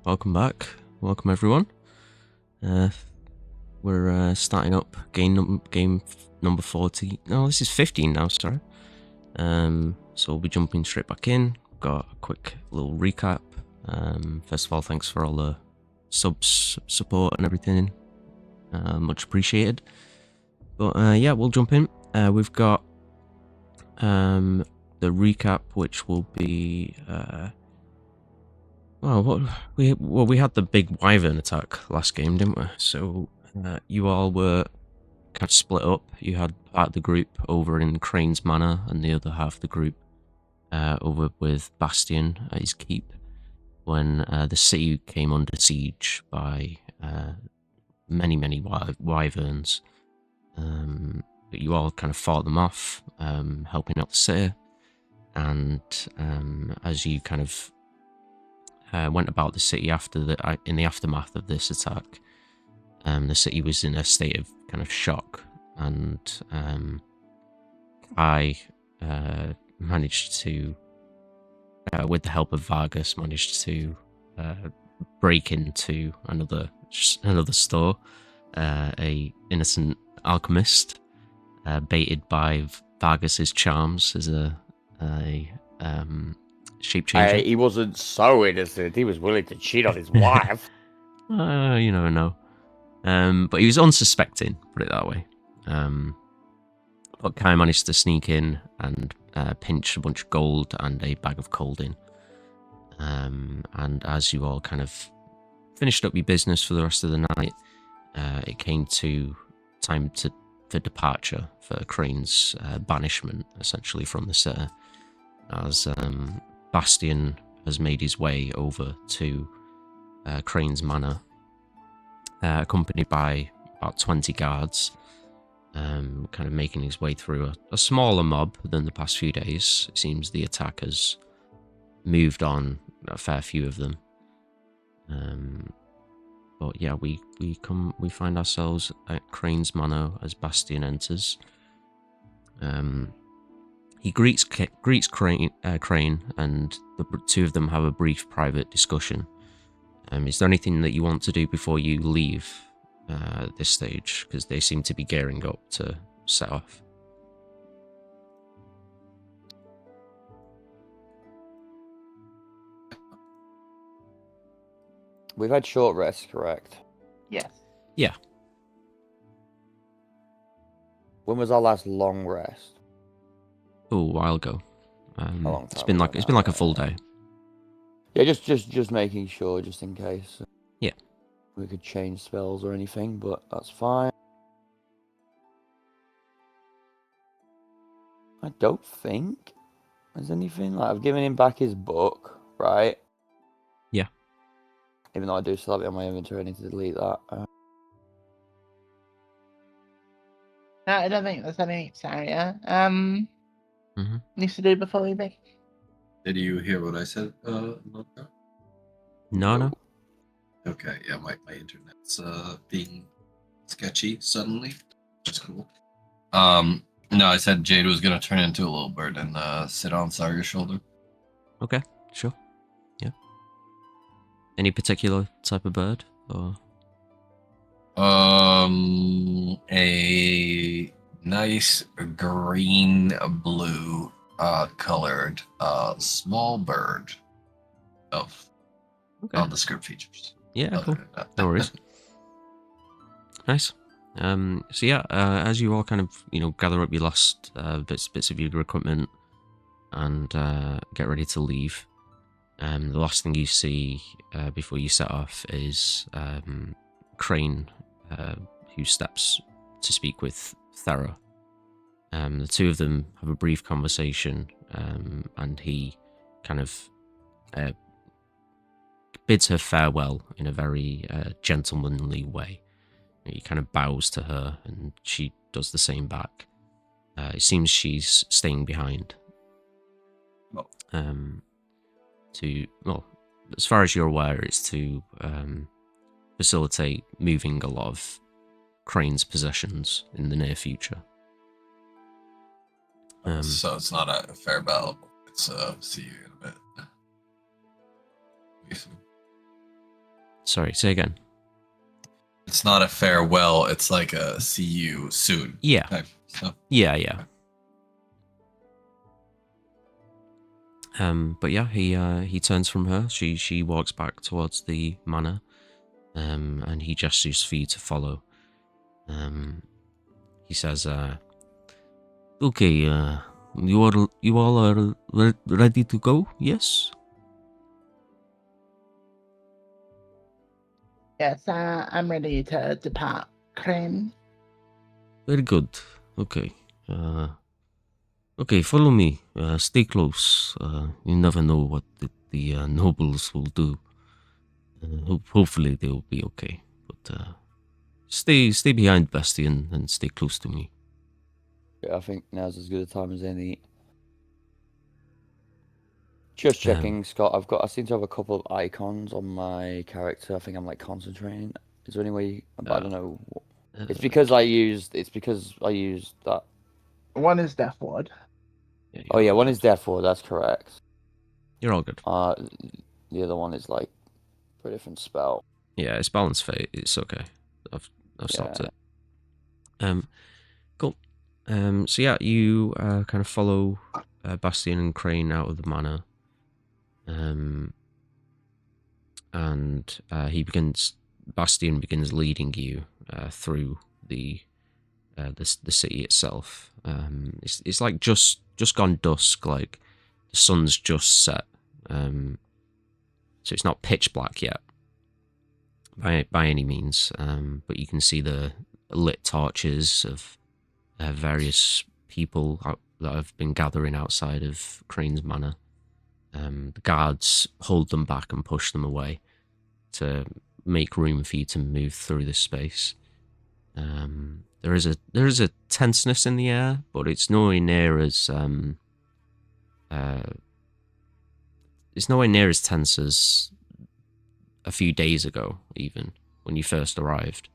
welcome back. Welcome everyone. We're starting up game number 40. No, this is 15 now, sorry. So we'll be jumping straight back in. Got a quick little recap. First of all, thanks for all the subs, support and everything. Much appreciated. But yeah, we'll jump in. We've got the recap, which will be we had the big wyvern attack last game, didn't we? So you all were kind of split up. You had part of the group over in Crane's Manor, and the other half of the group over with Bastion at his keep when the city came under siege by many wyverns. But you all kind of fought them off, helping out the city, and as you kind of went about the city in the aftermath of this attack, the city was in a state of kind of shock, and I managed to, with the help of Vargas, managed to break into another store, a innocent alchemist, baited by Vargas's charms as a shape changer. He wasn't so innocent. He was willing to cheat on his wife. You never know. But he was unsuspecting, put it that way. But Kai managed to sneak in and pinch a bunch of gold and a bag of colding. And as you all kind of finished up your business for the rest of the night, it came to time for departure, for Crane's banishment, essentially, from the city, as Bastion has made his way over to Crane's Manor, accompanied by about 20 guards, kind of making his way through a smaller mob than the past few days. It seems the attack has moved on, a fair few of them. But yeah, we find ourselves at Crane's Manor as Bastion enters. He greets Crane, and the two of them have a brief private discussion. Is there anything that you want to do before you leave at this stage? Because they seem to be gearing up to set off. We've had short rests, correct? Yes. Yeah. When was our last long rest? Oh, a while ago. A long time it's been like a full day. Yeah, just making sure, just in case. Yeah. We could change spells or anything, but that's fine. I don't think there's anything. Like, I've given him back his book, right? Yeah. Even though I do still have it on my inventory, I need to delete that. No, I don't think there's any area. Needs to do before we leave. Did you hear what I said, Mocha? No. Okay, yeah, my internet's being sketchy suddenly, which is cool. No, I said Jade was gonna turn into a little bird and sit on Saga's shoulder. Okay, sure. Yeah. Any particular type of bird, or? A nice green blue colored small bird of nondescript features. Yeah, cool. No worries. Nice. So yeah, as you all kind of gather up your last bits of your equipment and get ready to leave, the last thing you see before you set off is Crane, who steps to speak with Thera. The two of them have a brief conversation, and he kind of bids her farewell in a very gentlemanly way. He kind of bows to her, and she does the same back. It seems she's staying behind. As far as you're aware, it's to facilitate moving a lot of Crane's possessions in the near future. So it's not a farewell. It's see you in a bit. Sorry, say again. It's not a farewell. It's like a see you soon. Yeah. Type stuff. Yeah. But yeah, he turns from her. She walks back towards the manor, and he gestures for you to follow. He says, "Okay, you all are ready to go? Yes." Yes, I'm ready to depart. Crane. Very good. Okay. Okay, follow me. Stay close. You never know what the nobles will do. Hopefully they will be okay. But stay behind Bastion and stay close to me. Yeah, I think now's as good a time as any. Just checking, Scott. I seem to have a couple of icons on my character. I think I'm like concentrating. Is there any way? I don't know. It's because I used that. One is Death Ward. Yeah, Oh yeah, one is Death Ward. That's correct. You're all good. The other one is like for a different spell. Yeah, it's Balance Fate. It's okay. I've stopped it. Cool. So yeah, you kind of follow Bastion and Crane out of the manor. And Bastion begins leading you through the city itself. It's like just gone dusk, like the sun's just set. So it's not pitch black yet by any means, but you can see the lit torches of various people that have been gathering outside of Crane's manor. The guards hold them back and push them away to make room for you to move through this space. There is a tenseness in the air, but it's nowhere near as tense as a few days ago, even when you first arrived.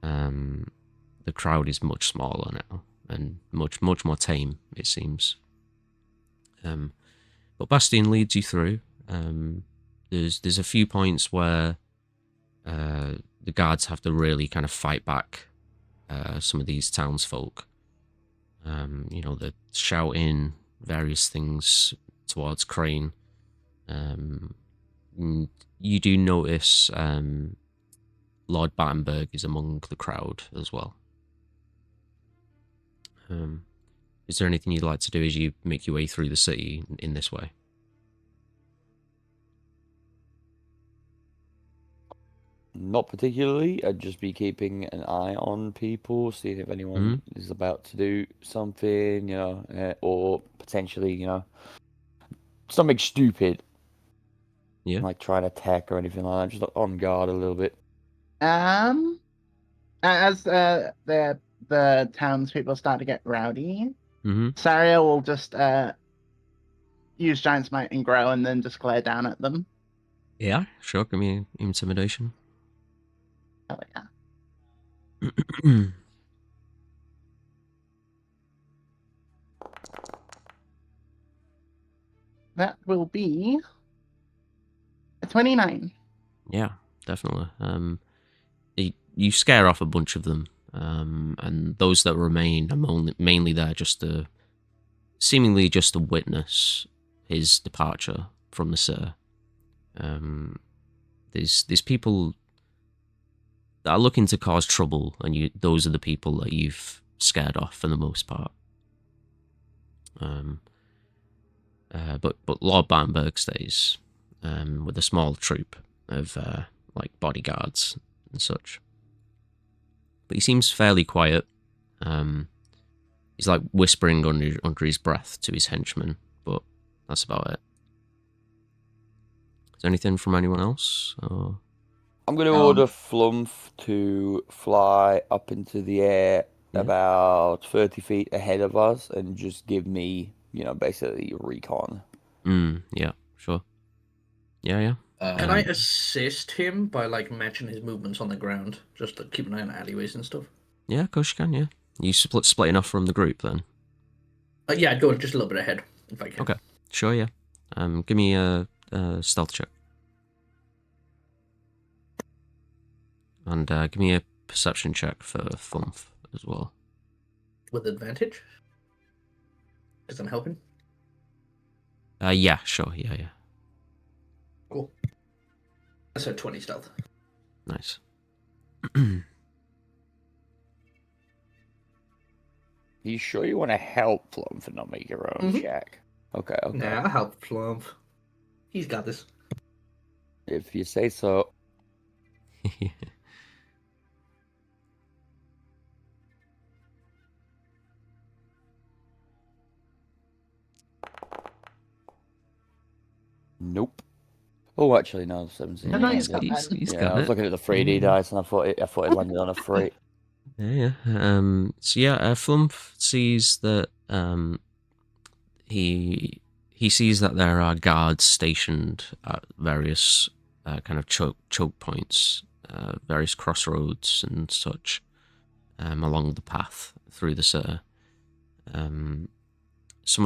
The crowd is much smaller now and much more tame, it seems. But Bastion leads you through. There's a few points where the guards have to really kind of fight back some of these townsfolk. They're shouting various things towards Crane. You do notice Lord Battenberg is among the crowd as well. Is there anything you'd like to do as you make your way through the city in this way? Not particularly. I'd just be keeping an eye on people, seeing if anyone is about to do something, or potentially, something stupid. Yeah. Like trying to attack or anything like that. Just on guard a little bit. As the townspeople start to get rowdy, Saria will just use Giant Smite and grow, and then just glare down at them. Yeah, sure. Give me intimidation. Oh yeah. That will be a 29. Yeah, definitely. You scare off a bunch of them, and those that remain are mainly there seemingly just to witness his departure from the Sir. There's people that are looking to cause trouble, and those are the people that you've scared off for the most part. But Lord Battenberg stays with a small troop of like bodyguards and such. But he seems fairly quiet. He's like whispering under his breath to his henchmen, but that's about it. Is there anything from anyone else? Or... I'm going to order Flumph to fly up into the air about 30 feet ahead of us and just give me, basically recon. Yeah, sure. Yeah. Can I assist him by matching his movements on the ground, just to keep an eye on alleyways and stuff? Yeah, of course you can. Yeah, you splitting off from the group then. Yeah, I'd go just a little bit ahead if I can. Okay, sure. Yeah. Give me a stealth check. And give me a perception check for Thump as well. With advantage? Because I'm helping? Yeah, sure. Yeah. Cool. So 20 stealth. Nice. You sure you want to help Plum for not make your own check? Okay. Nah, I'll help Plump. He's got this. If you say so. Nope. Oh, actually, no, 17. No, he's got he's Yeah, got I was it. looking at the 3D dice and I thought it landed on a 3. Yeah. So yeah, Flump sees that he sees that there are guards stationed at various kind of choke points, various crossroads and such, along the path through the city. Some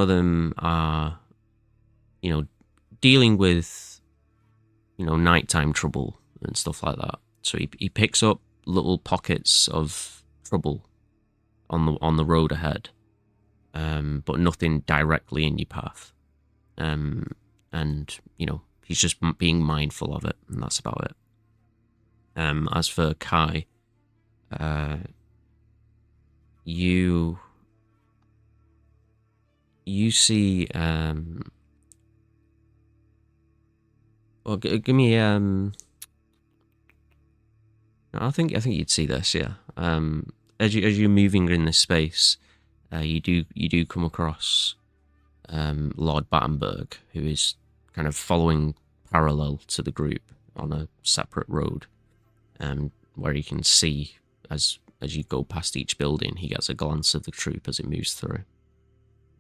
of them are, dealing with, nighttime trouble and stuff like that. So he picks up little pockets of trouble on the road ahead, but nothing directly in your path. And he's just being mindful of it, and that's about it. As for Kai, you see, well, give me I think you'd see this, yeah. As you're moving in this space, you do come across Lord Battenberg, who is kind of following parallel to the group on a separate road, where you can see as you go past each building, he gets a glance of the troop as it moves through,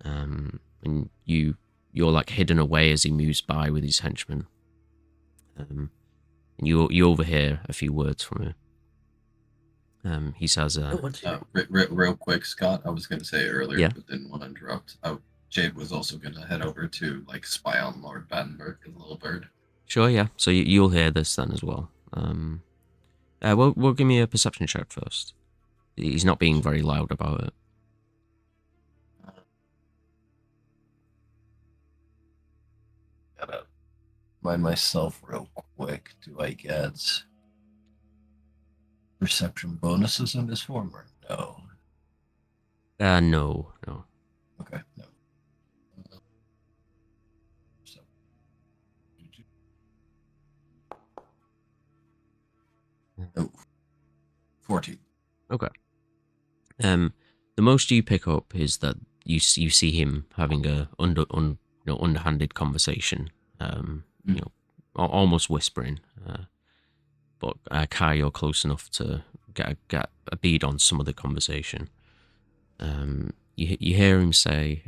and you're like hidden away as he moves by with his henchmen, and you overhear a few words from him. He says, real quick, Scott, I was going to say earlier, yeah? But didn't want to interrupt. Jade was also going to head over to spy on Lord Battenberg and Little Bird. Sure, yeah. So you'll hear this then as well. Well, give me a perception check first. He's not being very loud about it. Gotta mind myself real quick. Do I get perception bonuses in this form or no? No. Okay, no. Oh, 14. Okay. The most you pick up is that you see him having a underhanded conversation, almost whispering. But Kai, you're close enough to get a bead on some of the conversation. You hear him say,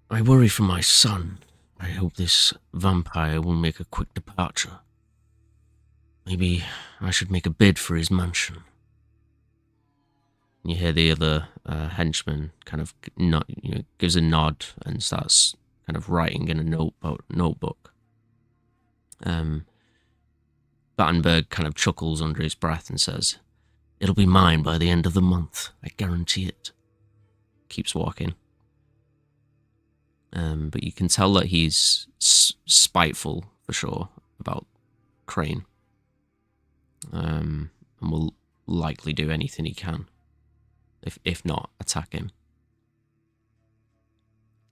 "I worry for my son. I hope this vampire will make a quick departure. Maybe I should make a bid for his mansion." You hear the other henchman kind of gives a nod and starts kind of writing in a notebook. Battenberg kind of chuckles under his breath and says, "It'll be mine by the end of the month. I guarantee it." Keeps walking. But you can tell that he's spiteful for sure about Crane. And will likely do anything he can, if not attack him.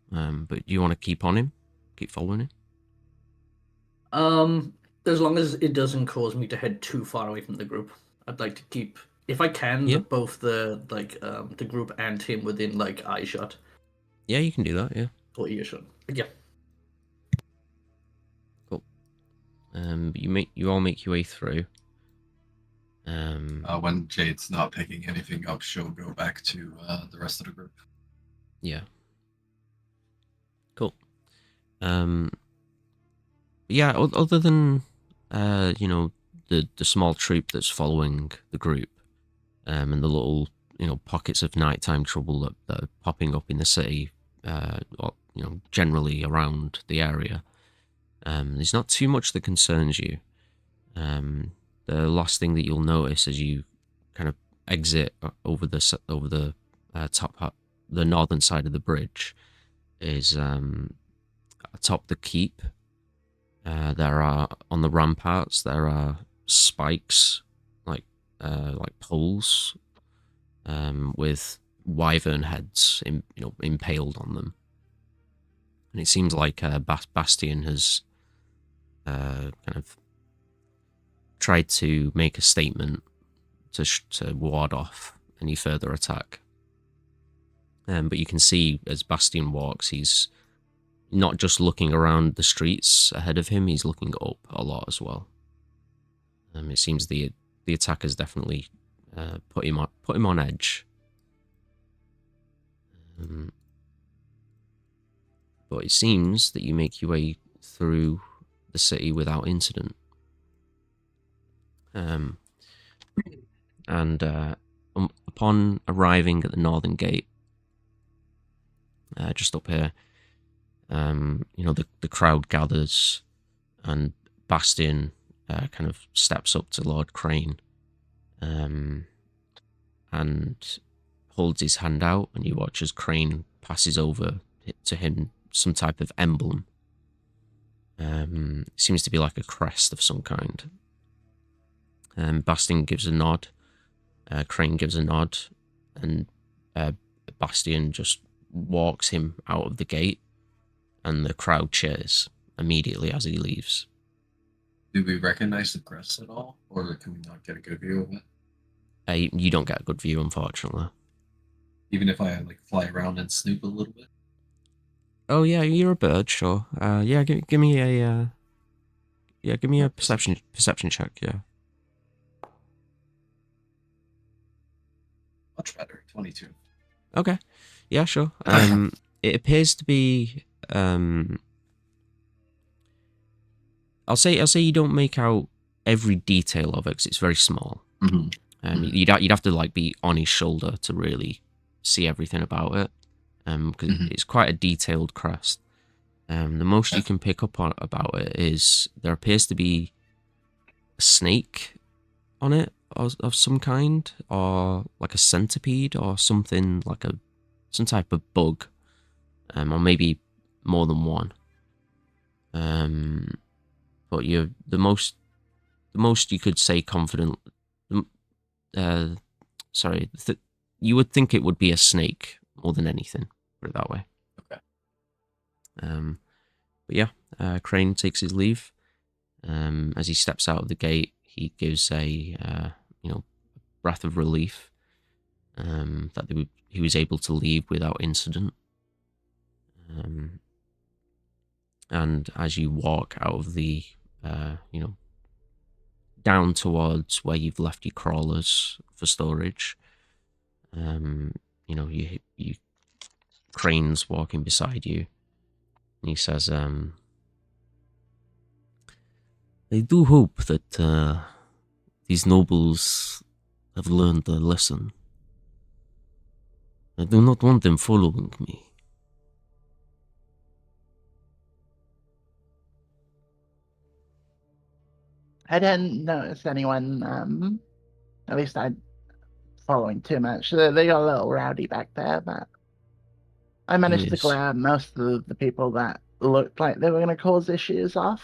But do you want to keep on him? Keep following him? As long as it doesn't cause me to head too far away from the group, I'd like to keep, if I can, both the group and him within eye shot. Yeah, you can do that. Yeah. Or earshot. Yeah. Cool. You all make your way through. When Jade's not picking anything up, she'll go back to the rest of the group. Yeah. Cool. Yeah. Other than the small troop that's following the group, and the little pockets of nighttime trouble that are popping up in the city, or generally around the area. There's not too much that concerns you. The last thing that you'll notice as you kind of exit over the top, the northern side of the bridge, is atop the keep. There are, on the ramparts, there are spikes like poles with wyvern heads impaled on them, and it seems like Bastion has kind of tried to make a statement to ward off any further attack. But you can see as Bastion walks, he's not just looking around the streets ahead of him, he's looking up a lot as well. It seems the attackers definitely put him on edge. But it seems that you make your way through the city without incident. And upon arriving at the northern gate, just up here, the crowd gathers, and Bastion kind of steps up to Lord Crane and holds his hand out, and you watch as Crane passes over to him some type of emblem. It seems to be like a crest of some kind. Bastion gives a nod, Crane gives a nod, and Bastion just walks him out of the gate, and the crowd cheers immediately as he leaves. Do we recognize the crest at all, or can we not get a good view of it? You don't get a good view, unfortunately. Even if I fly around and snoop a little bit. Oh yeah, you're a bird, sure. Yeah, give me a perception check. Yeah. Much better, 22. Okay. Yeah, sure. It appears to be. I'll say you don't make out every detail of it because it's very small. Mm-hmm. You'd have to be on his shoulder to really see everything about it. Because it's quite a detailed crest. The most you can pick up on about it is there appears to be a snake on it of some kind, or like a centipede or something, like some type of bug, or maybe more than one. But the most you could say confident. You would think it would be a snake more than anything. Put it that way. Okay. But yeah, Crane takes his leave. As he steps out of the gate, he gives a breath of relief that he was able to leave without incident. And as you walk out of the down towards where you've left your crawlers for storage, you Crane's walking beside you, and he says, I do hope that these nobles have learned their lesson. I do not want them following me. I didn't notice anyone, at least following too much. They got a little rowdy back there, but I managed to grab most of the people that looked like they were going to cause issues off.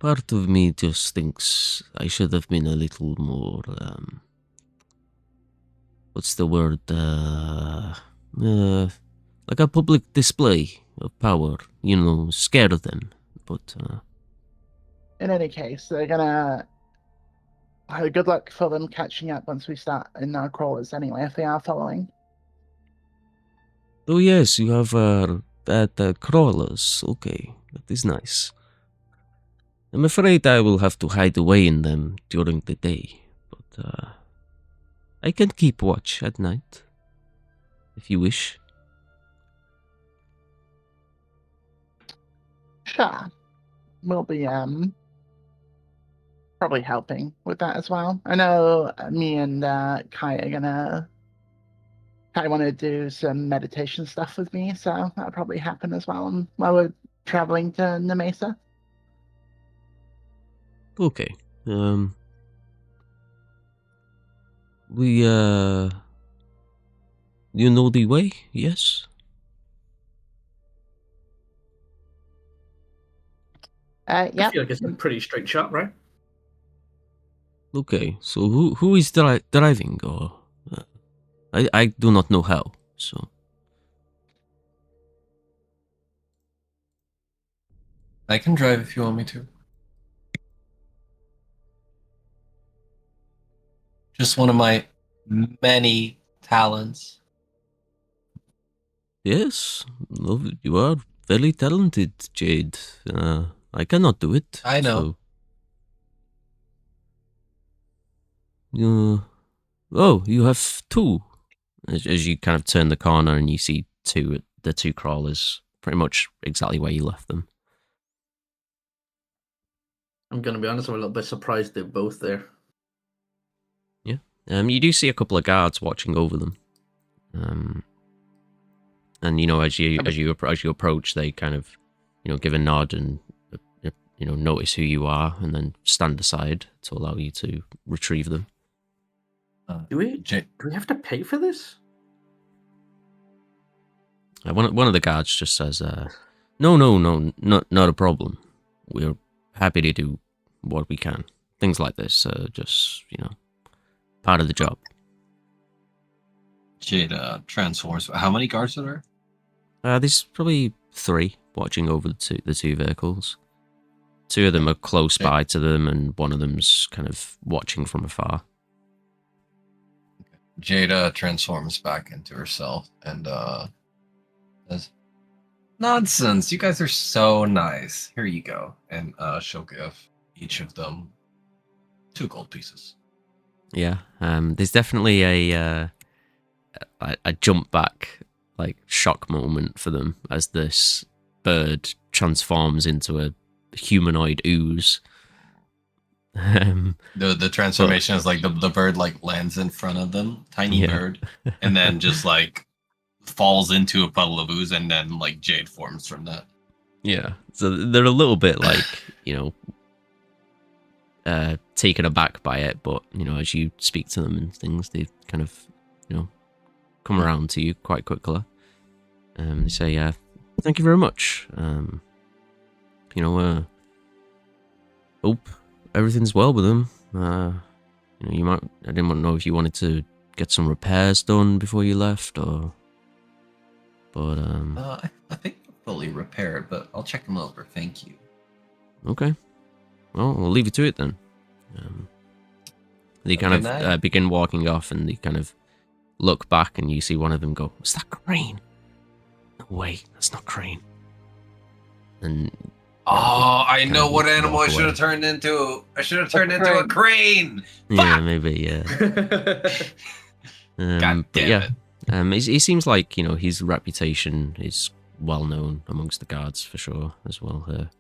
Part of me just thinks I should have been a little more, what's the word, like a public display of power, scare them, but... In any case, they're gonna... good luck for them catching up once we start in our crawlers anyway, if they are following. Oh yes, you have crawlers, okay, that is nice. I'm afraid I will have to hide away in them during the day, but I can keep watch at night, if you wish. Sure. We'll be probably helping with that as well. I know me and Kai are gonna I want to do some meditation stuff with me, so that'll probably happen as well while we're traveling to Nemesa. Okay. We you know the way? Yes. I Yep. feel like it's a pretty straight shot, right? Okay. So who is driving? Or I do not know how. So I can drive if you want me to. Just one of my many talents. yes, no, you are very talented, Jade. I cannot do it. I know. So, oh, you have two. As you kind of turn the corner and you see the two crawlers, pretty much exactly where you left them. I'm gonna be honest, I'm a little bit surprised they're both there. Yeah. You do see a couple of guards watching over them. And as you approach, they kind of, give a nod and notice who you are, and then stand aside to allow you to retrieve them. Do we have to pay for this? One of the guards just says, "No, not a problem. We're happy to do what we can. Things like this, just part of the job." Jade transforms. How many guards are there? There's probably 3 watching over the two vehicles. 2 of them are close by to them, and one of them's kind of watching from afar. Jada transforms back into herself and says, "Nonsense! You guys are so nice. Here you go." And she'll give each of them 2 gold pieces. Yeah. There's definitely a jump back, like shock moment for them as this bird transforms into a humanoid ooze. The transformation is like the bird like lands in front of them, tiny bird, and then just like falls into a puddle of ooze, and then like Jade forms from that. Yeah, so they're a little bit like taken aback by it, but as you speak to them and things, they kind of come around to you quite quickly. They say, "Thank you very much. Hope everything's well with them. You might. I didn't know if you wanted to get some repairs done before you left, but I think they're fully repaired, but I'll check them over. Thank you." Okay. Well, I'll leave you to it then. They kind of begin walking off, and they kind of look back, and you see one of them go, "Is that Crane? No way, that's not Crane." And I know what animal I should have turned into. I should have turned into a crane. Yeah, maybe. Yeah. God damn it. He seems like his reputation is well known amongst the guards for sure as well here.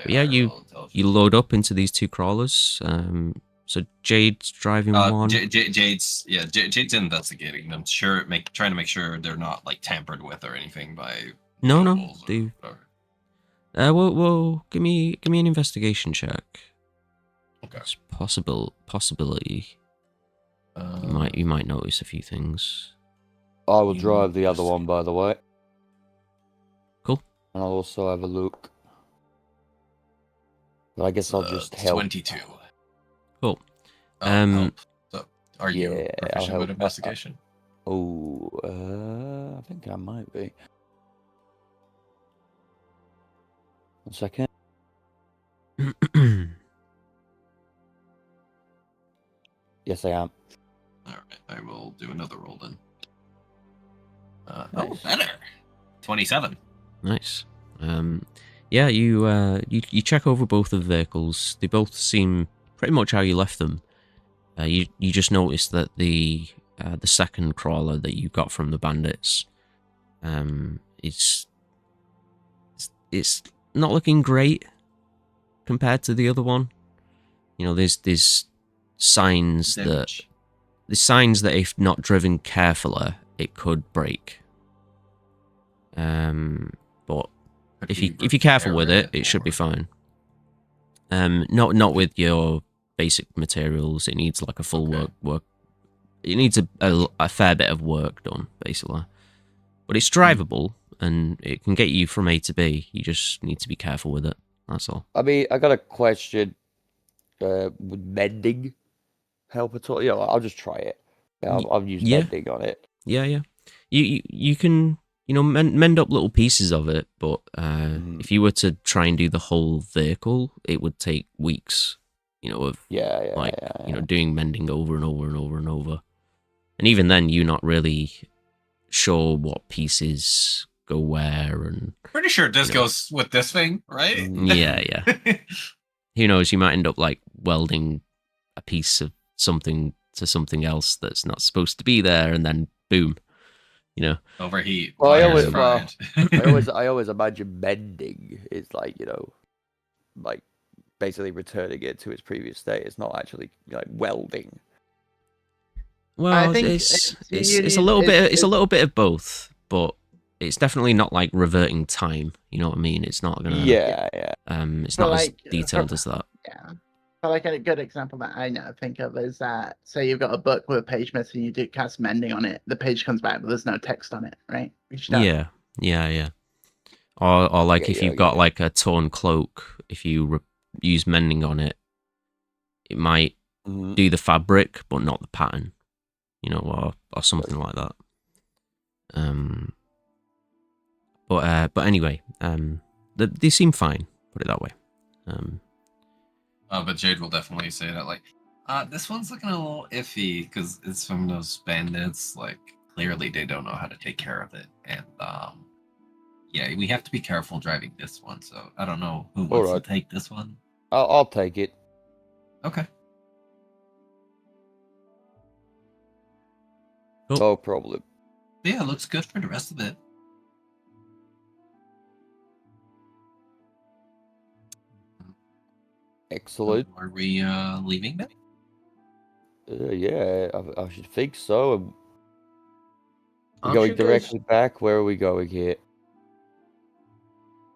Yeah, you load up into these 2 crawlers. So Jade's driving one. Jade's investigating them. Trying to make sure they're not like tampered with or anything by. No. Well, give me an investigation check. Okay. It's possibility. You might notice a few things. I will drive the other one, by the way. Cool. And I'll also have a look. But I guess I'll just help. 22. Cool. Help. So, are you Yeah, proficient with investigation? I think I might be. 1 second. Yes, I am. All right, I will do another roll then. Nice. Better. 27. Nice. Yeah, you check over both of the vehicles. They both seem pretty much how you left them. You just noticed that the second crawler that you got from the bandits, it's not looking great compared to the other one. There's signs that the signs that if not driven carefully, it could break. But if you're careful with it, it should be fine. Not with your basic materials. It needs like a full work. It needs a fair bit of work done, basically. But it's drivable, and it can get you from A to B. You just need to be careful with it. That's all. I mean, I got a question. Would mending help at all? Yeah, I'll just try it. I've used mending on it. Yeah. You can mend up little pieces of it, but if you were to try and do the whole vehicle, it would take weeks. Doing mending over and over and over and over. And even then, you're not really sure what pieces go where. And pretty sure this goes with this thing, right? Yeah. Who knows? You might end up like welding a piece of something to something else that's not supposed to be there, and then boom, overheat. Well, I always imagine mending is like like basically returning it to its previous state. It's not actually like welding. Well, I think it's a little bit of both, but it's definitely not like reverting time. You know what I mean? It's not gonna. Yeah. It's not as detailed as that. Yeah. But like a good example that I now think of is that, say you've got a book with a page missing, you do cast mending on it, the page comes back, but there's no text on it, right? Yeah. Or like if you've got like a torn cloak, if you use mending on it, it might do the fabric but not the pattern, or something like that. But anyway, they seem fine. Put it that way. But Jade will definitely say that, like, this one's looking a little iffy because it's from those bandits. Like, clearly they don't know how to take care of it, and yeah, we have to be careful driving this one. So I don't know who wants to take this one. I'll take it. Okay. Cool. No problem. Yeah, it looks good for the rest of it. Excellent. Are we leaving then? Yeah, I should think so. We're Aren't going you guys- directly back. Where are we going here?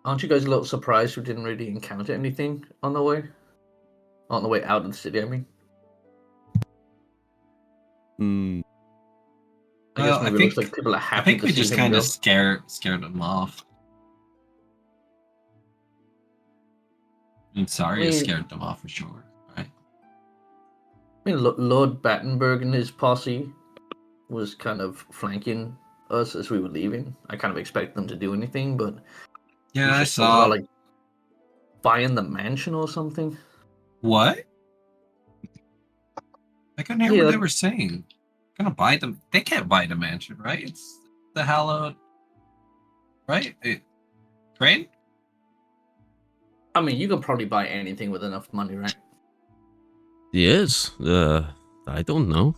Aren't you guys a little surprised we didn't really encounter anything on the way? On the way out of the city, I mean. I guess maybe it looks like people are happy. I think to we see just him kind go. of scared them off. I'm sorry, I scared them off for sure. Right? I mean, Lord Battenberg and his posse was kind of flanking us as we were leaving. I kind of expected them to do anything, but Yeah, I just saw. like buying the mansion or something. What? I couldn't hear Yeah, what like- they were saying. Gonna buy them? They can't buy the mansion, right? It's the hallowed, right? Crane? I mean, you can probably buy anything with enough money, right? Yes. I don't know.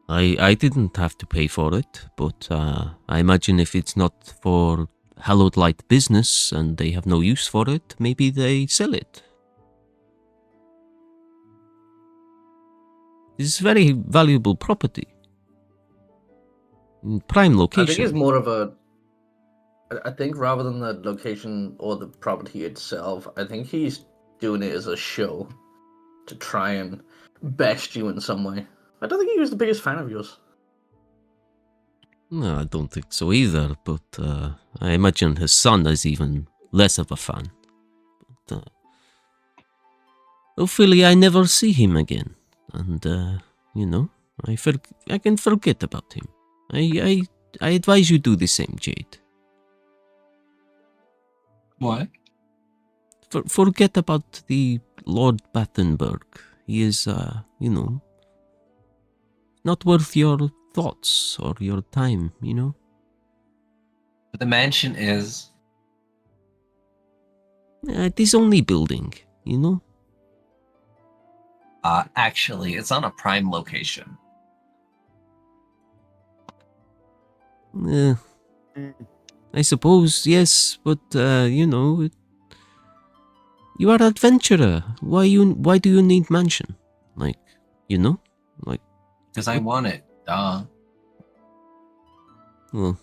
I didn't have to pay for it, but I imagine if it's not for hallowed light business and they have no use for it, maybe they sell it. It's very valuable property. In prime location. I think it's more of a. I think rather than the location or the property itself, I think he's doing it as a show to try and best you in some way. I don't think he was the biggest fan of yours. No, I don't think so either, but I imagine his son is even less of a fan. But, hopefully I never see him again, and, I can forget about him. I advise you do the same, Jade. What? Forget about the Lord Battenberg. He is, not worth your thoughts or your time, But the mansion is. It is only building, Actually, it's on a prime location. I suppose, yes, but, you are adventurer. Why do you need mansion? Like, Like, Because I want it. Duh. well,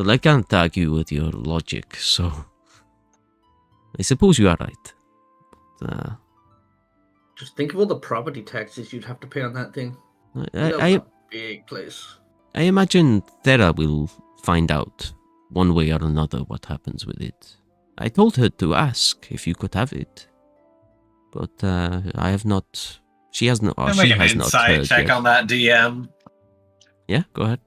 I can't argue with your logic, so I suppose you are right. But, Just think of all the property taxes you'd have to pay on that thing. That was I a big place. imagine Thera will find out one way or another what happens with it. I told her to ask if you could have it, but I have not. She has not. Can I She make an has not insight heard check yet. on that DM? Yeah, go ahead.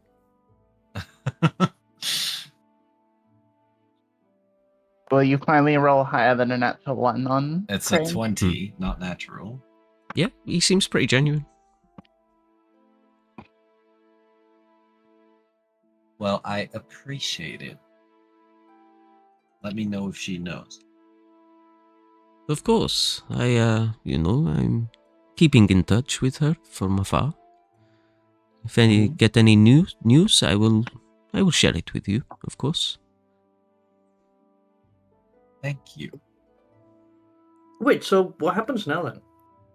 Will you finally roll higher than a natural 1 on It's Crane? a 20, not natural. Yeah, he seems pretty genuine. Well, I appreciate it. Let me know if she knows. Of course, I'm keeping in touch with her from afar. If get any news, I will share it with you, of course. Thank you. Wait, so what happens now then?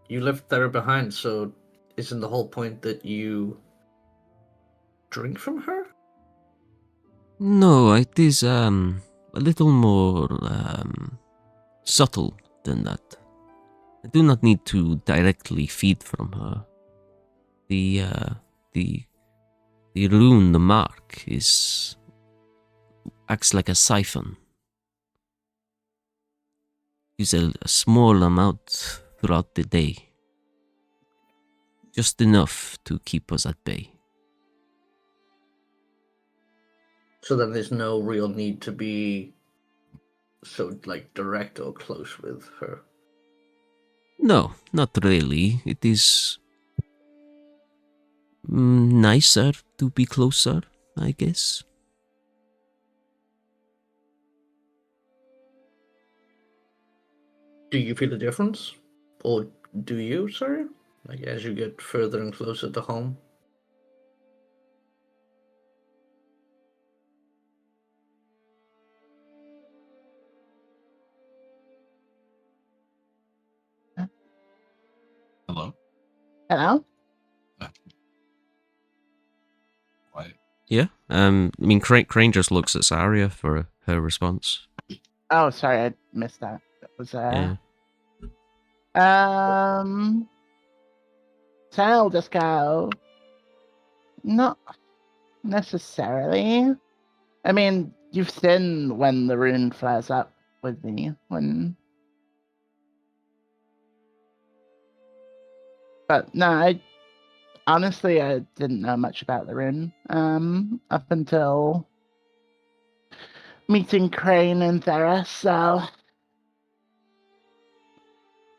You left Thera behind, so isn't the whole point that you drink from her? No, it is a little more subtle than that. I do not need to directly feed from her. The rune, the mark, acts like a siphon. Use a small amount throughout the day. Just enough to keep us at bay. So then there's no real need to be so like direct or close with her. No, not really. It is nicer to be closer, I guess. Do you feel a difference? Or do you, sir? Like as you get further and closer to home? Hello? Hello? Quiet. Yeah. I mean, Crane just looks at Saria for her response. Oh, sorry, I missed that. That was Yeah. So I'll just go. Not necessarily. I mean, you've seen when the rune flares up with me but no, I didn't know much about the rune. Up until meeting Crane and Thera, so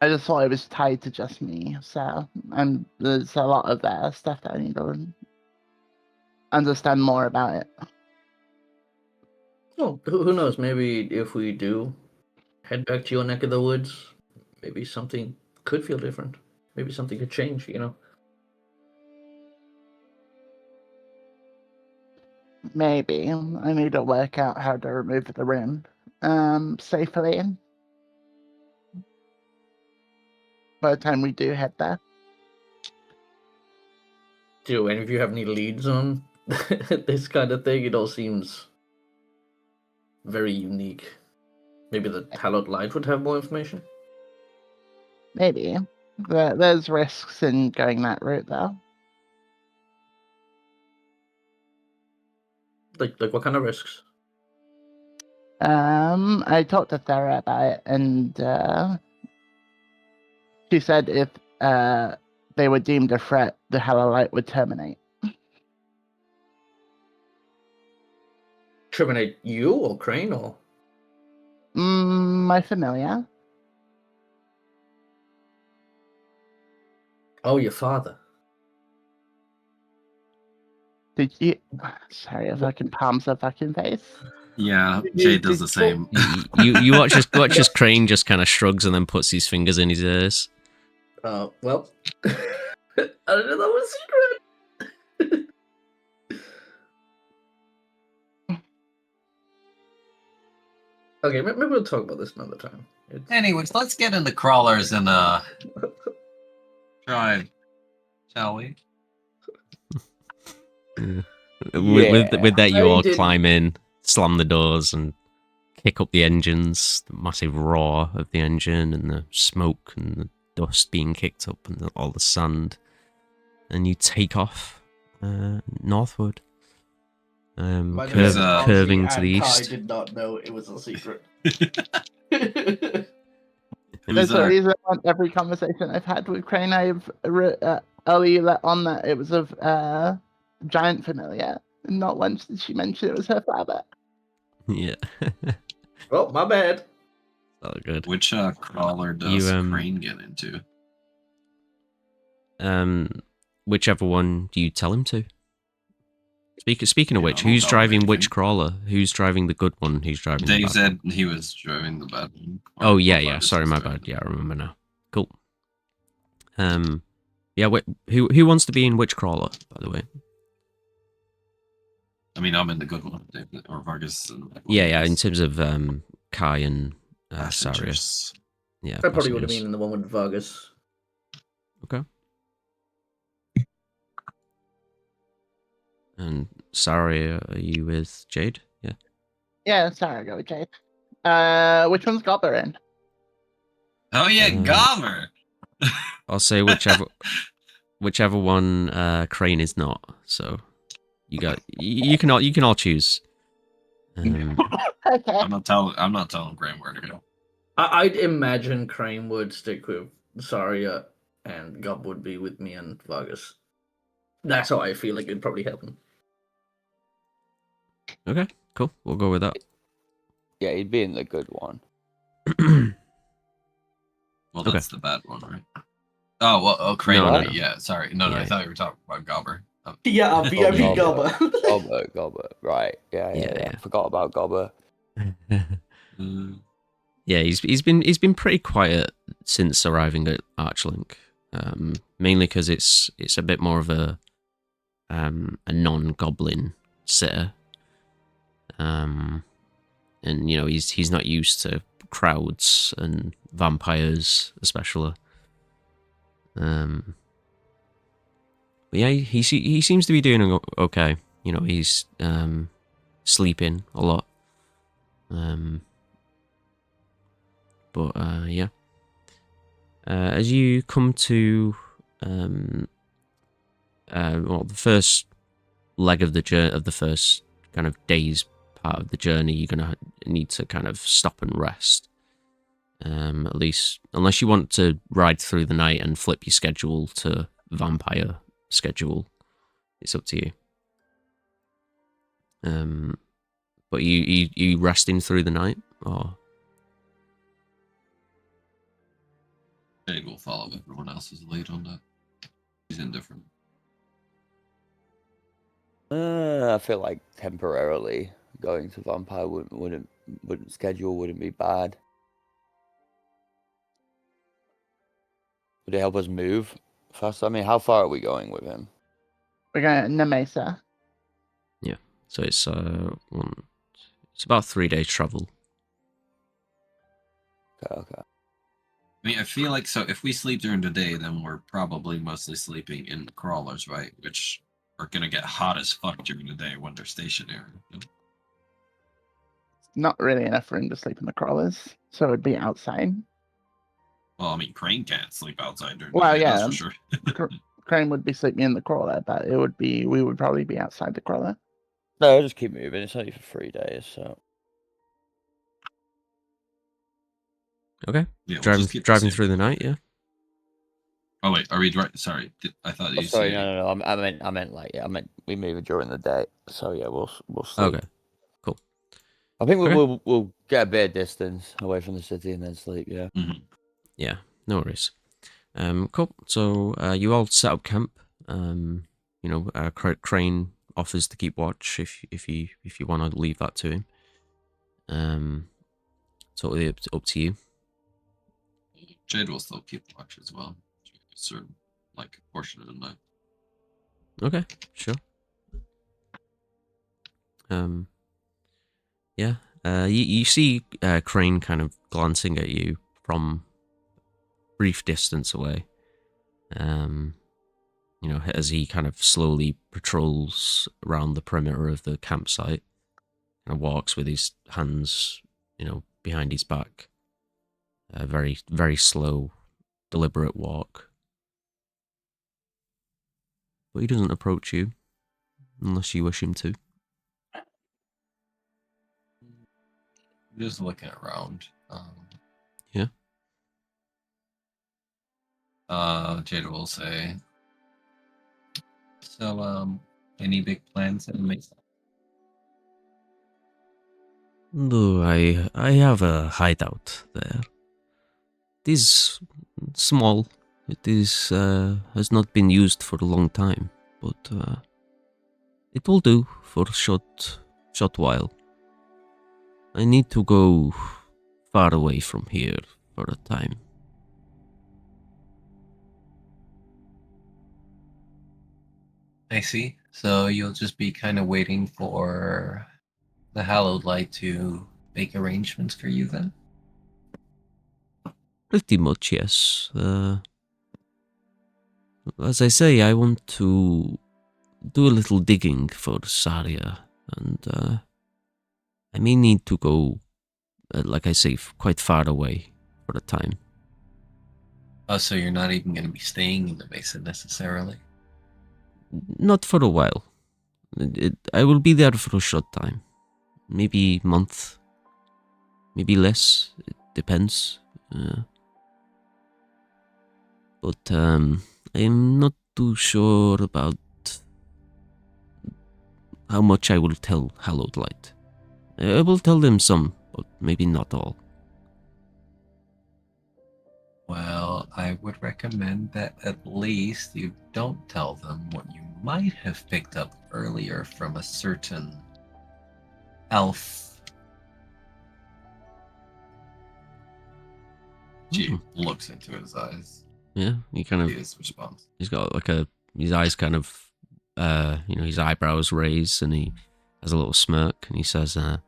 I just thought it was tied to just me. So, and there's a lot of stuff that I need to understand more about it. Oh, who knows? Maybe if we do head back to your neck of the woods, maybe something could feel different. Maybe something could change, you know? Maybe I need to work out how to remove the rune safely by the time we do head there. Do any of you have any leads on this kind of thing? It all seems very unique. Maybe the Hallowed Light would have more information? Maybe. There's risks in going that route, though. Like what kind of risks? I talked to Thera about it, and she said if they were deemed a threat, the Hello Light would terminate. Terminate you or Crane or? My familiar. Oh, your father. Did you? Sorry, if I can palms her fucking face. Yeah, Jade does the same. You watch as Crane just kind of shrugs and then puts his fingers in his ears. Well, I didn't know that was a secret. Okay, maybe we'll talk about this another time. Anyways, let's get into crawlers and try and shall we? Yeah. Yeah. With that, you I all didn't- climb in, slam the doors, and kick up the engines. The massive roar of the engine, and the smoke, and the dust being kicked up, and all the sand. And you take off northward, By the Who's, way, Ozzy curving to and the Kai east. did not know it was a secret. There's a Who's reason on every conversation I've had with Crane, I've only let on that it was of giant familiar. Not once did she mention it was her father. Yeah, Well, my bad. oh good. Which crawler does You, Crane get into? Whichever one do you tell him to? Speaking of Yeah, which, I don't who's know driving anything. which crawler? Who's driving the good one? Who's driving the Dave bad said one? he was driving the bad one. Oh Or yeah. Vargas Sorry, was my driving bad. the Yeah, I remember now. Cool. Yeah. Who wants to be in which crawler? By the way. I mean, I'm in the good one, Dave, or Vargas. And Yeah. In terms of Kai and Saria. passengers. Yeah. I probably would have passengers. been in the one with Vargas. Okay. And Saria, are you with Jade? Yeah. Yeah, sorry, go with Jade. Which one's Gobber in? Oh yeah, Gobber. I'll say whichever one Crane is not. So you can all choose. Okay. I'm not telling Graham where to go. I'd imagine Crane would stick with Saria, and Gob would be with me and Vargas. That's how I feel like it'd probably happen. Okay, cool. We'll go with that. Yeah, he'd be in the good one. Well, Okay. that's the bad one, right? Oh well, Crane. No, would no. be- Yeah, sorry. No, Yeah. I thought you were talking about Gobber. Yeah, I'll be Gobber. Gobber. Gobber. Right. Yeah. Yeah. Forgot about Gobber. Yeah, he's been pretty quiet since arriving at Archlink. Mainly because it's a bit more of a non-goblin sitter. And you know he's not used to crowds and vampires especially. But yeah, he seems to be doing okay. You know, he's sleeping a lot. But yeah. As you come to well, the first leg of the first kind of day's part of the journey, you're gonna need to kind of stop and rest. At least, unless you want to ride through the night and flip your schedule to vampire schedule, it's up to you. But you resting through the night, or Jade will follow everyone else's lead on that. He's indifferent. I feel like temporarily going to vampire wouldn't schedule wouldn't be bad. Would it help us move faster? I mean, how far are we going with him? We're going to Nemesa. so it's it's about 3 days travel. Okay. I mean, I feel like so if we sleep during the day, then we're probably mostly sleeping in the crawlers, right? Which are gonna get hot as fuck during the day when they're stationary. Not really enough room to sleep in the crawlers, so it'd be outside. Well, I mean, Crane can't sleep outside during Well, the day, yeah. that's for sure. Crane would be sleeping in the crawler, but we would probably be outside the crawler. No, I'll just keep moving. It's only for 3 days, so. Okay, Yeah, we'll driving just keep the same through the night. Yeah. Oh wait, are we right? Sorry, I thought you Sorry, said. no. I meant like I meant we move during the day. So yeah, we'll sleep. Okay. Cool. I think Okay. we'll get a bit of distance away from the city and then sleep. Yeah. Mhm. Yeah. No worries. Cool. So you all set up camp. You know, Crane offers to keep watch if you want to leave that to him. Totally up to you. Jade will still keep watch as well. A certain like portion of the night. Okay, sure. Yeah. You see Crane kind of glancing at you from brief distance away. you know, as he kind of slowly patrols around the perimeter of the campsite and walks with his hands, you know, behind his back. A very, very slow, deliberate walk. But he doesn't approach you unless you wish him to. Just looking around. Yeah. Jada will say, so, any big plans in Mesa? No, I have a hideout there. It is small. It is has not been used for a long time, but it will do for a short while. I need to go far away from here for a time. I see. So you'll just be kind of waiting for the Hallowed Light to make arrangements for you then? Pretty much, yes. As I say, I want to do a little digging for Saria, and I may need to go, like I say, quite far away for a time. Oh, so you're not even going to be staying in the Mesa necessarily? Not for a while. I will be there for a short time. Maybe month. Maybe less. It depends. But I'm not too sure about how much I will tell Hallowed Light. I will tell them some, but maybe not all. Well, I would recommend that at least you don't tell them what you might have picked up earlier from a certain elf. She looks into his eyes. Yeah, he kind of. His response. He's got like his eyes kind of, his eyebrows raised, and he has a little smirk, and he says, "I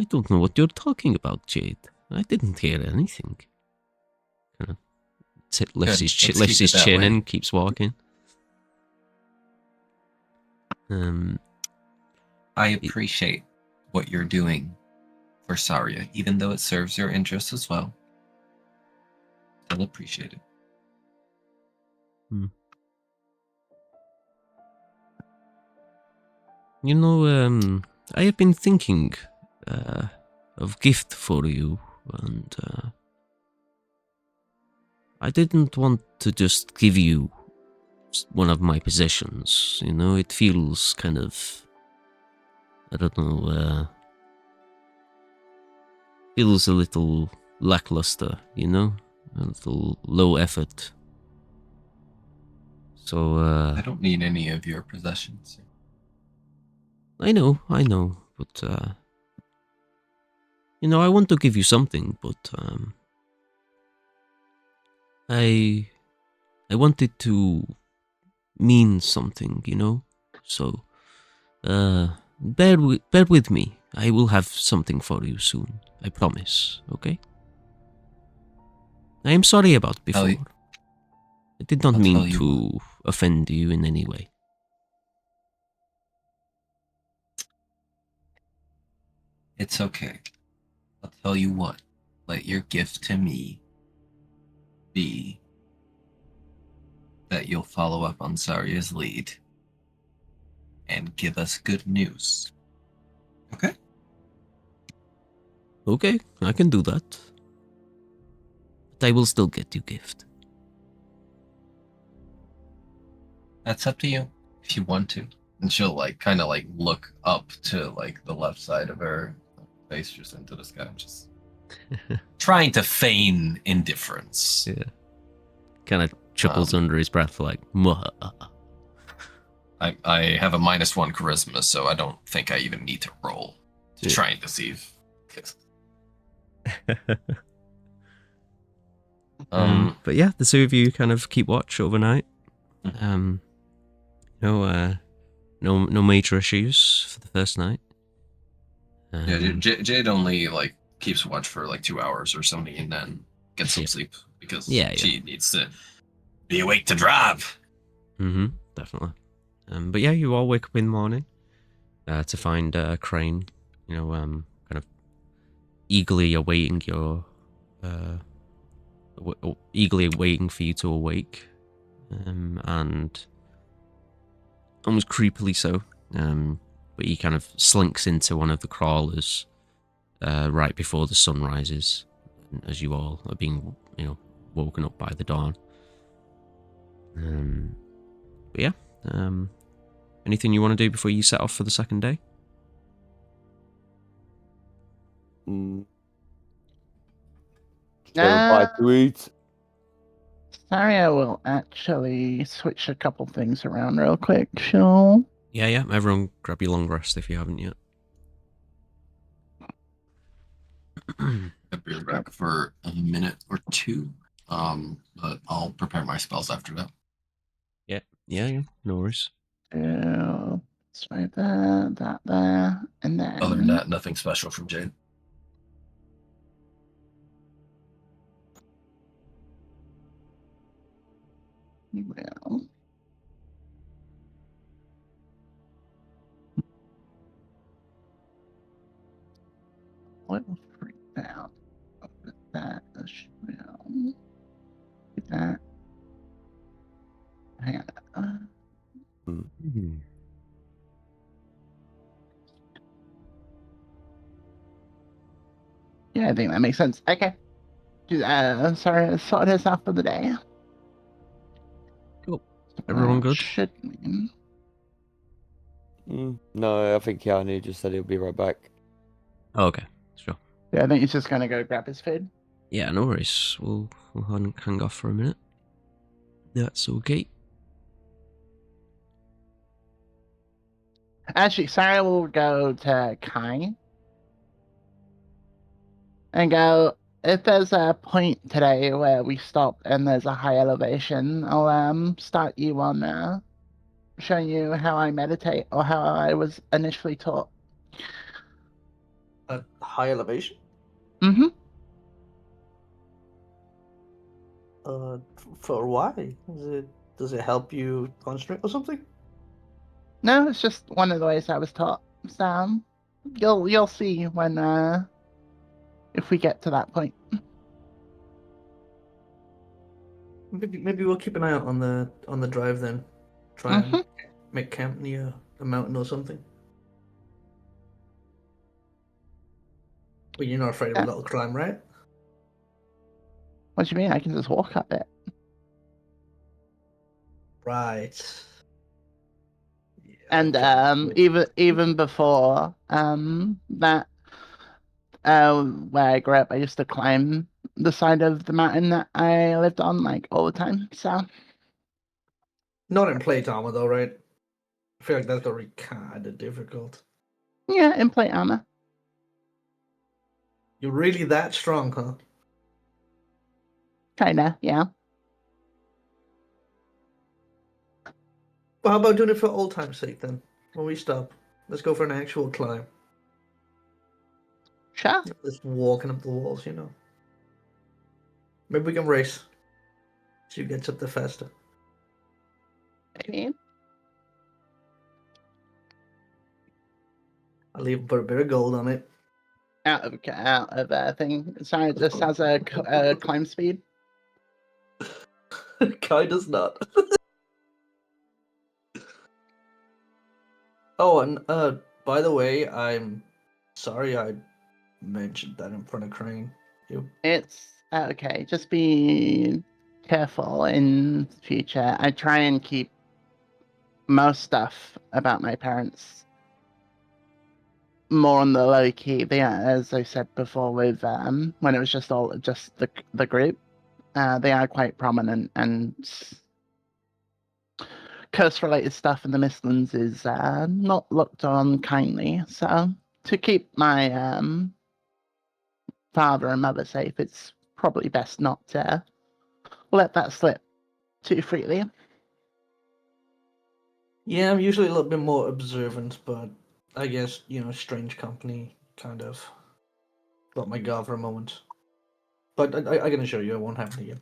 don't know what you're talking about, Jade. I didn't hear anything." Kind of lifts his chin and keeps walking. I appreciate what you're doing for Saria, even though it serves your interests as well. I'll appreciate it. You know, I have been thinking of gift for you, and I didn't want to just give you one of my possessions. You know, it feels kind of, I don't know, feels a little lackluster, you know, a little low effort. So I don't need any of your possessions. I know, but you know, I want to give you something, but I want it to mean something, you know. So bear with me. I will have something for you soon. I promise. Okay. I am sorry about before. I did not mean to offend you in any way. It's okay. I'll tell you what. Let your gift to me be that you'll follow up on Saria's lead and give us good news. Okay? Okay, I can do that. But I will still get you gift. That's up to you if you want to. And she'll kind of look up to the left side of her face, just into the sky, just trying to feign indifference. Yeah. Kind of chuckles under his breath, like, "Mwah." I have a -1 charisma, so I don't think I even need to roll to try and deceive. But yeah, the two of you kind of keep watch overnight. No major issues for the first night. Jade only keeps watch for 2 hours or something, and then gets some sleep because she needs to be awake to drive. definitely. But yeah, you all wake up in the morning to find Crane, kind of eagerly awaiting your, eagerly waiting for you to awake, and almost creepily so. But he kind of slinks into one of the crawlers right before the sun rises, as you all are being, woken up by the dawn. But yeah, anything you want to do before you set off for the second day? Have a bite to eat. Sorry, I will actually switch a couple things around real quick. Sure. Yeah. Everyone grab your long rest if you haven't yet. I'll be back for a minute or two. But I'll prepare my spells after that. Yeah. No worries. So, right there, that there, and then. Other than that, nothing special from Jade. Well. What will freak out? That as well. That. Hang on. Yeah, I think that makes sense. Okay. Sorry, sort this out for the day. Cool. Everyone good? Should mean. No, I think Keanu just said he'll be right back. Oh, okay, sure. Yeah, I think he's just gonna go grab his food. Yeah, no worries. We'll hang off for a minute. That's okay. Actually, Sarah will go to Kai and go, if there's a point today where we stop and there's a high elevation, I'll start you on showing you how I meditate or how I was initially taught. At high elevation? Mm-hmm. For why? Does it help you concentrate or something? No, it's just one of the ways I was taught. So you'll see when if we get to that point. Maybe we'll keep an eye out on the drive then. Try and make camp near a mountain or something. Well, you're not afraid of a little climb, right? What do you mean? I can just walk up it. Right. Yeah, And even before that, where I grew up, I used to climb the side of the mountain that I lived on like all the time. So not in plate armor though, right? I feel like that's gonna be kind of difficult. yeah, in plate armor. You're really that strong, huh? Kinda, yeah. Well, how about doing it for old time's sake then? When we stop, let's go for an actual climb. Sure. Just walking up the walls, Maybe we can race. See who gets up there faster. Maybe. I'll even put a bit of gold on it. Out of thing. Sorry, it just has a climb speed. Kai does not. Oh, and by the way, I'm sorry I mentioned that in front of Crane. It's okay. Just be careful in future. I try and keep most stuff about my parents more on the low key. They are, as I said before, with when it was just the group, they are quite prominent, and curse-related stuff in the Mistlands is not looked on kindly. So to keep my father and mother safe, it's probably best not to let that slip too freely. Yeah, I'm usually a little bit more observant, but I guess, strange company kind of got my guard for a moment. But I can assure you it won't happen again.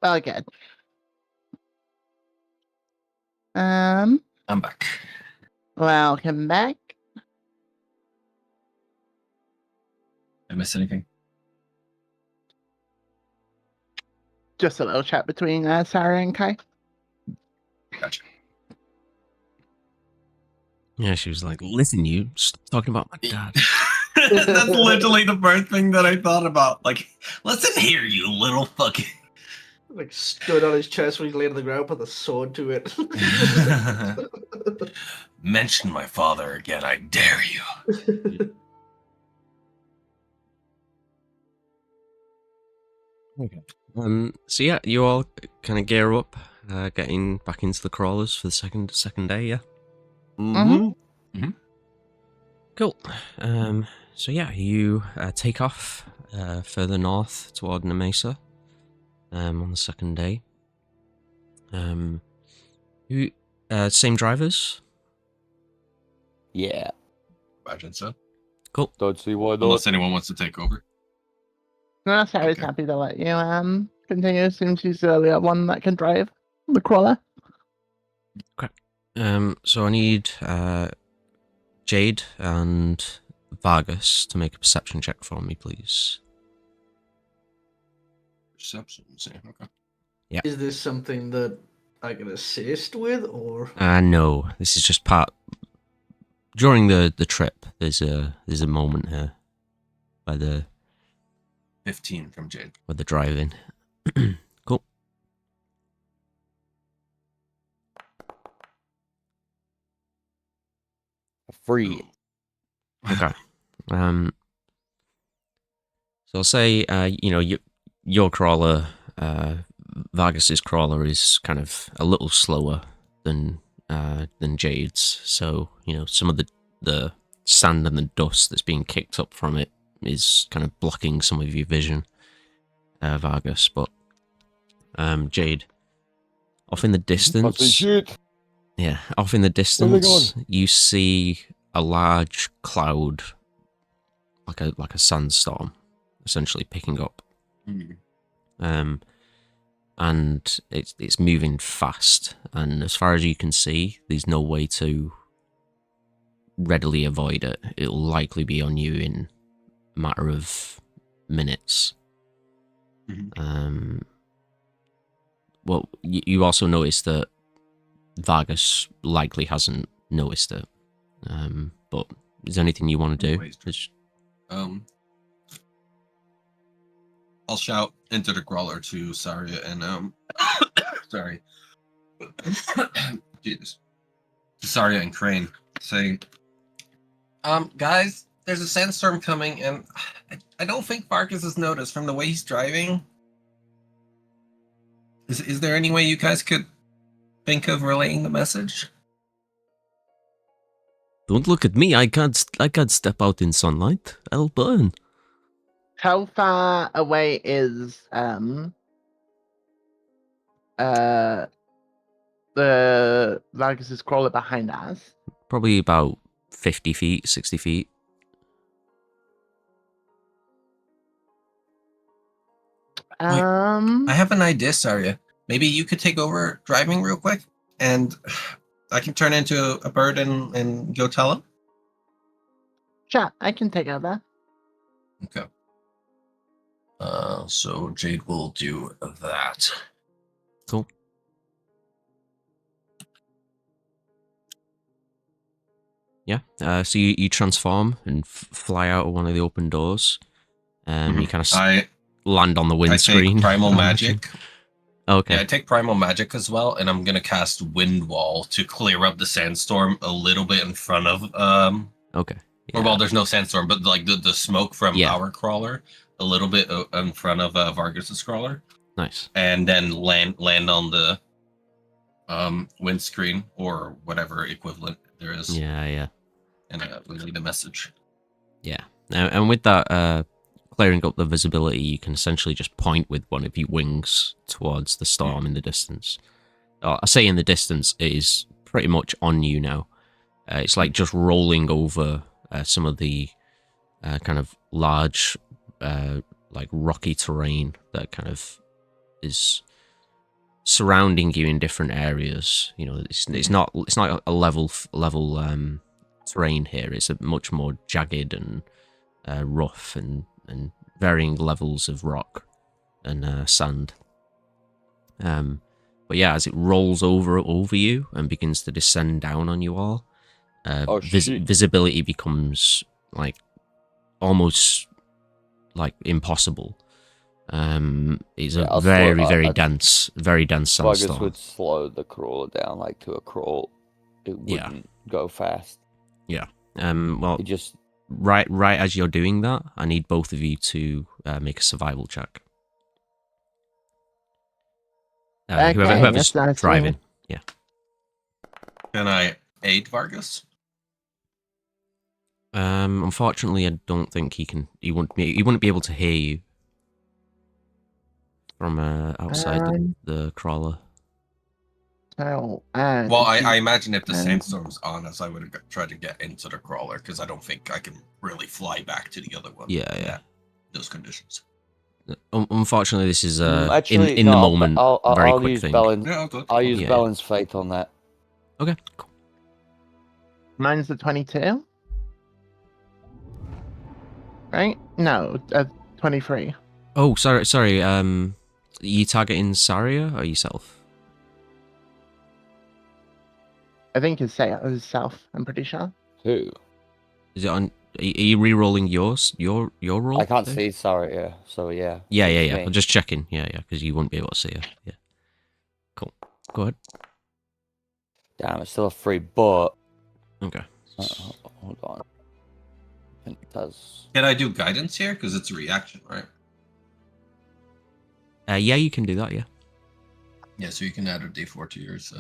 Well, good. I'm back. Welcome back. I miss anything? Just a little chat between Sarah and Kai. Gotcha. Yeah, she was like, listen, you stop talking about my dad. That's literally the first thing that I thought about. Like, listen here, you little fucking. Like stood on his chest when he's laying on the ground, put the sword to it. Mention my father again, I dare you. Okay. So yeah, you all kind of gear up, getting back into the crawlers for the second day, yeah? Mm-hmm. Cool. So yeah, you take off further north toward Nemesa on the second day. You same drivers? Yeah. Imagine so. Cool. Don't see why not. Unless anyone wants to take over. No, Sarah's Okay. happy to let you continue. Assume she's the only one that can drive the crawler. So I need Jade and Vargas to make a perception check for me, please. Perception. Okay. Is this something that I can assist with, or? No, this is just part. During the trip, there's a moment here by the 15 from Jade. where they're driving. Cool. Free. Okay. So I'll say, your crawler, Vargas's crawler is kind of a little slower than Jade's. So some of the sand and the dust that's being kicked up from it is kind of blocking some of your vision, Vargas. But Jade, off in the distance. Shoot. Yeah, off in the distance, you see a large cloud, like a sandstorm, essentially picking up. And it's moving fast, and as far as you can see, there's no way to readily avoid it. It'll likely be on you in a matter of minutes. Well, you also notice that Vargas likely hasn't noticed it. But is there anything you want to do? I'll shout into the crawler to Saria and sorry. Jesus. To Saria and Crane, saying, guys, there's a sandstorm coming, and I don't think Vargas has noticed from the way he's driving. Is there any way you guys could think of relaying the message? Don't look at me. I can't step out in sunlight. I'll burn. How far away is the Vargas's crawler behind us? Probably about 50 feet, 60 feet. I have an idea, Saria. Maybe you could take over driving real quick, and I can turn into a bird and go tell him? Sure, I can take over. Okay. So Jade will do that. Cool. Yeah. So you transform and fly out of one of the open doors. You kind of land on the windscreen. I take primal magic. Okay. Yeah, I take primal magic as well, and I'm gonna cast wind wall to clear up the sandstorm a little bit in front of Okay. Or well, there's no sandstorm, but like the smoke from our crawler, a little bit in front of Vargas's crawler. Nice. And then land on the windscreen or whatever equivalent there is. Yeah. And relay the message. Yeah. And with that clearing up the visibility, you can essentially just point with one of your wings towards the storm in the distance. I say in the distance, it is pretty much on you now. It's like just rolling over some of the kind of large, like rocky terrain that kind of is surrounding you in different areas. You know, it's not a level terrain here. It's a much more jagged and rough and varying levels of rock and sand. But yeah, as it rolls over you and begins to descend down on you all, visibility becomes like almost like impossible. It's a very dense sandstorm. Buggers would slow the crawler down like to a crawl. It wouldn't go fast. Yeah. Well, It just right as you're doing that, I need both of you to make a survival check. Whoever's driving. Yeah. Can I aid Vargas? Unfortunately, I don't think he can. He wouldn't be able to hear you from outside the crawler. So, Well, I imagine if the sandstorm's on us, I would have tried to get into the crawler because I don't think I can really fly back to the other one. Yeah. Those conditions. Unfortunately, this is actually, in no, the moment. Very I'll quick use thing. I'll use Belen's faith on that. Okay. Cool. Mine's the 22. Right? No, 23. Oh, sorry. You targeting Saria or yourself? I think it's self. I'm pretty sure. Who? Is it on? Are you re-rolling your roll? I can't Dave? see. Sorry. Yeah. So yeah. Yeah. it's I'm me. just checking. Yeah, because you wouldn't be able to see her. Yeah. Cool. Go ahead. Damn, it's still a 3, but Okay. hold on. I think it does. Can I do guidance here? Because it's a reaction, right? Yeah, you can do that. Yeah. Yeah, so you can add a D4 to yours. So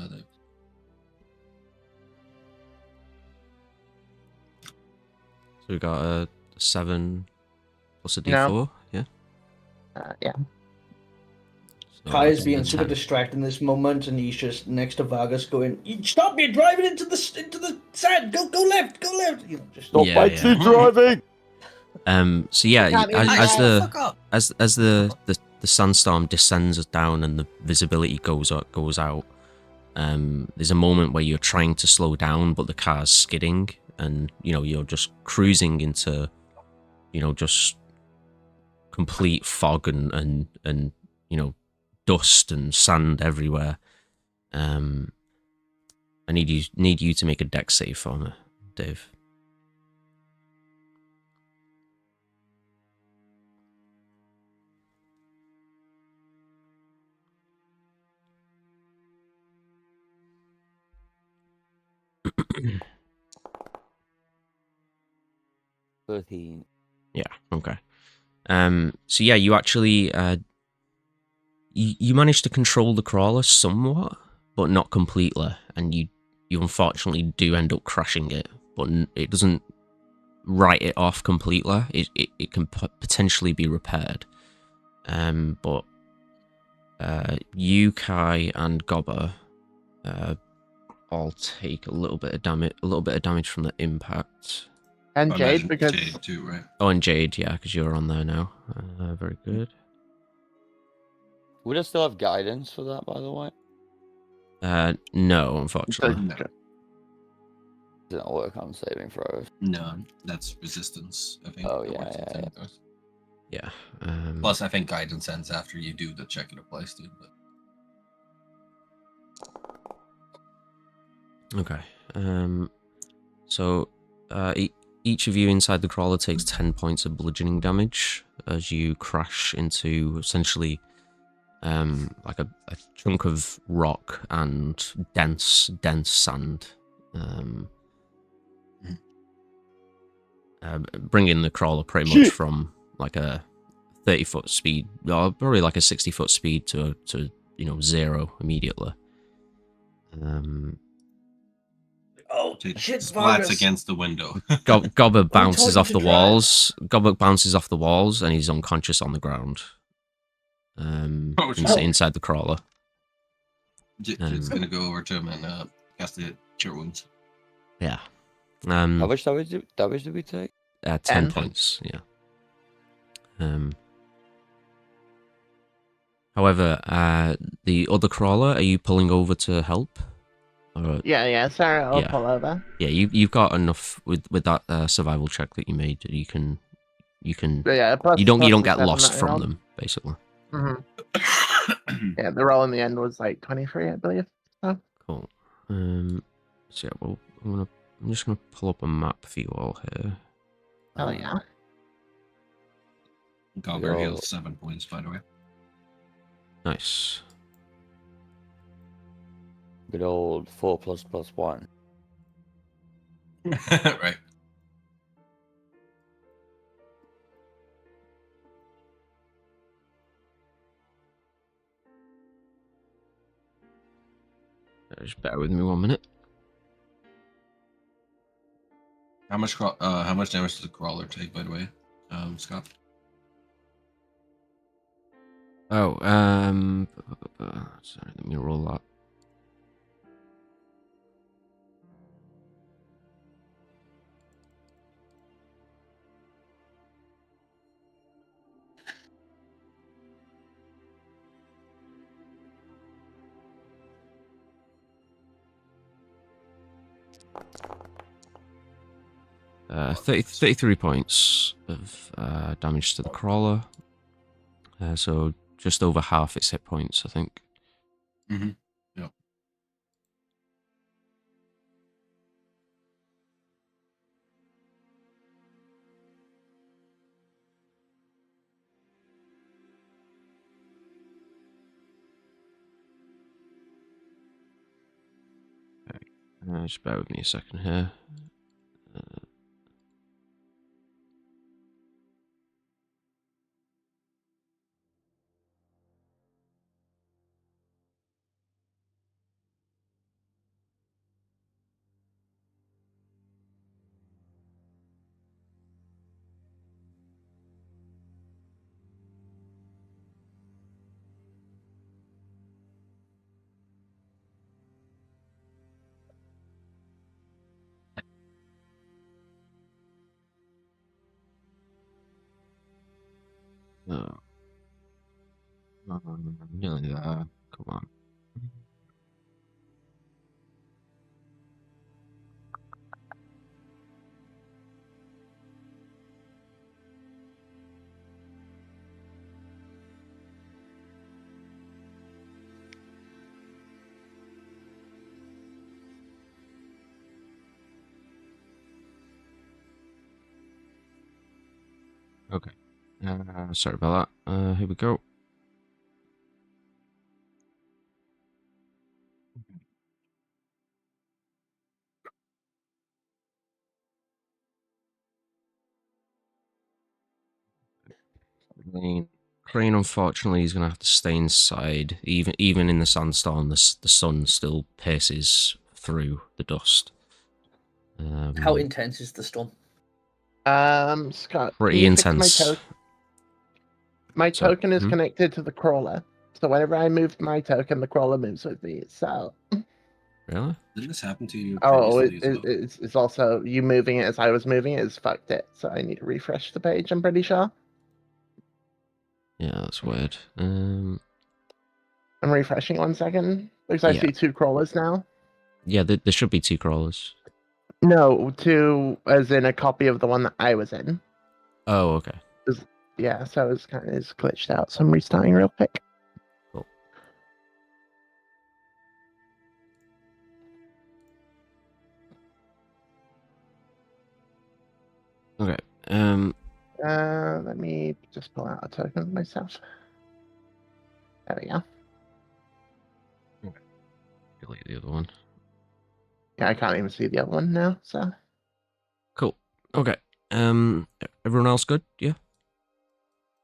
we got a 7 plus a D4. No. Yeah. Yeah. So Kai is that's being a super 10. distracted in this moment, and he's just next to Vargas going, "Stop me driving into the sand! Go left! You know, just Stop Yeah, yeah. driving. So yeah, can't as even the sandstorm descends down and the visibility goes out, there's a moment where you're trying to slow down, but the car's skidding, and you're just cruising into, just complete fog and dust and sand everywhere. I need you to make a dex save for me, Dave. $13. Yeah. Okay. So yeah, you actually you managed to control the crawler somewhat, but not completely, and you unfortunately do end up crashing it, but it doesn't write it off completely. It can potentially be repaired. But you, Kai, and Gobber all take a little bit of damage from the impact. And I Jade, imagine because Jade too, right? Oh, and Jade, yeah, because you're on there now. Very good. Would I still have guidance for that, by the way? No, unfortunately. No. Didn't work on saving throws. No, that's resistance, I think. Oh, that yeah, works on yeah, saving throws. Yeah. Plus, I think guidance ends after you do the check it applies to. But... Okay. So, each of you inside the crawler takes 10 points of bludgeoning damage as you crash into essentially like a chunk of rock and dense sand. Bringing the crawler pretty much from like a 30-foot speed, or probably like a 60-foot speed to 0 immediately. oh It shit, splats Vargas. against the window. Gobber bounces told off you the to drive. walls. Gobber bounces off the walls, and he's unconscious on the ground. Oh, shit. Inside the crawler. Jade's gonna go over to him and cast the cure wounds. Yeah. How much damage did we take? 10 10. points. Yeah. However, the other crawler, are you pulling over to help? Or, Yeah, sorry, I'll Yeah. pull over. yeah, you've got enough with that survival check that you made. You can But yeah, plus, you don't plus the get 7 lost that I from rolled. them, basically. Yeah, the roll in the end was like 23, I believe. So. Cool. So yeah, well, I'm just gonna pull up a map for you all here. Hell yeah. Gogger heals 7 points, by the way. Nice. Good old 4++1. Right. Just bear with me 1 minute. How much damage does the crawler take, by the way, Scott? Oh, sorry, let me roll that. Uh, 33 points of damage to the crawler. So just over half its hit points, I think. Mm-hmm. Yep. Just bear with me a second here. Oh. Nearly there. Come on. Okay. Sorry about that. Here we go. Crane, unfortunately, is going to have to stay inside. Even in the sandstorm, the sun still pierces through the dust. How intense is the storm? Scott, Pretty can you fix intense. my Sorry. token is connected to the crawler. So whenever I move my token, the crawler moves with me. So. Really? Didn't this happen to you Oh, previously as well? it's also you moving it as I was moving it is fucked it. So I need to refresh the page. I'm pretty sure. Yeah, that's weird. I'm refreshing 1 second because I Yeah. see 2 crawlers now. Yeah, there should be 2 crawlers. No, 2 as in a copy of the one that I was in. Oh, okay. Yeah, so it's kind of glitched out. So I'm restarting real quick. Cool. Okay. Let me just pull out a token of myself. There we go. Delete the other one. Yeah, I can't even see the other one now. So Cool. Okay. Everyone else good? Yeah.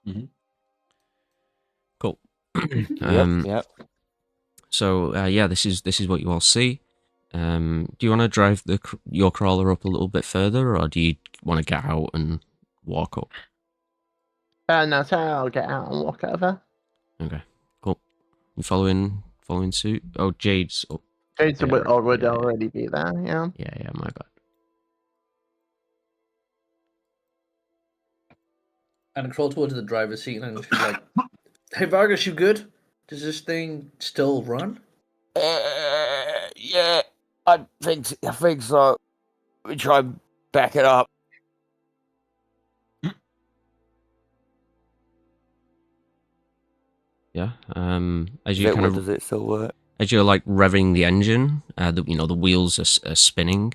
Mm-hmm. Cool. Yep. So yeah, this is what you all see. Do you want to drive your crawler up a little bit further, or do you want to get out and walk up? no, sorry, I'll get out and walk over. Okay. Cool. You following suit? Oh, Jade's up. Jade's there, would yeah. already be there. Yeah. Yeah, my bad. And I crawl towards the driver's seat and she's like, "Hey Vargas, you good?" Does this thing still run? Yeah, I think so. Let me try and back it up. Yeah. As you kind of Does it still work? as you're like revving the engine, the wheels are spinning.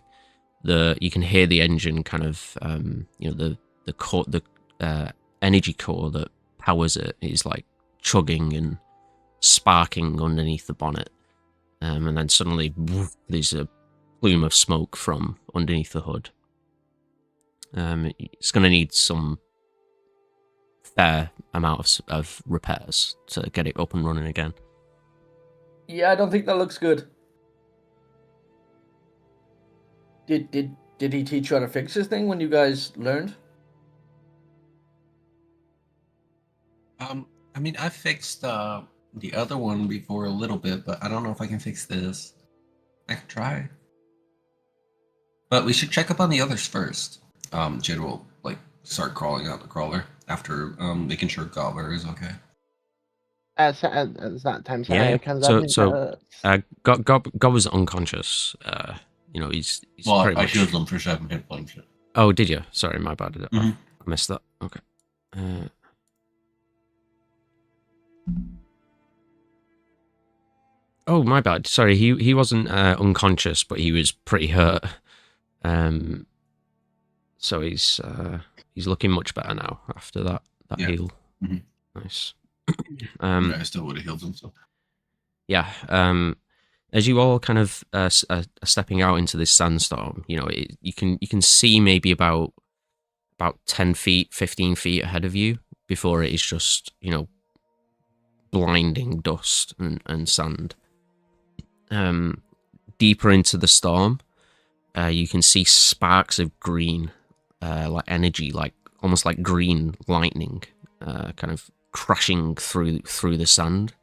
You can hear the engine kind of the core, the energy core that powers it is like chugging and sparking underneath the bonnet, and then suddenly woof, there's a plume of smoke from underneath the hood. It's going to need some fair amount of repairs to get it up and running again. Yeah, I don't think that looks good. Did he teach you how to fix this thing when you guys learned? I mean, I fixed the other one before a little bit, but I don't know if I can fix this. I can try. But we should check up on the others first. Jid will like start crawling out the crawler after making sure Gobbler is okay. As that time Yeah. comes up, Gob was unconscious. He's Well, pretty I much. healed them for 7 hit points. Oh, did you? Sorry, my bad. Mhm. I missed that. Okay. Oh, my bad. Sorry, he wasn't unconscious, but he was pretty hurt. So he's looking much better now after that Yeah. heal. Mhm. Nice. I still would have healed them. So. Yeah. As you all kind of are stepping out into this sandstorm, you can see maybe about 10 feet, 15 feet ahead of you before it is just blinding dust and sand. Deeper into the storm, you can see sparks of green, like energy, like almost like green lightning, kind of crashing through the sand.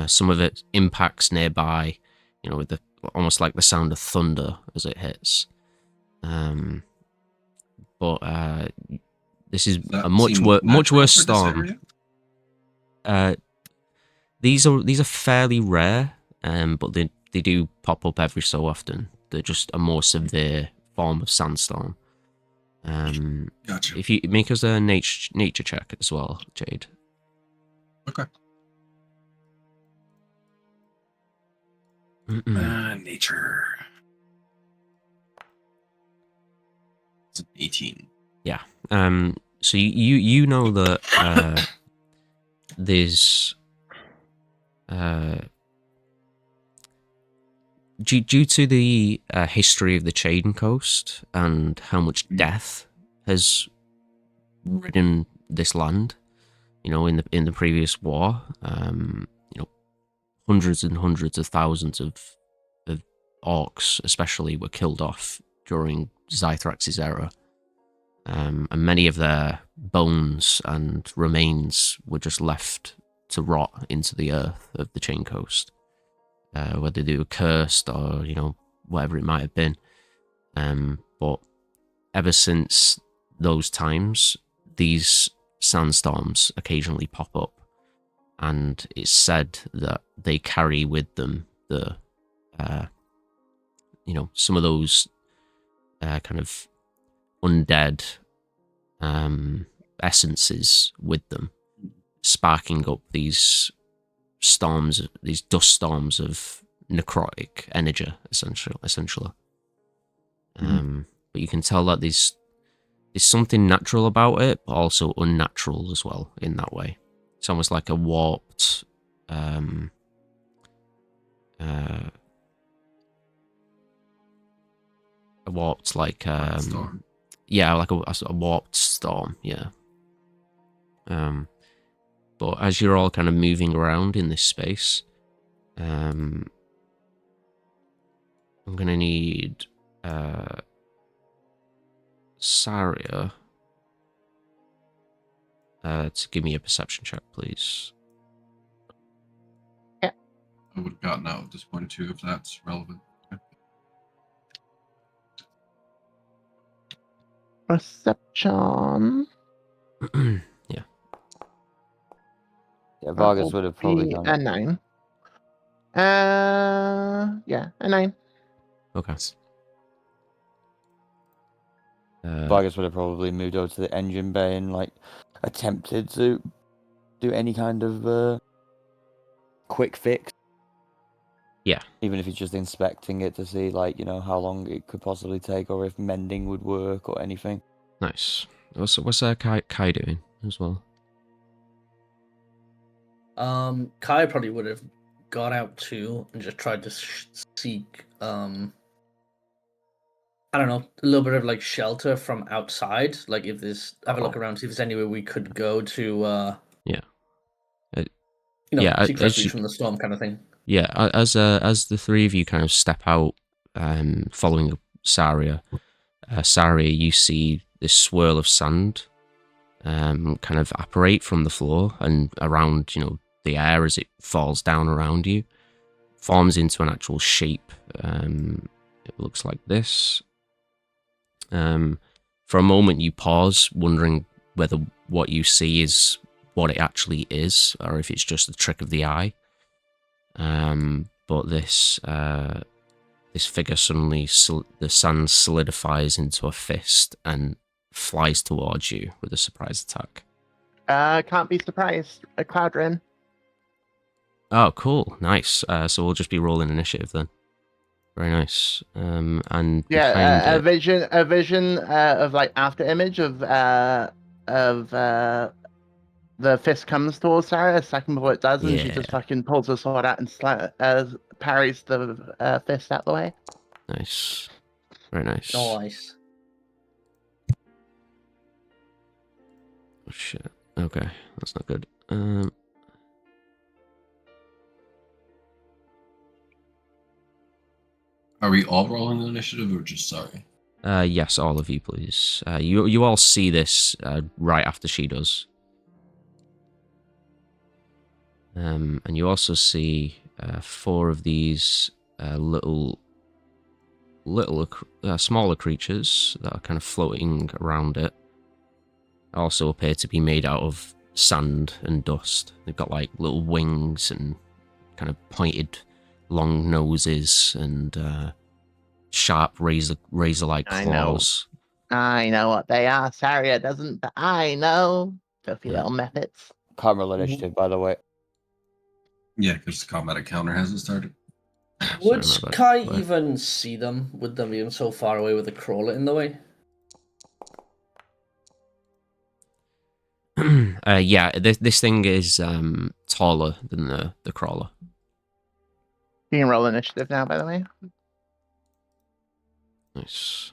Some of it impacts nearby, with almost like the sound of thunder as it hits. But this is a much worse storm. These are fairly rare, but they do pop up every so often. They're just a more severe form of sandstorm. Gotcha. If you make us a nature check as well, Jade. Okay. Nature. It's an 18. Yeah. So you know that there's due to the history of the Chain Coast and how much death has ridden this land, in the previous war, hundreds and hundreds of thousands of orcs, especially, were killed off during Zythrax's era, and many of their bones and remains were just left to rot into the earth of the Chain Coast. Whether they were cursed or whatever it might have been, but ever since those times, these sandstorms occasionally pop up, and it's said that they carry with them the some of those kind of undead essences with them, sparking up these storms, these dust storms of necrotic energy, essentially. But you can tell that there's something natural about it, but also unnatural as well in that way. It's almost like a warped, Storm. yeah, like a warped storm, yeah. But as you're all kind of moving around in this space, I'm gonna need Saria to give me a perception check, please. I would have gotten out at this point too, if that's relevant. Perception. Yeah. Yeah, That Vargas will would have probably be done a it. 9. Yeah, a 9. Okay. Vargas would have probably moved over to the engine bay and like attempted to do any kind of quick fix. Yeah. Even if he's just inspecting it to see like, you know, how long it could possibly take or if mending would work or anything. Nice. What's Kai doing as well? Kai probably would have got out too and just tried to seek I don't know, a little bit of like shelter from outside. Like if there's have a look around, see if there's anywhere we could go to Yeah. seek refuge from the storm kind of thing. Yeah, as the three of you kind of step out, following Saria, you see this swirl of sand, kind of apparate from the floor and around, the air as it falls down around you, forms into an actual shape. It looks like this. For a moment, you pause, wondering whether what you see is what it actually is, or if it's just a trick of the eye. But this figure suddenly, the sand solidifies into a fist and flies towards you with a surprise attack. Can't be surprised. A Cloudrin. Oh, cool, nice. So we'll just be rolling initiative then. Very nice. And Yeah, a behind vision of like after image of the fist comes towards Sarah a second before it does, and she just fucking pulls her sword out and parries the fist out the way. Nice. Very nice. Nice. Oh shit. Okay, that's not good. Are we all rolling the initiative or just sorry? Yes, all of you, please. You all see this right after she does. And you also see 4 of these smaller creatures that are kind of floating around it. Also appear to be made out of sand and dust. They've got like little wings and kind of pointed long noses and sharp razor-like claws. I know what they are. Saria doesn't, but I know. Filthy little methods. Can't roll initiative, by the way. Yeah, because the combat encounter hasn't started. Would Kai even see them with them being so far away with the crawler in the way? Yeah, this thing is taller than the crawler. You can roll initiative now, by the way. Nice.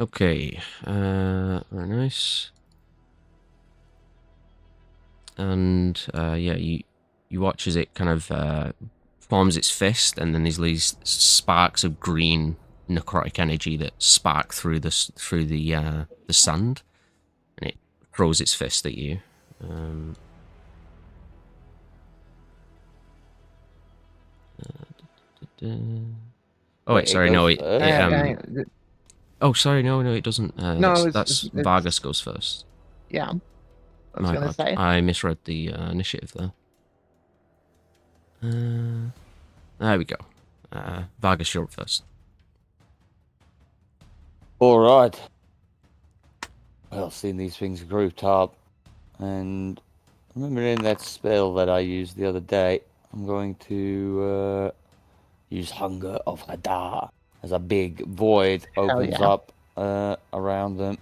Okay, very nice. And yeah, you watch as it kind of forms its fist, and then there's these sparks of green necrotic energy that spark through the sand, and it throws its fist at you. Oh wait, sorry, no, oh, sorry, no, it doesn't. That's Vargas goes first. Yeah, I was gonna say. I misread the initiative there. There we go. Vargas, you're up first. All right. Well, seeing these things grouped up, and remembering that spell that I used the other day, I'm going to use Hunger of Hadar as a big void opens up around them.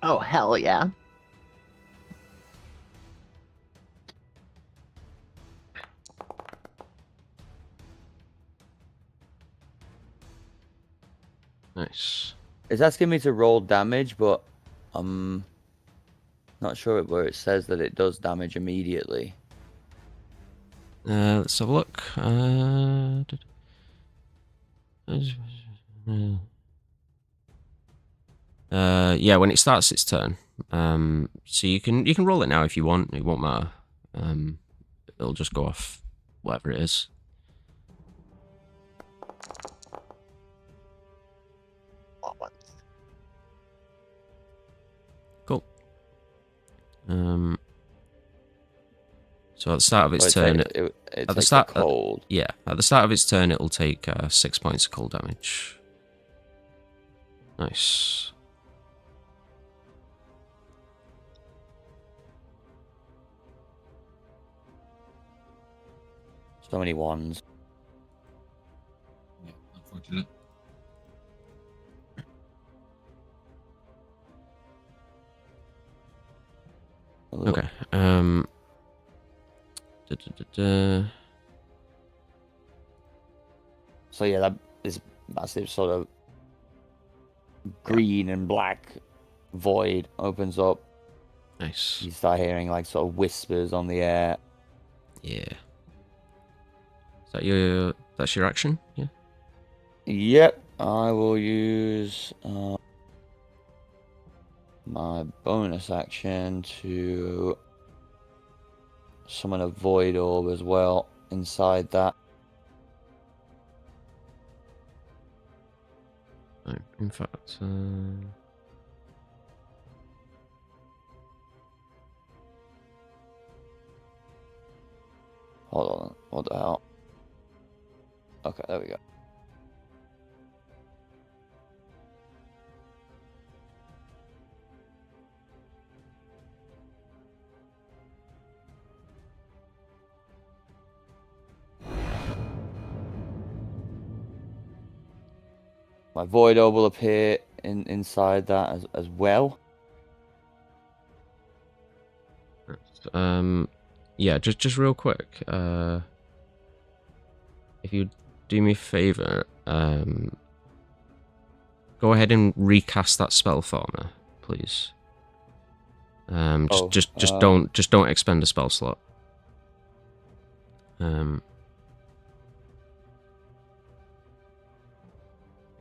Oh, hell yeah. Nice. It's asking me to roll damage, but I'm not sure where it says that it does damage immediately. Let's have a look. Yeah, when it starts its turn. So you can roll it now if you want. It won't matter. It'll just go off whatever it is. Cool. So at the start of its turn, it at the takes start, the cold. yeah, at the start of its turn, it'll take 6 points of cold damage. Nice. So many ones. Yeah, unfortunate. Okay. So yeah, that is massive sort of green and black void opens up. Nice. You start hearing like sort of whispers on the air. Yeah. Is that's your action? Yeah. Yep, I will use my bonus action to summon a void orb as well inside that. In fact, Hold on, what the hell? Okay, there we go. My void orb will appear inside that as well. yeah, just real quick. If you do me a favor, go ahead and recast that spell for me, please. Just don't expend a spell slot.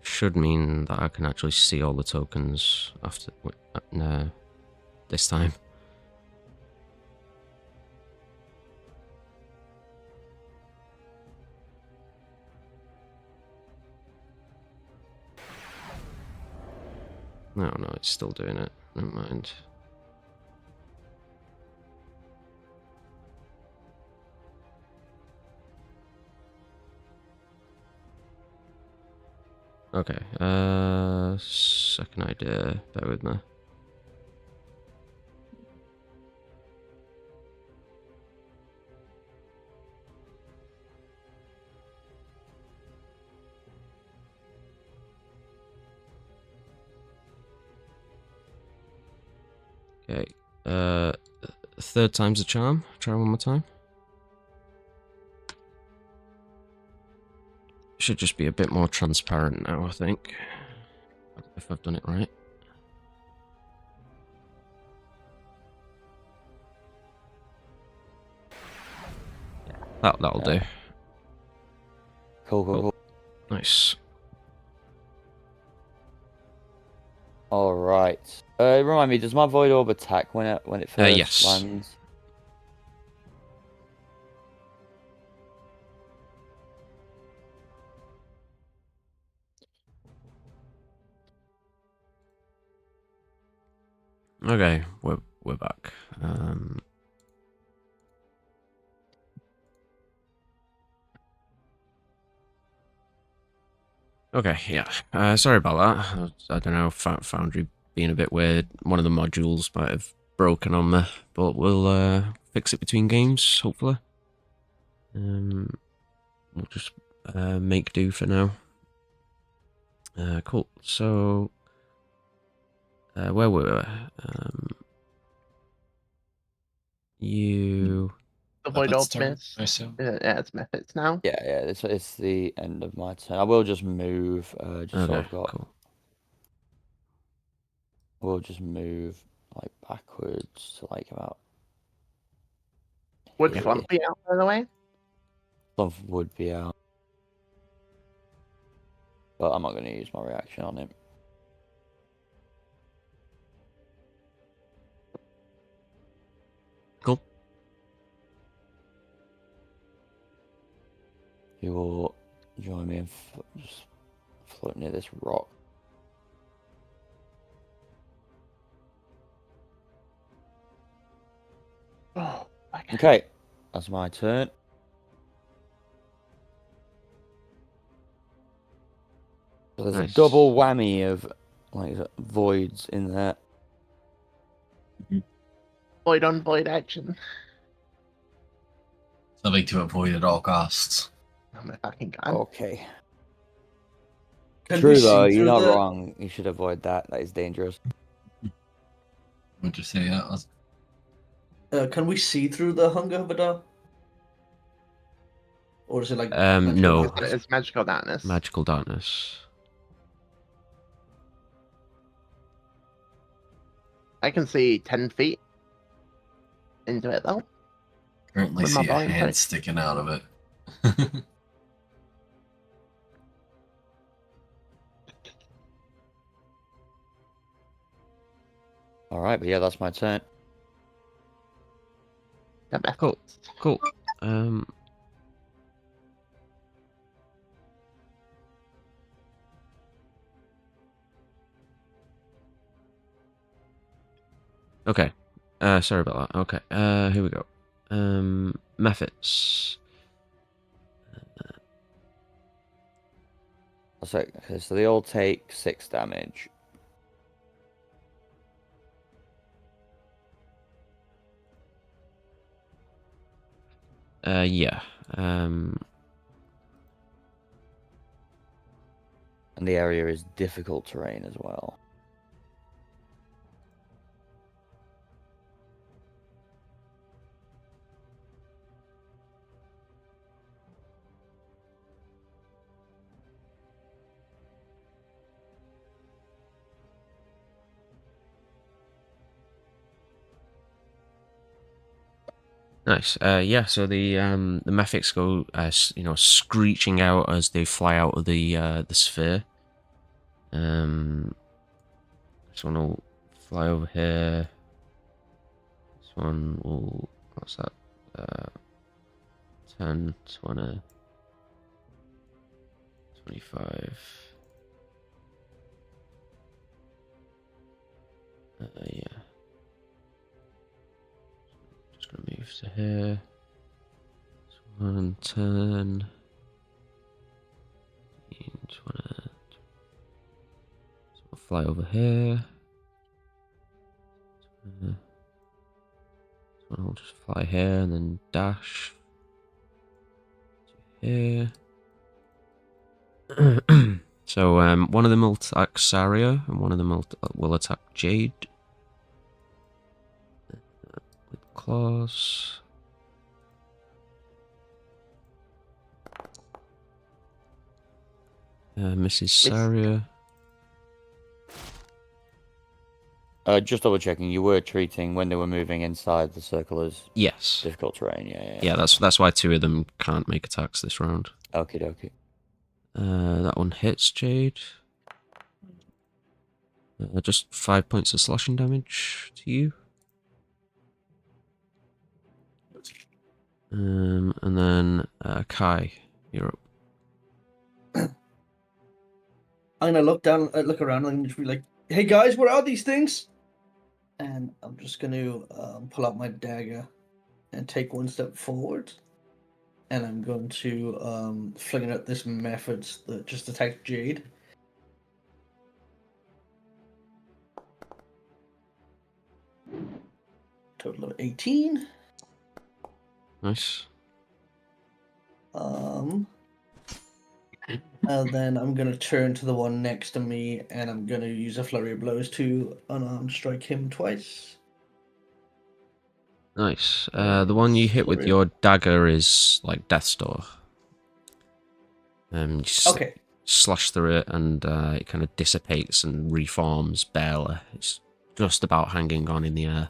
Should mean that I can actually see all the tokens after this time. No, it's still doing it. Never mind. Okay, second idea, bear with me. Okay, third time's the charm. Try one more time. Should just be a bit more transparent now, I think. If I've done it right. That'll do. Cool. Nice. All right. Remind me, does my void orb attack when it first yes. lands? Okay, we're back. Okay, yeah. Sorry about that. I don't know, Foundry being a bit weird. One of the modules might have broken on me, but we'll fix it between games, hopefully. We'll just make do for now. Cool. So, where were we? You. The void Muppet's orb turn, miss. I assume. Yeah, it's methods now. Yeah, it's the end of my turn. I will just move just so Okay, I've got cool. we'll just move like backwards to like about. Would here. Slump be out, by the way? Slump would be out, but I'm not going to use my reaction on him. Cool. You will join me in just floating near this rock. Oh, Okay, that's my turn. So there's Nice. a double whammy of like voids in there. Void on void action. Something to avoid at all costs. Oh my fucking god. Okay. Can we True see though, you're through not the- wrong. You should avoid that. That is dangerous. Would you say that was? Can we see through the Hunger Vidar? Or is it like No. darkness? It's magical darkness. Magical darkness. I can see 10 feet into it though. Currently With my see a blind hand sight. sticking out of it. All right, but yeah, that's my turn. That math- Cool. Cool. Okay. Sorry about that. Okay. Here we go. Methods. So, okay, so they all take 6 damage. Yeah. And the area is difficult terrain as well. Nice. Yeah. So the Mephics go, screeching out as they fly out of the sphere. This one will fly over here. This one will. What's that? 10, 20, 25. Yeah. Just gonna move to here. This one, 10. 20. So we'll fly over here. This one will just fly here and then dash to here. So one of them will attack Saria and one of them will attack Jade with claws. Mrs. Saria. Just double checking, you were treating when they were moving inside the circle as Yes. difficult terrain. Yeah. Yeah, that's why 2 of them can't make attacks this round. Okie dokie. That one hits Jade. Just 5 points of slashing damage to you. And then Kai, you're up. I'm gonna look around, and just be like, "Hey guys, what are these things?" And I'm just gonna pull out my dagger and take one step forward, and I'm going to fling it at this method that just attacked Jade. Total of 18. Nice. And then I'm gonna turn to the one next to me, and I'm gonna use a flurry of blows to unarmed strike him twice. Nice. The one you hit with your dagger is like Death's Door. You Okay. slash through it, and it kind of dissipates and reforms barely. It's just about hanging on in the air.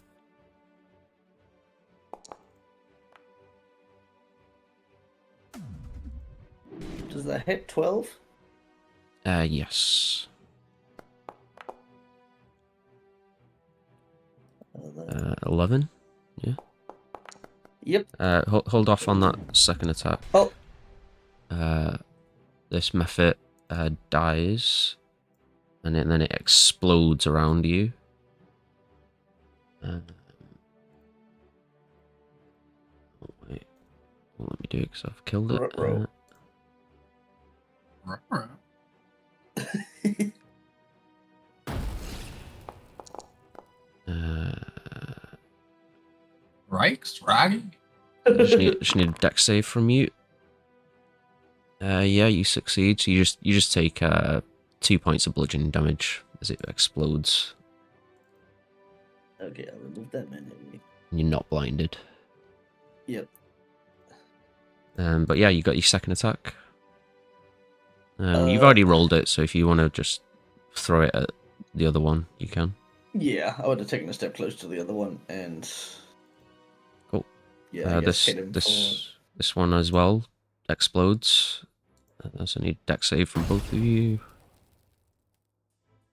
Does that hit 12? Yes. 11. Yeah. Yep. Hold off on that second attack. Oh. This mephit dies, and then it explodes around you. Oh, wait. Well, let me do it because I've killed it. Ruh-roh. Right? Right? Just need a dex save from you. Yeah, you succeed. So you just take 2 points of bludgeoning damage as it explodes. Okay, I'll remove that manually. And you're not blinded. Yep. But yeah, you got your second attack. You've already rolled it, so if you want to just throw it at the other one, you can. Yeah, I would have taken a step close to the other one and. Cool. Yeah, I guess hit him this one as well explodes. So I need dex save from both of you.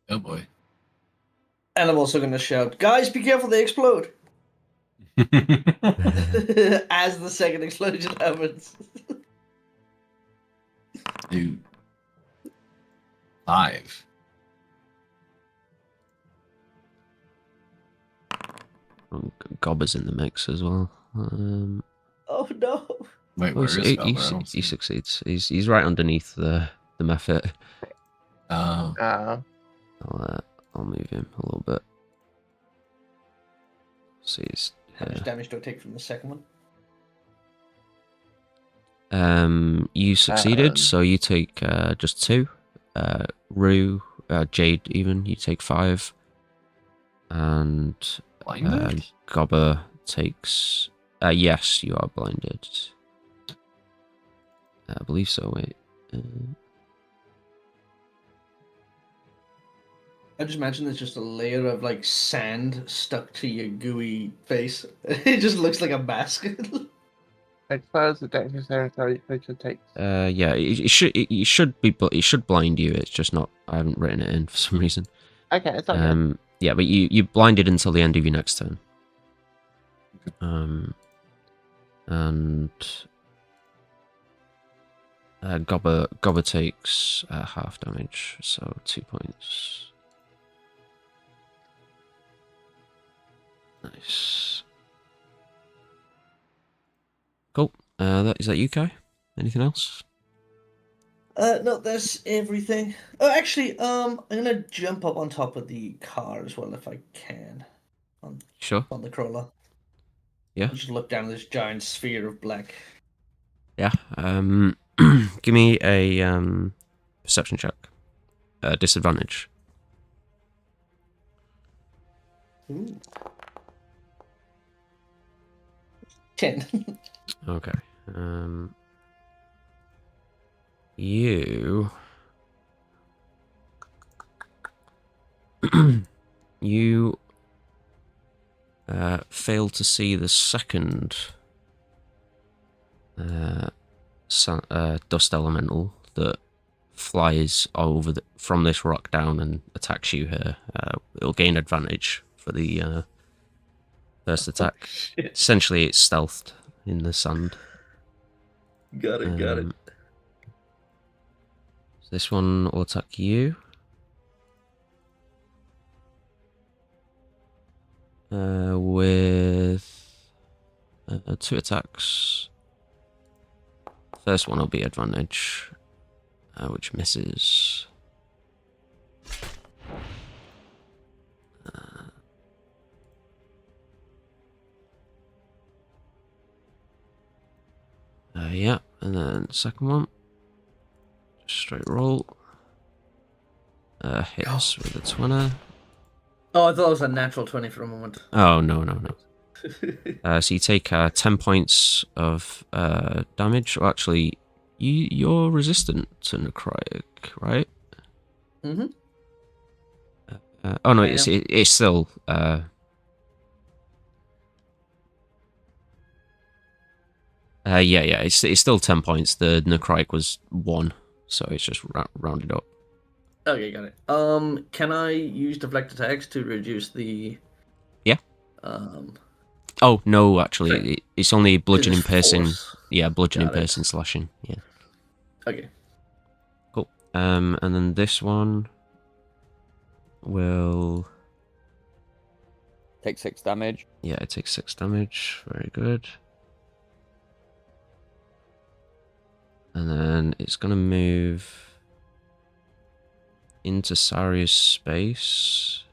Oh boy. And I'm also going to shout, guys, be careful, they explode! As the second explosion happens. Dude. 5. Gobber's in the mix as well. Oh no! Wait, where is Gobber? I don't He see. succeeds. He's right underneath the mephit. Oh. I'll move him a little bit. See, How much damage do I take from the second one? You succeeded, so you take just 2. Rue, Jade, even you take 5, and Blinded? Gobber takes. Yes, you are blinded. I believe so. Wait. I just imagine there's just a layer of like sand stuck to your gooey face. It just looks like a mask. Expose the dex territory creature takes. Yeah, it should blind you. It's just not. I haven't written it in for some reason. Okay, it's not good. Yeah, but you blinded until the end of your next turn. And Gobber takes half damage, so 2 points. Nice. Cool. Is that you, Kai? Anything else? No, that's everything. Oh, actually, I'm gonna jump up on top of the car as well if I can. Sure. On the crawler. Yeah. I'll just look down this giant sphere of black. Yeah. Give me a perception check. Disadvantage. Ooh. 10. Okay. You you fail to see the second dust elemental that flies from this rock down and attacks you here. It'll gain advantage for the first attack. Essentially, it's stealthed in the sand. Got it. So this one will attack you. With 2 attacks. First one will be advantage, which misses. Yeah, and then second one, straight roll. Hits with a 20. Oh, I thought it was a natural 20 for a moment. Oh, no. So you take 10 points of damage. Well, actually, you're resistant to necrotic, right? Mm-hmm. Oh no, Yeah. it's still. Yeah, it's still 10 points. The necrotic was 1, so it's just rounded up. Okay, got it. Can I use deflect attacks to reduce the? Yeah. Um. Oh no, actually, it's only bludgeoning, It is piercing. force. Yeah, bludgeoning, Got it. piercing, slashing. Yeah. Okay. Cool. And then this one will. Take 6 damage. Yeah, it takes 6 damage. Very good. And then it's gonna move into Saria's space.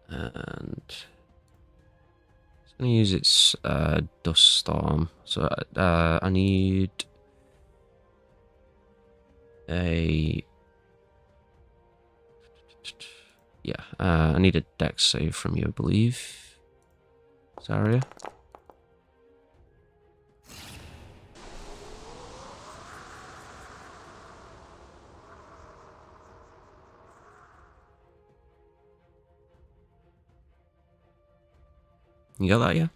And it's gonna use its dust storm. So I need a I need a dex save from you, I believe. Saria. You got that, yeah?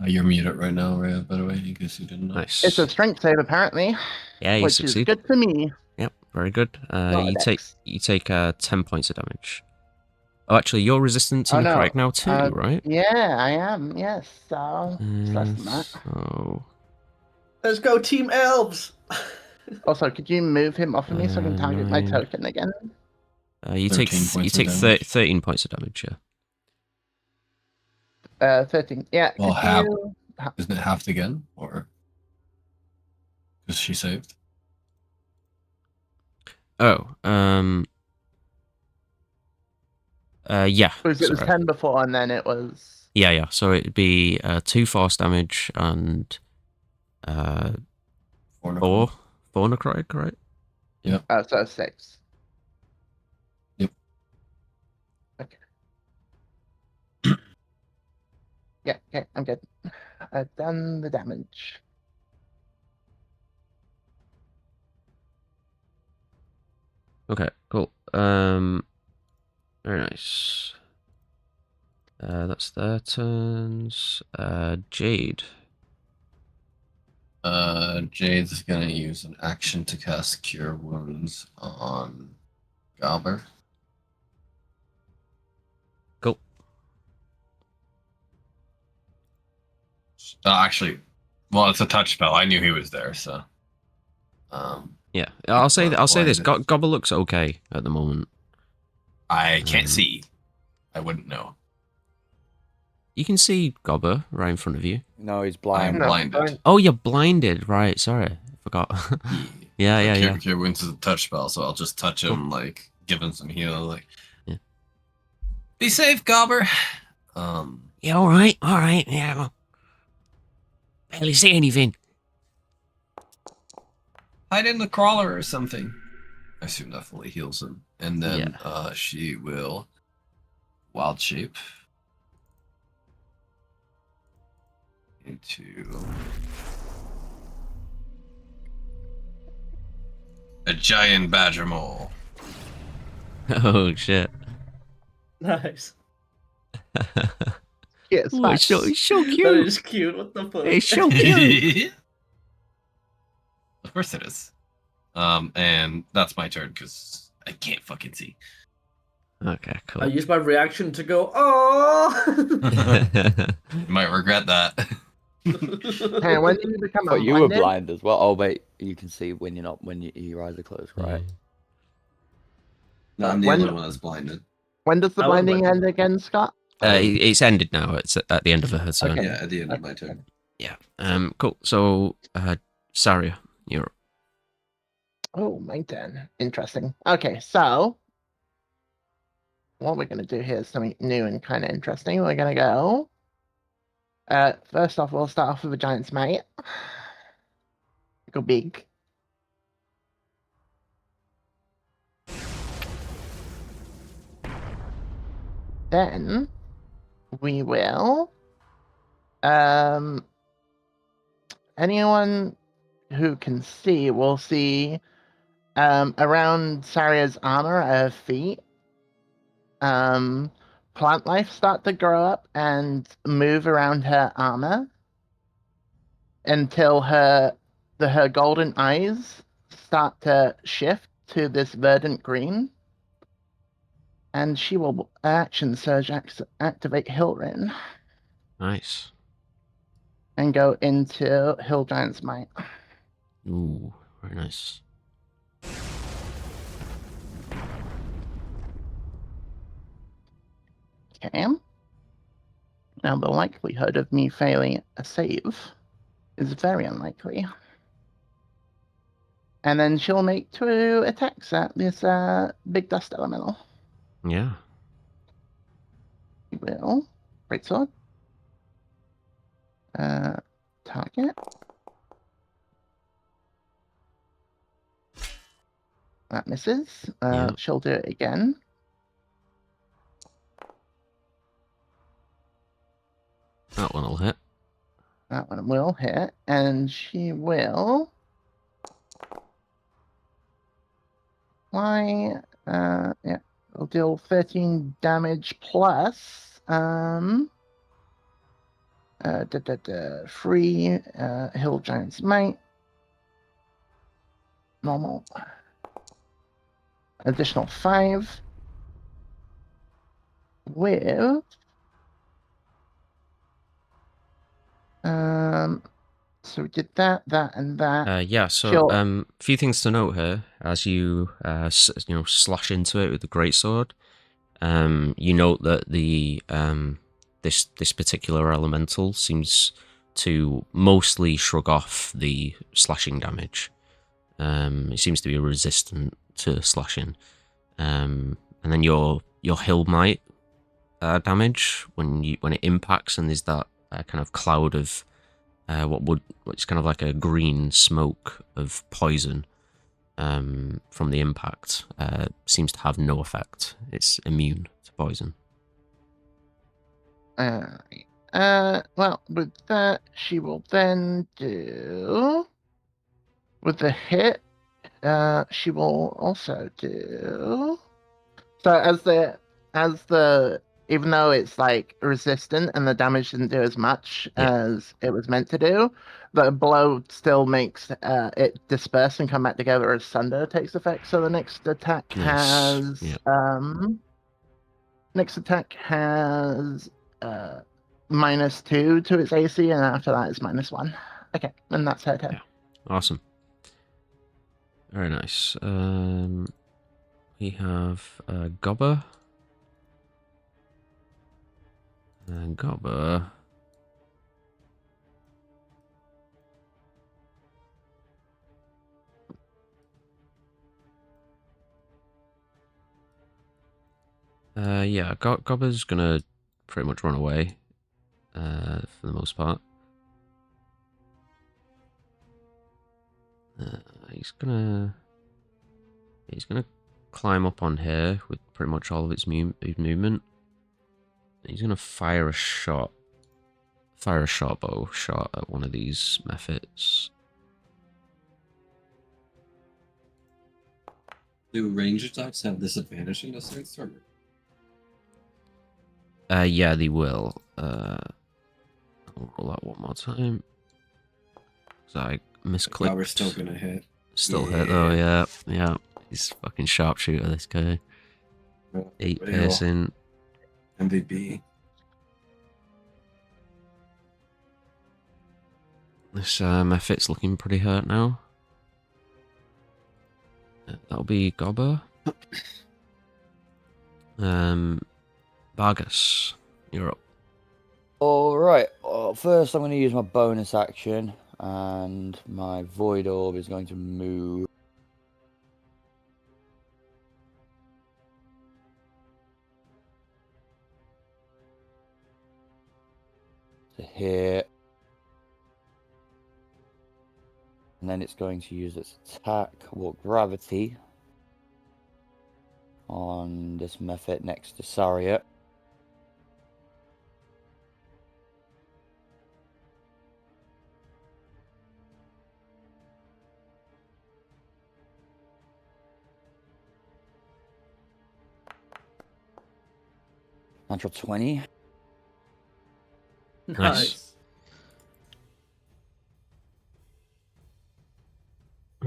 You're muted right now, Rhea, by the way, in case you didn't know. Nice. It's a strength save apparently, Yeah, you which succeed. is good for me. Yep, very good. Not a You take 10 points of damage. Oh, actually, you're resistant to Oh, no. necrotic now too, right? Yeah, I am. Yes, so it's less than that. So Let's go, Team Elves. Also, could you move him off of me so I can target my 9. token again? you 13 take points of damage. 13 points of damage. Yeah. 13. Yeah. Well, could half. you... Isn't it halved again, or because she saved? Oh, yeah. Because it was sorry. 10 before, and then it was... Yeah. So it'd be 2 force damage and 4 necrotic, right? Oh, so 6. Yep. Okay. Yeah, okay, I'm good. I've done the damage. Okay, cool. Very nice. That's their turns. Jade. Jade's gonna use an action to cast Cure Wounds on Galber. Cool. Actually, well, it's a touch spell. I knew he was there, so. Yeah, I'll say this. Blinded. Gobble looks okay at the moment. I can't see. I wouldn't know. You can see Gobber right in front of you. No, he's I'm blind. No, blinded. fine. Oh, you're blinded. Right, sorry. I forgot. Yeah. Cure Wounds is a touch spell, so I'll just touch him, like, give him some heal, like. Yeah. Be safe, Gobber. Yeah, all right. Yeah. Barely see anything. Hide in the crawler or something. I assume that fully heals him. And then she will wild shape into a giant badger mole. Oh shit. Nice. Yes, Ooh, it's so That cute. is cute. What the fuck? It's so cute. Of course it is. And that's my turn because I can't fucking see. Okay, I cool. use my reaction to go, oh! You might regret that. Hey, when did you become But you were unblinded? blind as well. Oh, wait, you can see when you're not, when your eyes are closed, right? No, I'm the When- only one that's blinded. When does the I was blinding blinded. end again, Scott? It's ended now. It's at the end of her turn. Okay. Yeah, at the end of my turn. Yeah. Cool. So, Saria, you're up. Oh, my turn. Interesting. Okay, so what we're going to do here is something new and kind of interesting. We're going to go. First off, we'll start off with a giant's mate. Go big. Then we will anyone who can see will see around Saria's armor at her feet, plant life start to grow up and move around her armor until her golden eyes start to shift to this verdant green. And she will action surge activate Hilrin. Nice. And go into Hill Giant's Might. Ooh, very nice. Okay. Now the likelihood of me failing a save is very unlikely. And then she'll make 2 attacks at this big dust elemental. Yeah. She will. Greatsword. Target. That misses. Yep. She'll do it again. That one will hit. That one will hit. And she will fly. Yeah. It'll deal 13 damage plus. Free Hill Giant's Might. Normal. Additional 5. With so we did that, and that. Yeah, so Sure. a few things to note here as you slash into it with the greatsword. You note that the this particular elemental seems to mostly shrug off the slashing damage. It seems to be resistant to slashing. And then your hill might damage when it impacts, and there's that kind of cloud of what's kind of like a green smoke of poison from the impact, seems to have no effect. It's immune to poison. Well, with that, she will then do with the hit. She will also do. So as the even though it's like resistant and the damage didn't do as much as it was meant to do, the blow still makes it disperse and come back together as Sunder takes effect. So the next attack has -2 to its AC, and after that is -1. Okay, and that's her turn. Yeah. Awesome. Very nice. We have Gobber. And Gobber. Yeah, Gobber's gonna pretty much run away. For the most part. He's gonna climb up on here with pretty much all of its movement. He's gonna fire a bow shot at one of these methods. Do ranger types have disadvantage in the search or? Yeah, they will. I'll roll that one more time. So I misclicked. We're still gonna hit. Still hit though, yeah. He's fucking sharpshooter, this guy. 8 piercing. MVP. This method's looking pretty hurt now. That'll be Gobber. Vargas, you're up. Alright, first I'm going to use my bonus action, and my Void Orb is going to move to here. And then it's going to use its attack, Walk Gravity, on this method next to Saria. Natural 20. Nice.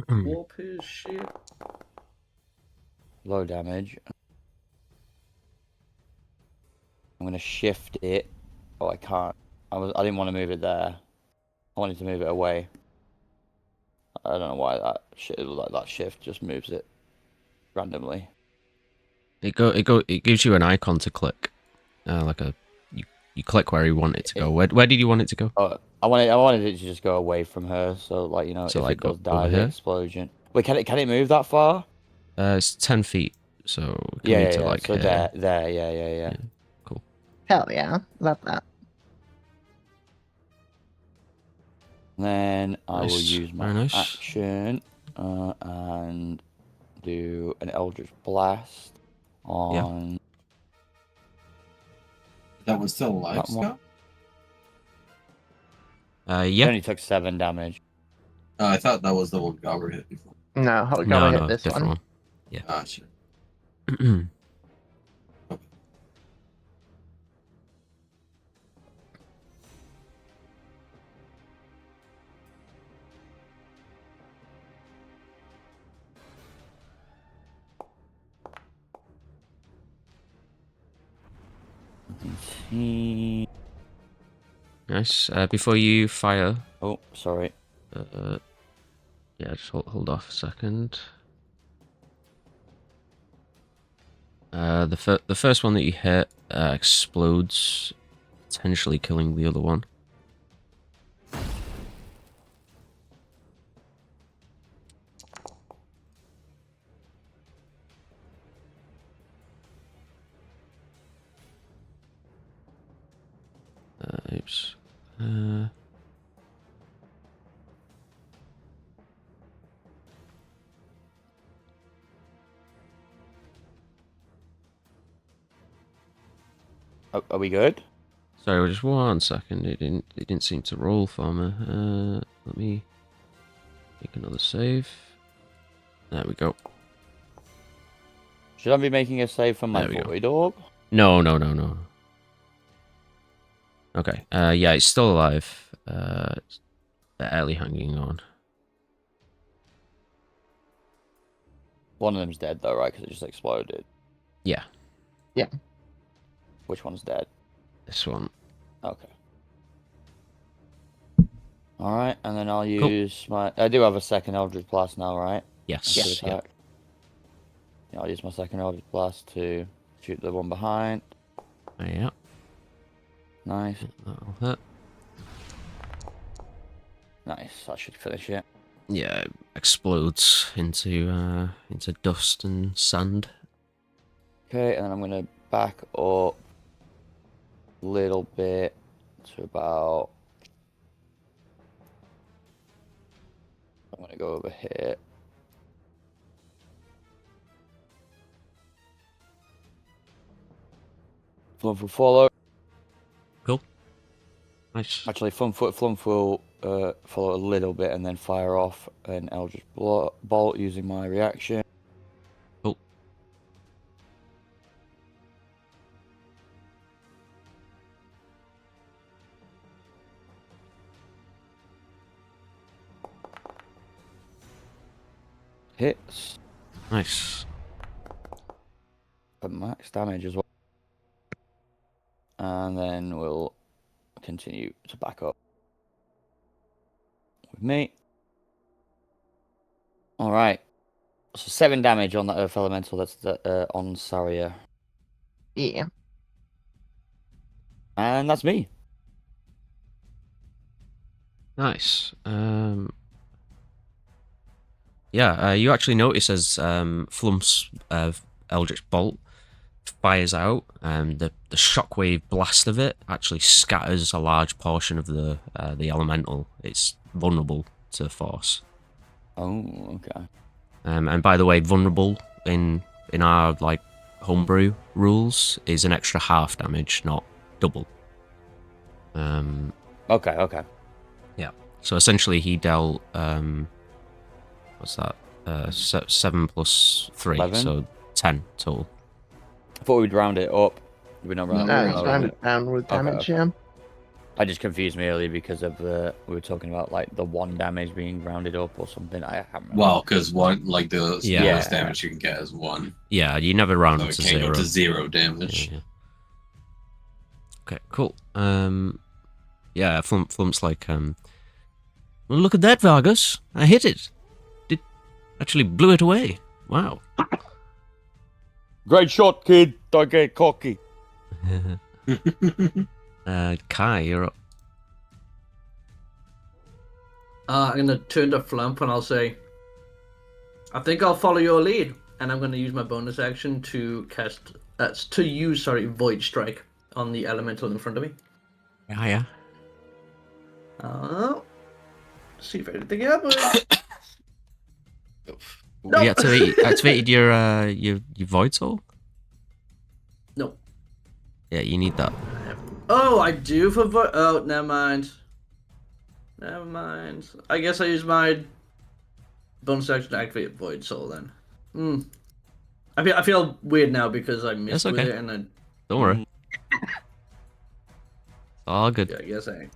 Warp his shit. Low damage. I'm gonna shift it. Oh, I can't. I didn't want to move it there. I wanted to move it away. I don't know why that shift just moves it randomly. It gives you an icon to click, like you click where you want it to go. Where did you want it to go? Oh, I wanted it to just go away from her, so like So, if like, it does over die, the here? explosion. Wait, can it move that far? It's 10 feet, so it can Yeah, move to like so here. there, yeah. Yeah. Cool. Hell yeah, love that. Then I will Nice. use my Very nice. action and do an Eldritch Blast on That was still alive, That one. Scott? It Yeah. only took 7 damage. I thought that was the one Gobber hit before. No, go No, hit no, this different one. one. Gotcha. Nice. Before you fire, Oh, sorry. yeah, just hold off a second. The first one that you hit explodes, potentially killing the other one. Oops. Are we good? Sorry, just 1 second. It didn't seem to roll for me. Let me make another save. There we go. Should I be making a save for my There we go. void orb? No. Okay. Yeah, it's still alive. It's barely hanging on. One of them's dead though, right? Because it just exploded. Yeah, Which one's dead? this one. Okay. Alright, and then I'll use my... I do have a second Eldritch Blast now, right? Yes. To Yeah. attack. Yeah, I'll use my second Eldritch Blast to shoot the one behind. Yeah. Nice. That'll hit. Nice. That should finish it. Yeah, it explodes into dust and sand. Okay, and then I'm going to back up a little bit to about... I'm going to go over here. Flump will follow. Cool. Nice. Actually, Flump will follow a little bit and then fire off an Eldritch Bolt using my reaction. Cool. Hits Nice. for max damage as well. And then we'll continue to back up with me. Alright. So 7 damage on that Earth Elemental that's on Saria. Yeah. And that's me. Nice. Yeah, you actually notice as Flump's Eldritch Bolt fires out, the shockwave blast of it actually scatters a large portion of the elemental. It's vulnerable to force. Oh, okay. And by the way, vulnerable in our like homebrew rules is an extra half damage, not double. Okay. Yeah. So essentially, he dealt what's that? 7 plus 3, 11? so 10 total. I thought we'd round it up We're not No, round. No, we're it's on rounded down with damage, yeah. I just confused me earlier because of we were talking about like the 1 damage being rounded up or something. I can't remember. Well, because one, like the Yeah. lowest damage you can get is 1. Yeah, you never round So up it to can't 0. go to 0 damage. Yeah. Okay, cool. Yeah, Flump's like, well, look at that, Vargas. I hit it. It actually blew it away. Wow. Great shot, kid. Don't get cocky. Kai, you're up. I'm gonna turn to Flump and I'll say, I think I'll follow your lead, and I'm gonna use my bonus action to use Void Strike on the elemental in front of me. Yeah. See if anything happens. No. You activated your Void Soul? No. Yeah, you need that. Oh, I do for Void. Oh, never mind. I guess I use my bonus action to activate Void Soul then. I feel weird now because I missed That's okay. with it and I. Don't worry. All good. Yeah, I guess I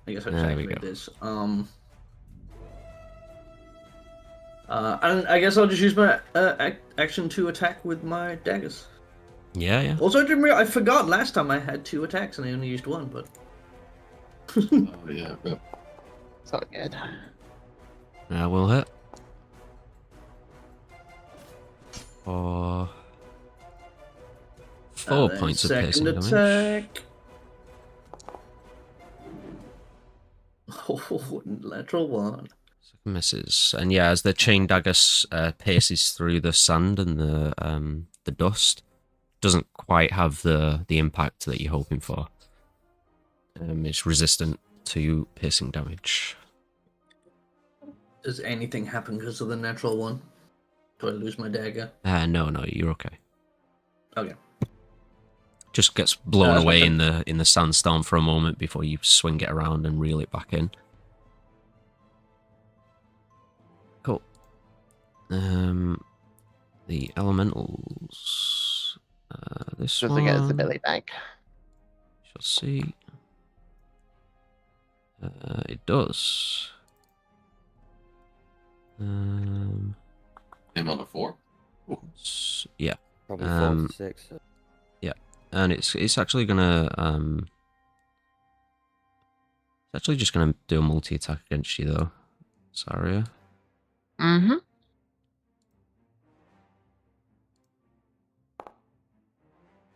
just There we activate go. this. And I guess I'll just use my action to attack with my daggers. Yeah. Also, I forgot last time I had 2 attacks and I only used 1, but. Oh, yeah. But It's all good. Will hit. For 4 points of piercing second damage. attack. Oh, lateral 1. Second misses, and yeah, as the chain dagger pierces through the sand and the dust, doesn't quite have the impact that you're hoping for. It's resistant to piercing damage. Does anything happen because of the natural 1? Do I lose my dagger? No, you're okay. Okay. Just gets blown that's away okay. in the sandstorm for a moment before you swing it around and reel it back in. Cool. The elementals. This Does one. it get his ability back? Shall see. It does. him on a 4. Yeah. Probably 4 to 6. And it's actually gonna it's actually just gonna do a multi attack against you though, Saria. Mm-hmm.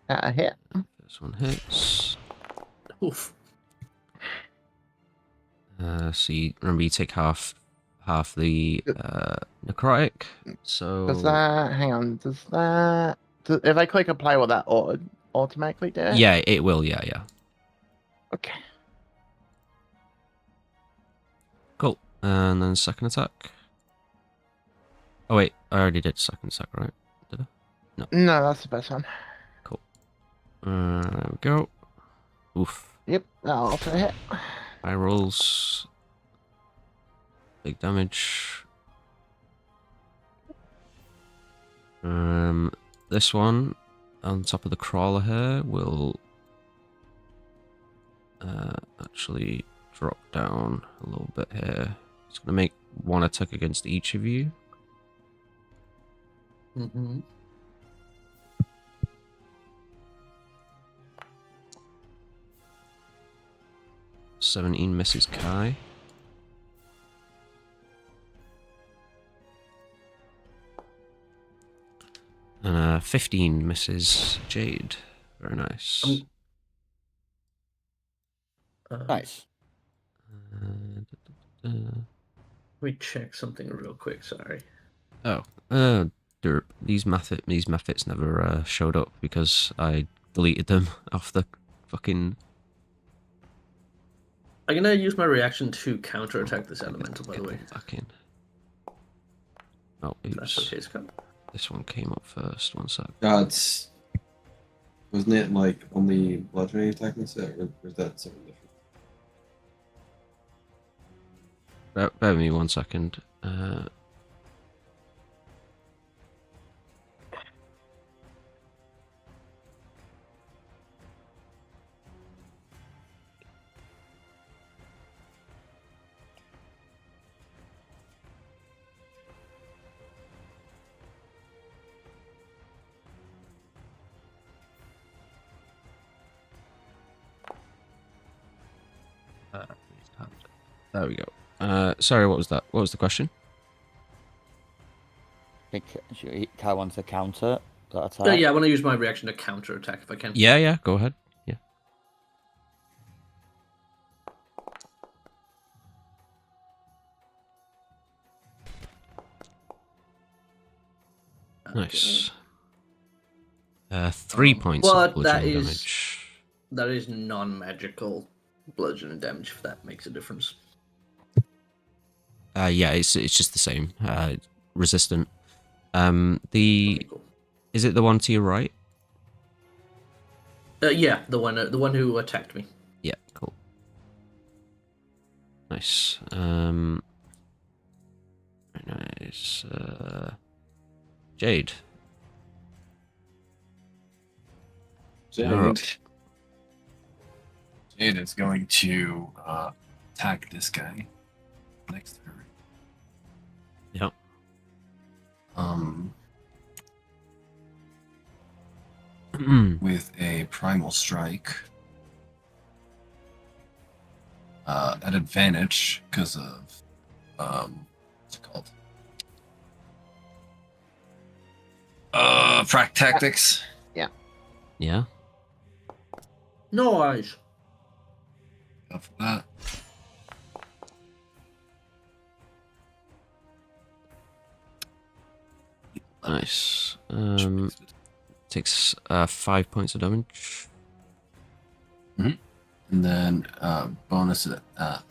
That a hit. This one hits. Oof. So remember you take half the necrotic. So Does that? Hang on. Does that? If I click apply, will that automatically do it? yeah, it will. Yeah. Okay. Cool. And then second attack. Oh wait, I already did second attack, right? Did I? No, that's the best one. Cool. There we go. Oof. Yep, that'll also hit. High rolls. Big damage. This one on top of the crawler here will actually drop down a little bit here. It's going to make 1 attack against each of you. Mm-hmm. $17 misses Kai. And 15 misses Jade. Very nice. Nice. Let me check something real quick. Sorry. Derp. These methods never showed up because I deleted them off the fucking. I'm gonna use my reaction to counterattack this elemental. By the way, Back in. Oh, that's oops. okay, Scott. This one came up first. One sec. God's. Wasn't it like only bludgeoning attack in set, or was that something different? Bear with me 1 second. There we go. Sorry, what was that? What was the question? I think Kai wants to counter that attack. Yeah, I want to use my reaction to counter attack if I can. Yeah, go ahead. Yeah. Nice. 3 points of But bludgeoning damage. that is non-magical bludgeoning damage. If that makes a difference. Yeah, it's just the same. Resistant. Okay, cool. Is it the one to your right? Yeah, the one who attacked me. Yeah, cool. Nice. Very nice. Jade. You're up. Jade is going to attack this guy next to her. Yep. With a primal strike. At advantage because of what's it called? Prac tactics. Yeah. No eyes. Go for that. Nice. Takes 5 points of damage. And then bonus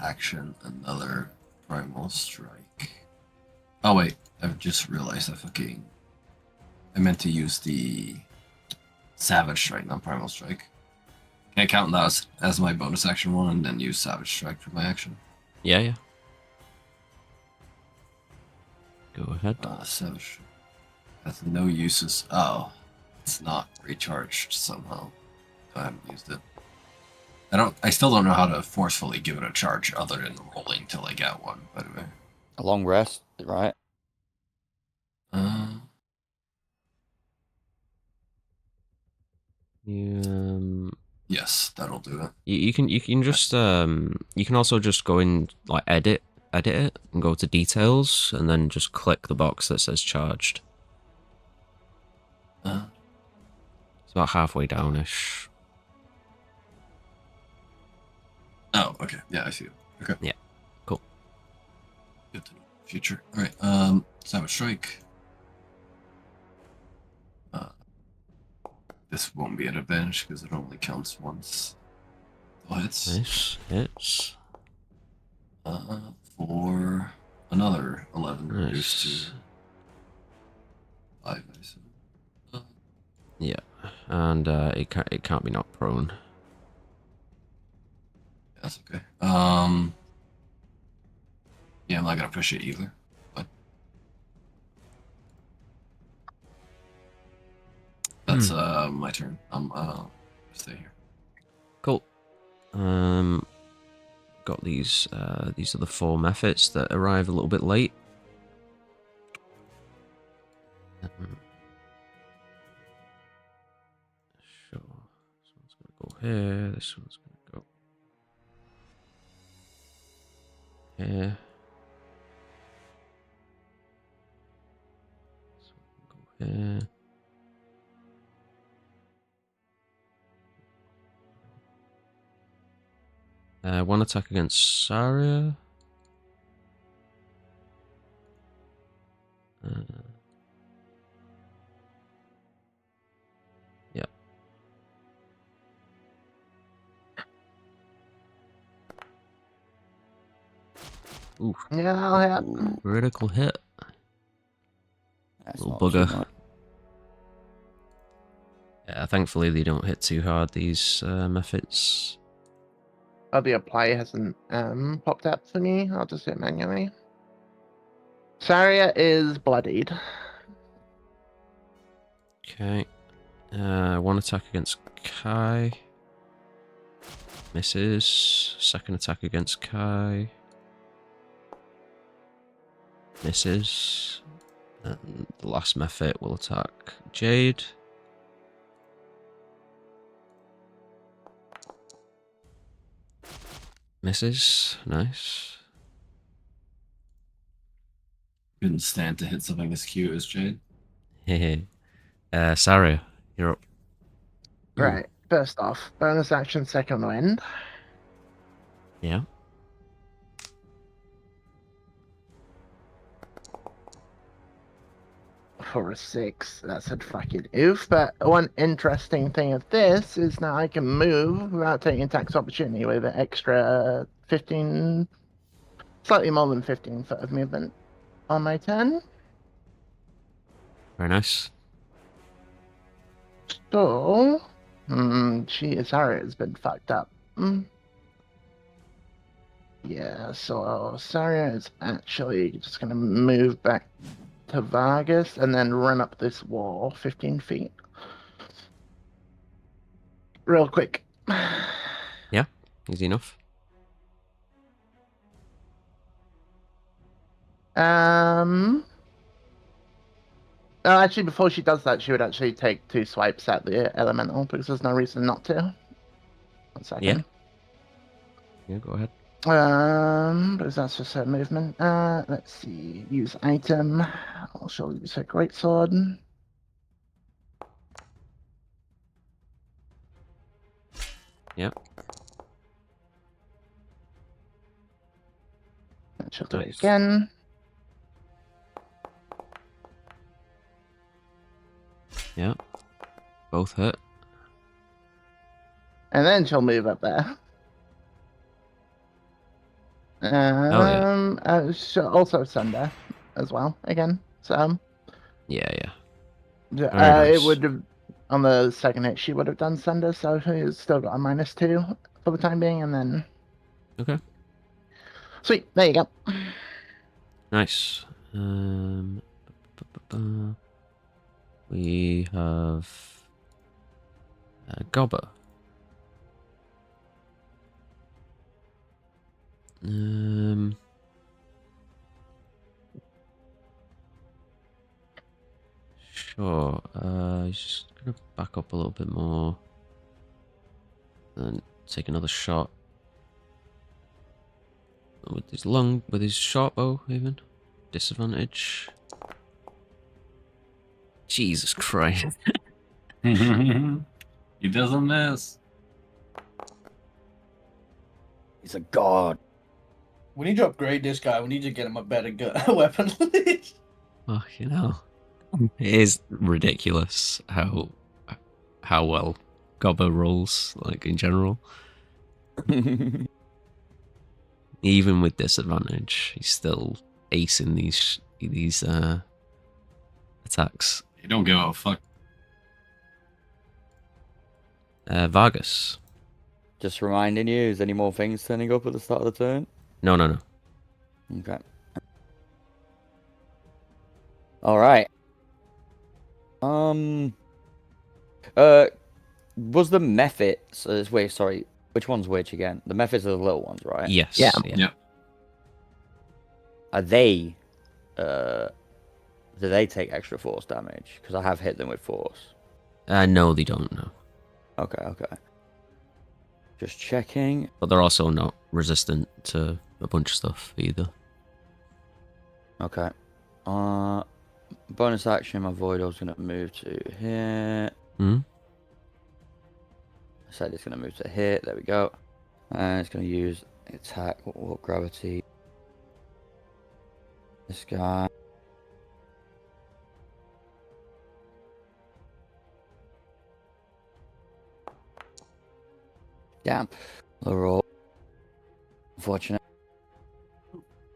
action, another primal strike. Oh wait, I've just realized I meant to use the savage strike, not primal strike. Can I count that as my bonus action one and then use savage strike for my action? Yeah. Go ahead. Savage has no uses. Oh, it's not recharged somehow. I haven't used it. I still don't know how to forcefully give it a charge other than rolling till I get one, by the way. A long rest, right? Yes, that'll do it. You can just you can also just go in like edit it and go to details and then just click the box that says charged. It's about halfway downish. Oh, okay. Yeah, I see it. Okay. Yeah. Cool. Good to know. Future. Alright, Savage Strike. This won't be an advantage because it only counts once. Oh, hits. Nice. Hits. For another 11 reduced Nice. to 5, I assume. Yeah. And it can't be knocked prone. That's okay. Yeah, I'm not gonna push it either. But that's my turn. I'm stay here. Cool. Got these are the 4 methods that arrive a little bit late. Sure. This one's gonna go here, this one's gonna go here. This one can go here. One attack against Saria. Yeah. Ooh, Yeah, I'll hit. Ooh, critical hit. that's Little not too bugger. much. Yeah, thankfully they don't hit too hard, these methods. Oh, the apply hasn't popped up for me. I'll just do it manually. Saria is bloodied. Okay. One attack against Kai. Misses. Second attack against Kai. Misses. And the last method will attack Jade. Misses. Nice. Couldn't stand to hit something as cute as Jade. Hehe. Saria, you're up. Right. First off, bonus action, second wind. Yeah. For a 6, that's a fucking oof. But one interesting thing of this is now I can move without taking tax opportunity with an extra 15, slightly more than 15 foot of movement on my turn. Very nice. So, Saria has been fucked up. Yeah, so Saria is actually just going to move back to Vargas and then run up this wall 15 feet. Real quick. Yeah, easy enough. Actually, before she does that, she would actually take 2 swipes at the elemental because there's no reason not to. 1 second. Yeah, go ahead. Because that's just her movement. Let's see. Use item. I'll show you a greatsword. Yep. And she'll do it Nice. again. Yep. Both hit. And then she'll move up there. She'll also Sunder as well again. So Yeah, yeah. Very nice. it would have on the second hit she would have done Sunder, so she's still got a -2 for the time being, and then Okay. sweet, there you go. Nice. We have Gobber. Sure. Just gonna back up a little bit more, and take another shot with his short bow. Even disadvantage. Jesus Christ. He doesn't miss. He's a god. We need to upgrade this guy. We need to get him a better weapon. Fucking hell. It is ridiculous how well Gobber rolls, like in general. Even with disadvantage, he's still acing these attacks. You don't give a fuck. Vargas. Just reminding you, is any more things turning up at the start of the turn? No. Okay. All right. Was the method? Wait, sorry. Which one's which again? The methods are the little ones, right? Yes. Yeah. Yeah. Are they? Do they take extra force damage? Because I have hit them with force. No, they don't. No. Okay. Just checking. But they're also not resistant to a bunch of stuff either. Okay. Bonus action. My Voidal's gonna move to here. Hmm. I said it's gonna move to here. There we go. And it's gonna use attack. What gravity? This guy. Damn. The roll. Unfortunate.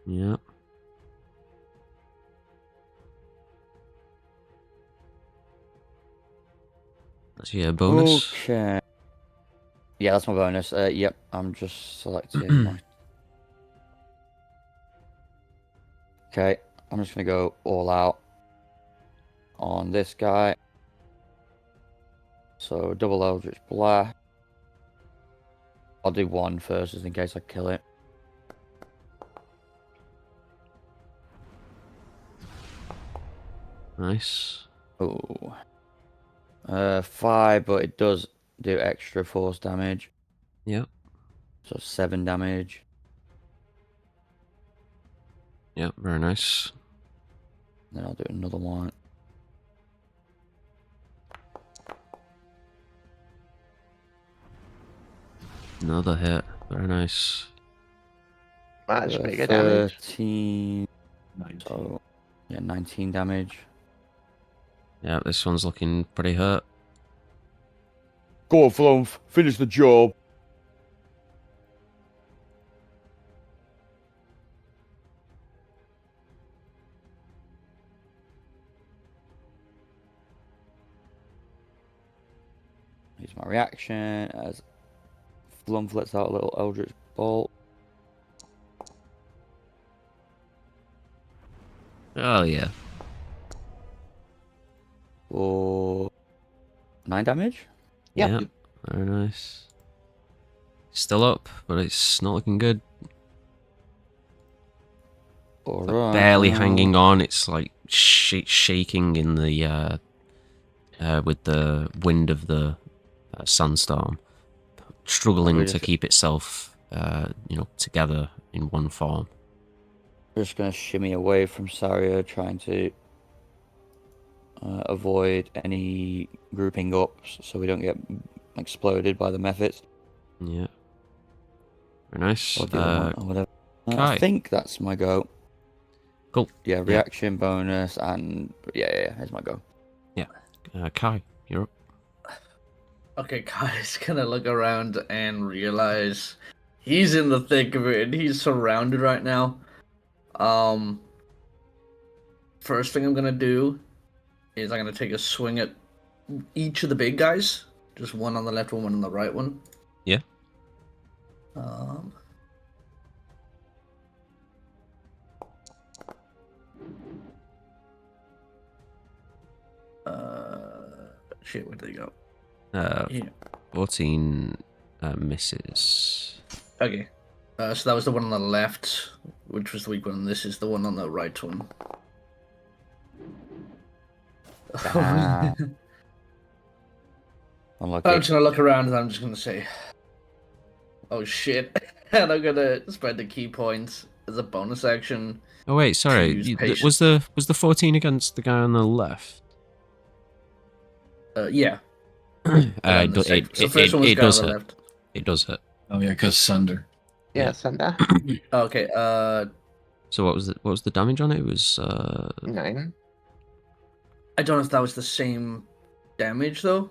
Yeah. That's your bonus. Okay. Yeah, that's my bonus. Yep, I'm just selecting my... Okay, I'm just gonna go all out on this guy. So double Eldritch Blast. I'll do one first, just in case I kill it. Nice. Oh. 5, but it does do extra force damage. Yep. So 7 damage. Yep. Very nice. Then I'll do another one. Another hit. Very nice. Much bigger damage. 13. 19. So, yeah, 19 damage. Yeah, this one's looking pretty hurt. Go on, Flump. Finish the job. Here's my reaction as Flump lets out a little Eldritch Bolt. Oh, yeah. For 9 damage. Yep. Yeah, very nice. Still up, but it's not looking good. Alright. Barely hanging on. It's like shaking in the with the wind of the sandstorm, struggling to keep itself, together in one form. Just gonna shimmy away from Saria, trying to avoid any grouping ups, so we don't get exploded by the methods. Yeah. Very nice. Or the other one, or whatever. I Kai. think that's my go. Cool. Yeah, reaction bonus, and yeah, here's my go. Kai, you're up. Okay, Kai's gonna look around and realize he's in the thick of it and he's surrounded right now. First thing I'm gonna do is I'm gonna take a swing at each of the big guys. Just one on the left one on the right one. Yeah. Shit, where'd they go? 14 misses. Okay. So that was the one on the left, which was the weak one, and this is the one on the right one. Ah. Unlucky. I'm just gonna look around and I'm just gonna say, "Oh shit!" and I'm gonna spend the key points as a bonus action. Oh wait, sorry. Choose Was the 14 against the guy on the left? Yeah. It does hit. It does hit. Oh yeah, because Sunder. Yeah, Sunder. Okay. So what was the damage on it? It was 9. I don't know if that was the same damage though.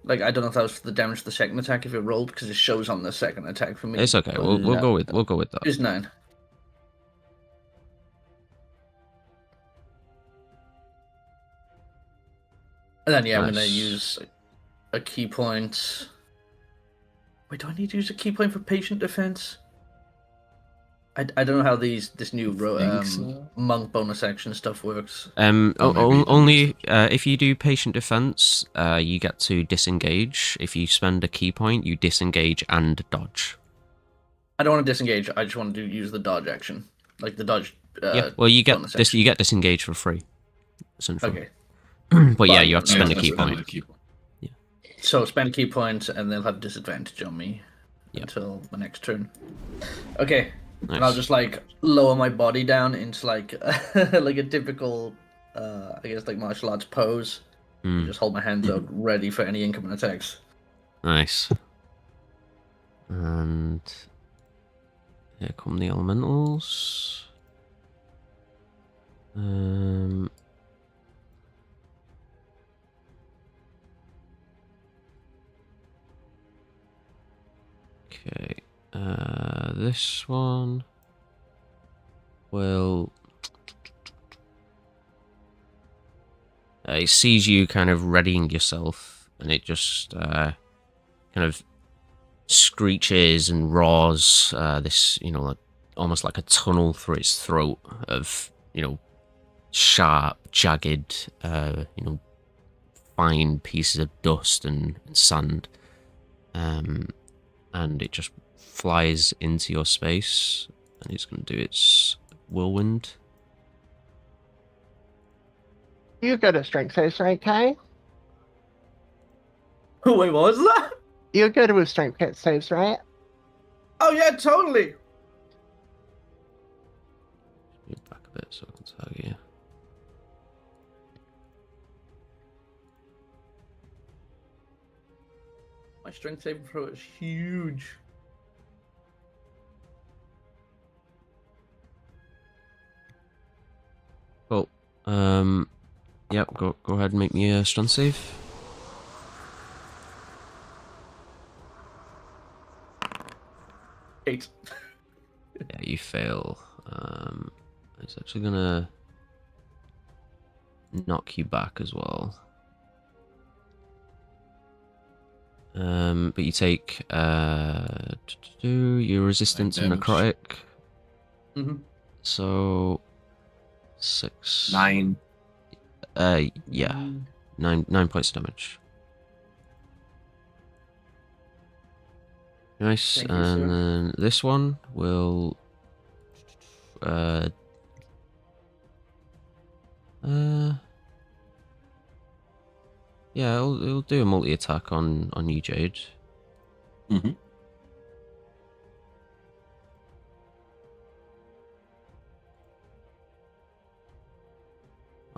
Like I don't know if that was the damage to the second attack if it rolled because it shows on the second attack for me. It's okay. We'll go with that. It's 9. And then I'm gonna use a key point. Wait, do I need to use a key point for patient defense? I don't know how this new monk bonus action stuff works. Only if you do patient defense, you get to disengage. If you spend a key point, you disengage and dodge. I don't want to disengage. I just want to use the dodge action, like the dodge. Yeah. Well, you get you get disengage for free. Okay. But yeah, you have to spend a key point. Yeah. So spend a key point, and they'll have disadvantage on me until the next turn. Okay. Nice. And I'll just like lower my body down into like like a typical, I guess like martial arts pose. Just hold my hands out, ready for any incoming attacks. Nice. And here come the elementals. Okay. This one will. It sees you kind of readying yourself, and it just kind of screeches and roars. This, like, almost like a tunnel through its throat of, sharp, jagged, fine pieces of dust and sand. And it just flies into your space, and it's going to do its whirlwind. You go to strength saves, right, Kai? Wait, what was that? You're good with strength saves, right? Oh yeah, totally. Move back a bit so I can tag you. strength saving throw is huge. Cool. Yep. Go ahead and make me a strength save. 8. Yeah, you fail. It's actually gonna knock you back as well. But you take your resistance and damage. necrotic. Mm-hmm. So 6. 9. Yeah, 9 points of damage. Nice, Thank you, and sir. then this one will yeah, it'll do a multi attack on you, Jade. Mm-hmm.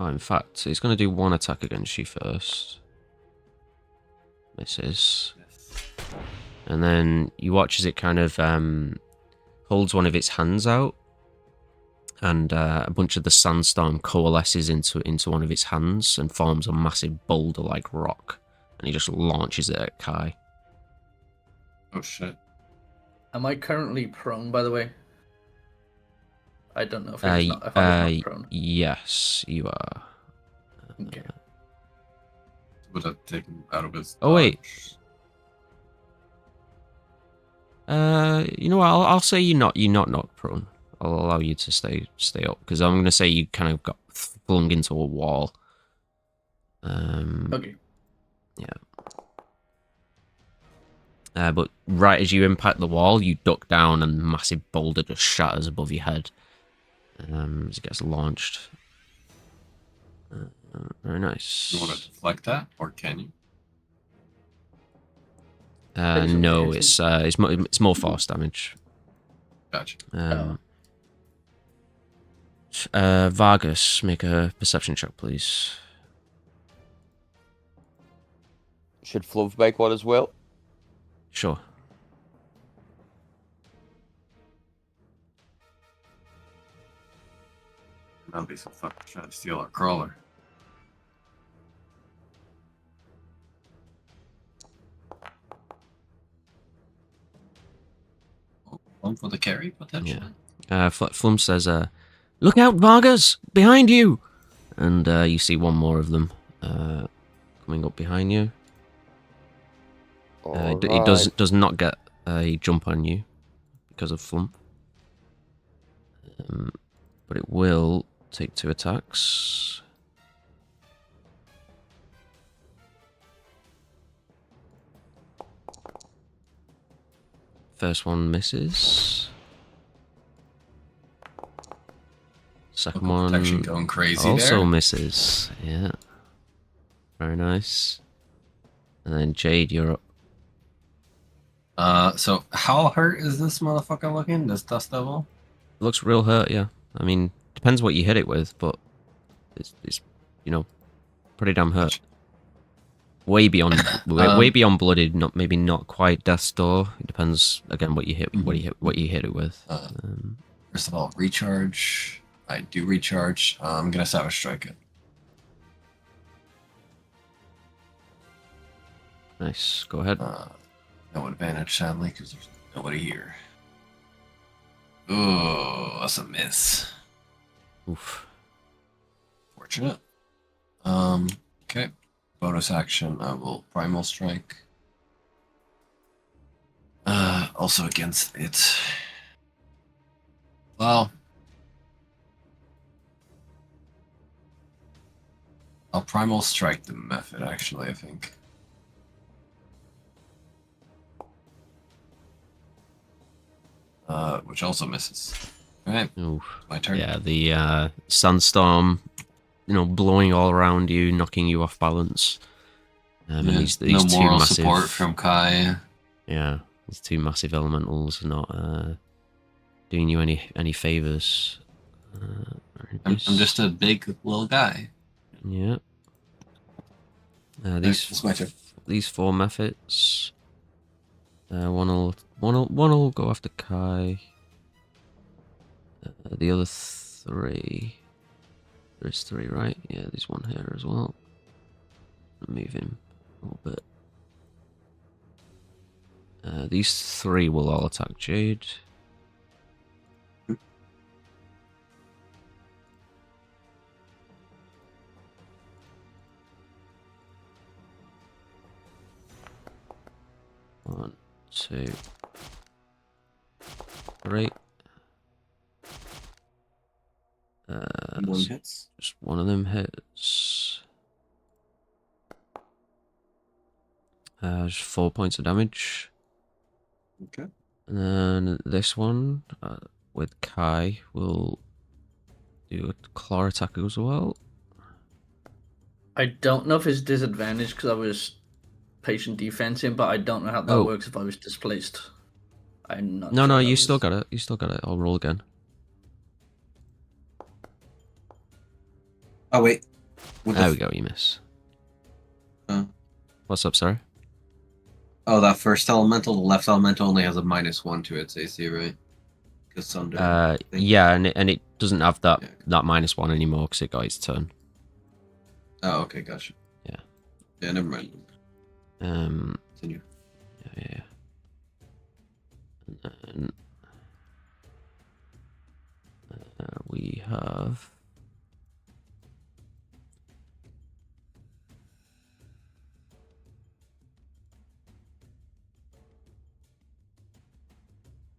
Oh, in fact, it's going to do 1 attack against you first. Misses. And then you watch as it kind of holds one of its hands out, and a bunch of the sandstorm coalesces into one of its hands and forms a massive boulder-like rock, and he just launches it at Kai. Oh shit. Am I currently prone, by the way? I don't know if I was not prone. Yes, you are. Okay. Would have taken out of his. Oh, wait. dodge. You know what? I'll say you're not knocked prone. I'll allow you to stay up, because I'm gonna say you kind of got flung into a wall. Okay. Yeah. But right as you impact the wall, you duck down, and the massive boulder just shatters above your head. As it gets launched. Very nice. You want to deflect that, or can you? No, it's more force damage. Gotcha. Vargas, make a perception check, please. Should Fluv make one as well? Sure. That'll be some fucking trying to steal our crawler. One for the carry, potentially. Flum says, "Look out, Vargas! Behind you!" And you see one more of them coming up behind you. It does not get a jump on you because of Flump. But it will take 2 attacks. First one misses. Second one Protection going crazy also there. misses. Yeah. Very nice. And then Jade, you're up. So how hurt is this motherfucker looking? This Dust Devil? Looks real hurt, yeah. I mean, depends what you hit it with, but it's pretty damn hurt. Way beyond blooded, maybe not quite death's door. It depends again what you hit what you hit it with. First of all, recharge. I do recharge. I'm gonna Savage Strike it. Nice. Go ahead. No advantage, sadly, because there's nobody here. Oh, that's a miss. Oof. Fortunate. Okay. Bonus action, I will Primal Strike. Also against it. Well, I'll Primal Strike the method, actually, I think. Which also misses. Alright, my turn. Yeah, the sandstorm, blowing all around you, knocking you off balance. And these no two moral massive support from Kai. Yeah, these 2 massive elementals are not doing you any favors. I'm just a big little guy. Yeah. It's my turn. These 4 methods One'll go after Kai. The other 3. There's 3, right? Yeah, there's one here as well. Move him a little bit. These 3 will all attack Jade. One, 2, 3. One hits. Just one of them hits. Just 4 points of damage. Okay. And then this one, with Kai, will do a claw attack as well. I don't know if it's disadvantaged because I was patient defensing, but I don't know how that works if I was displaced. I'm not. No, you still got it. You still got it. I'll roll again. Oh wait. There we go. You miss. What's up, sorry? Oh, that first elemental, the left elemental, only has a -1 to its AC, right? Because some do. Yeah, and it doesn't have that -1 anymore because it got its turn. Oh, okay, gotcha. Yeah. Yeah, never mind. Continue. Yeah. And then we have.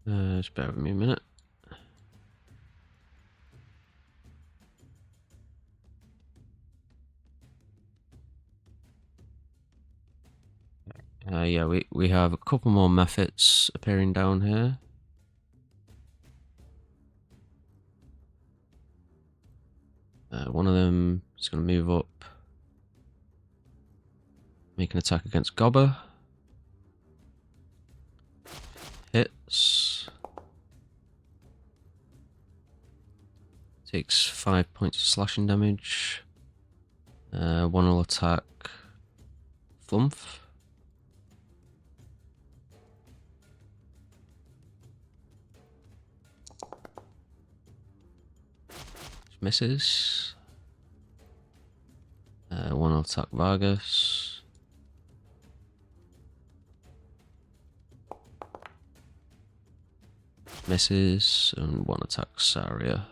Just bear with me a minute. Yeah, we have a couple more methods appearing down here. One of them is going to move up, make an attack against Gobber. Hits. Takes 5 points of slashing damage. One will attack Flump. Misses. One will attack Vargas. Misses, and one attacks Saria.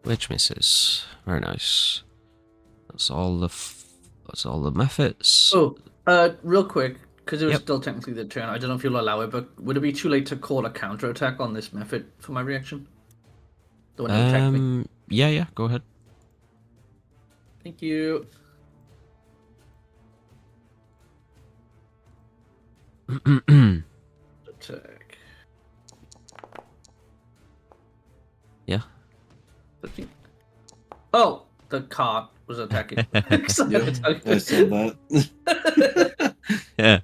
Which misses. Very nice. That's all the methods. Oh, real quick, because it was still technically the turn. I don't know if you'll allow it, but would it be too late to call a counter attack on this method for my reaction? The one who attacked me. Yeah, go ahead. Thank you. Attack. Yeah. 15. Oh, the cart was attacking. I saw that. Yeah.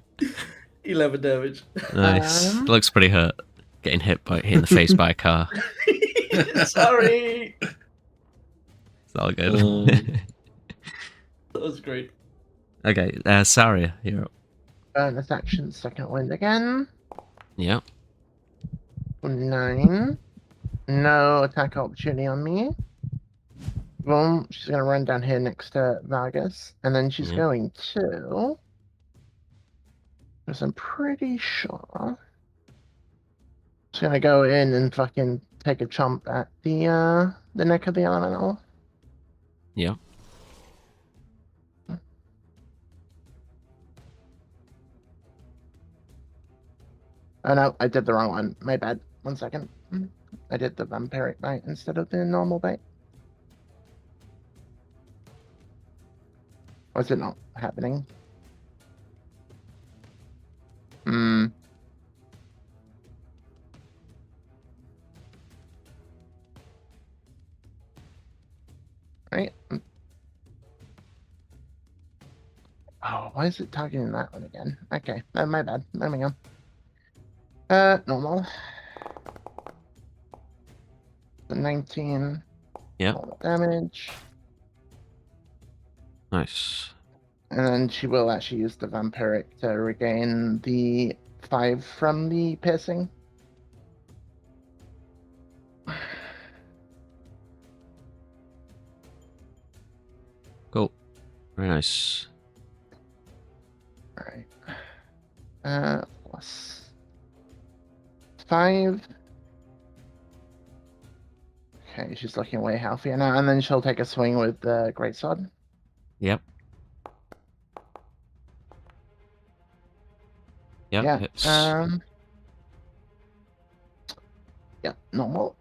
11 damage. Nice. Looks pretty hurt. Getting hit in the face by a car. Sorry. It's all good. That was great. Okay, Saria, you're up. Bonus action, second wind again. Yeah. 9. No attack opportunity on me. Boom. She's going to run down here next to Vargas. And then she's going to... Because I'm pretty sure... She's going to go in and fucking take a chomp at the neck of the elemental. Yeah. Oh no, I did the wrong one. My bad. 1 second. I did the vampiric bite instead of the normal bite. Was it not happening? Right. Oh, why is it targeting that one again? Okay, my bad. There we go. Normal. The 19 Yep. Normal damage. Nice. And then she will actually use the vampiric to regain the 5 from the piercing. Cool. Very nice. Alright. Plus 5. Okay, she's looking way healthier now, and then she'll take a swing with the greatsword. Yep. Yep. Yeah. Hits. Yeah, normal.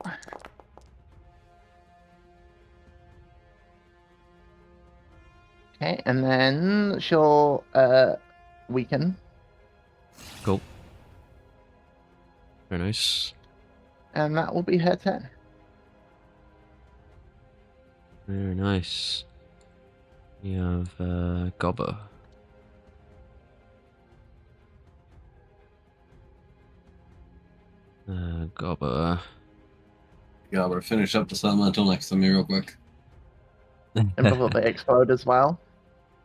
Okay, and then she'll weaken. Cool. Very nice. And that will be her turn. Very nice. You have Gobber. Gobber. Yeah, we're finish up this elemental next to me real quick. And before they explode as well.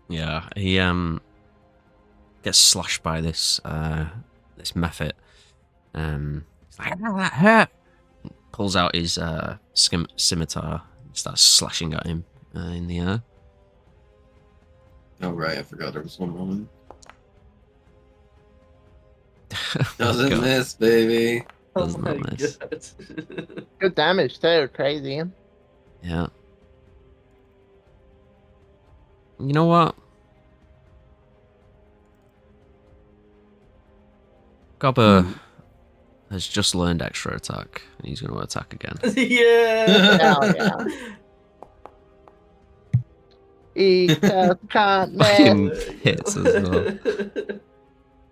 Yeah, he gets slashed by this this mephit. He's like, "Oh, that hurt!" Pulls out his scimitar, and starts slashing at him in the air. Oh right, I forgot there was one moment. Oh my Doesn't God. miss, baby. Does Oh not my miss. God. Good damage too, crazy. Yeah. You know what? Gobber has just learned extra attack, and he's going to attack again. Yeah. Hell yeah. He just can't miss. Fucking hits as well.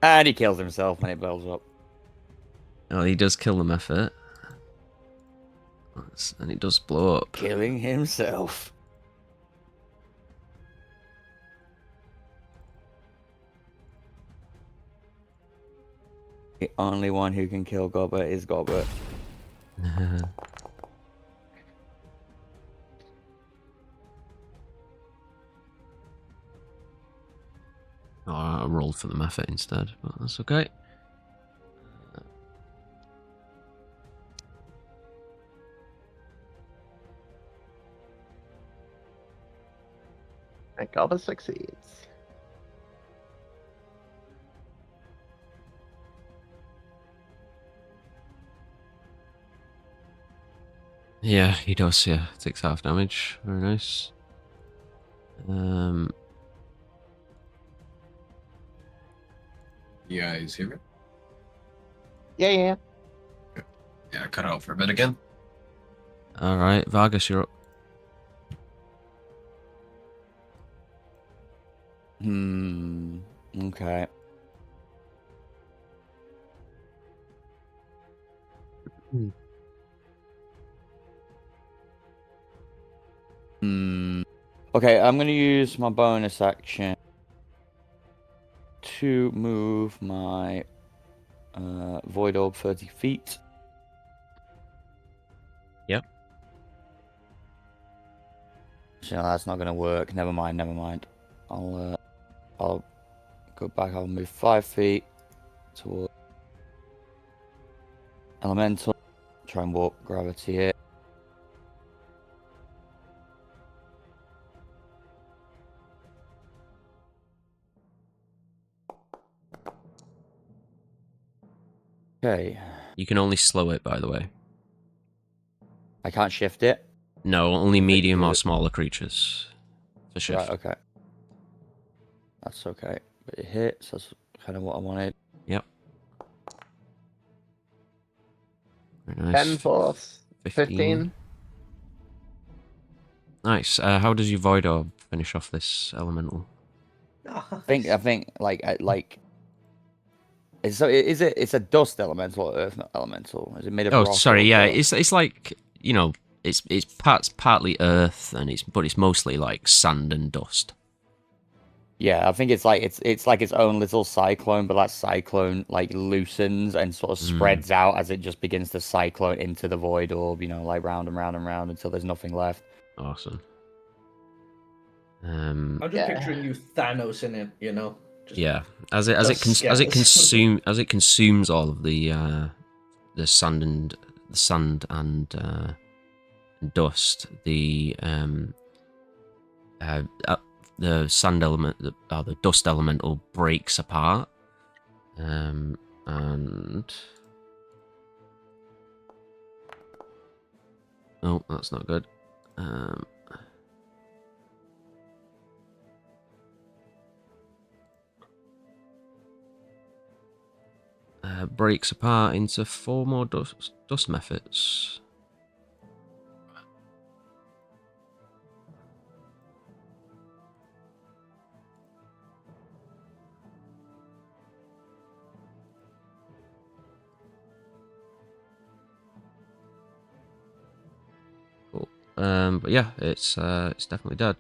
And he kills himself when it blows up. Oh, he does kill the mephit. And it does blow up. Killing himself. The only one who can kill Gobber is Gobber. Oh, I rolled for the mephit instead, but that's okay. And Gobber succeeds. Yeah, he does, yeah. Takes half damage. Very nice. You guys hear me? Yeah. Yeah, I cut out for a bit again. Alright, Vargas, you're up. Okay. Okay, I'm gonna use my bonus action to move my void orb 30 feet. Yep. So that's not gonna work. Never mind. I'll go back. I'll move 5 feet toward elemental. Try and warp gravity here. Okay. You can only slow it, by the way. I can't shift it. No, only medium or good. smaller creatures. For shift. Right, okay. That's okay. But it hits. That's kind of what I wanted. Yep. Very nice. 10 force. 15. Nice. How does your void orb finish off this elemental? I think like it's a dust elemental or earth elemental. Is it made of Oh, rock sorry. or Yeah, dust? it's like, you know, it's partly earth, and it's mostly like sand and dust. Yeah, I think it's like it's like its own little cyclone, but that cyclone like loosens and sort of spreads out as it just begins to cyclone into the void orb, you know, like round and round and round until there's nothing left. Awesome. I'm just picturing you Thanos in it, you know. Just Yeah, as it consumes all of the sand and dust, the sand element, the dust elemental breaks apart, and oh, that's not good. Breaks apart into 4 more dust methods. Cool. But yeah, it's definitely dead.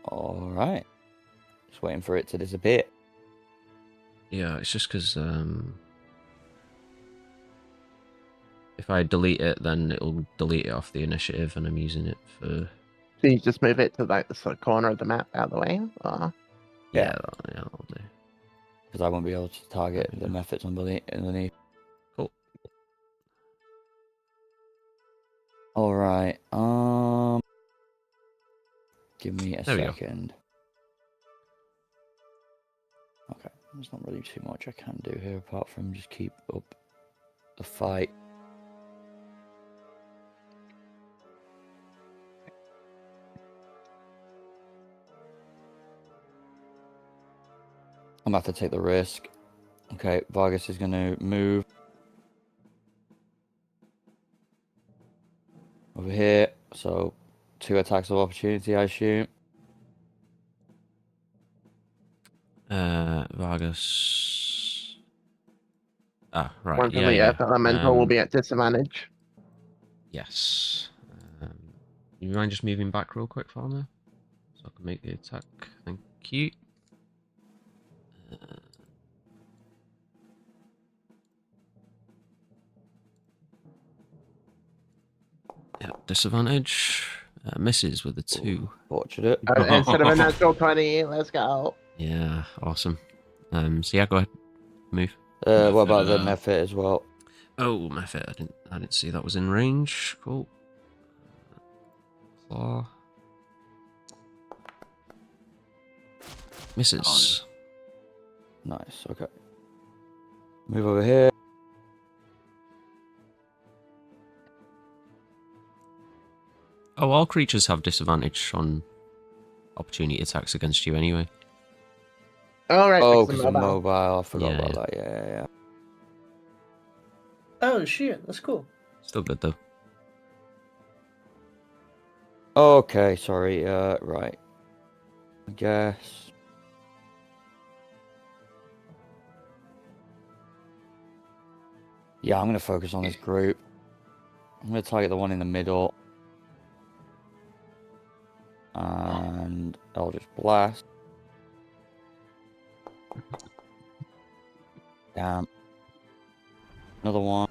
All right, just waiting for it to disappear. Yeah, it's just because if I delete it, then it'll delete it off the initiative, and I'm using it for. So you just move it to like the sort of corner of the map out of the way? Or... Yeah, that'll do. Because I won't be able to target the methods underneath. Cool. All right. Give me a There we go. second. Okay, there's not really too much I can do here apart from just keep up the fight. I'm gonna have to take the risk. Okay, Vargas is gonna move over here. So 2 attacks of opportunity, I assume. Vargas. Ah, right. One from Yeah, the yeah. Earth Elemental will be at disadvantage. Yes. You mind just moving back real quick for me? So I can make the attack. Thank you. Yeah, disadvantage. Misses with a 2. Fortunate. Instead of a natural 20, let's go. Yeah, awesome. So yeah, go ahead. Move. What about the method as well? Oh, method. I didn't see that was in range. Cool. Claw. Misses. Nice. Okay. Move over here. Oh, all creatures have disadvantage on opportunity attacks against you anyway. All right. Oh, because because I'm I'm mobile. mobile. I forgot Yeah, about yeah. that. Yeah. Oh shit, that's cool. Still good though. Okay, sorry. Right. I guess. Yeah, I'm gonna focus on this group. I'm gonna target the one in the middle. And I'll just blast. Damn. Another one.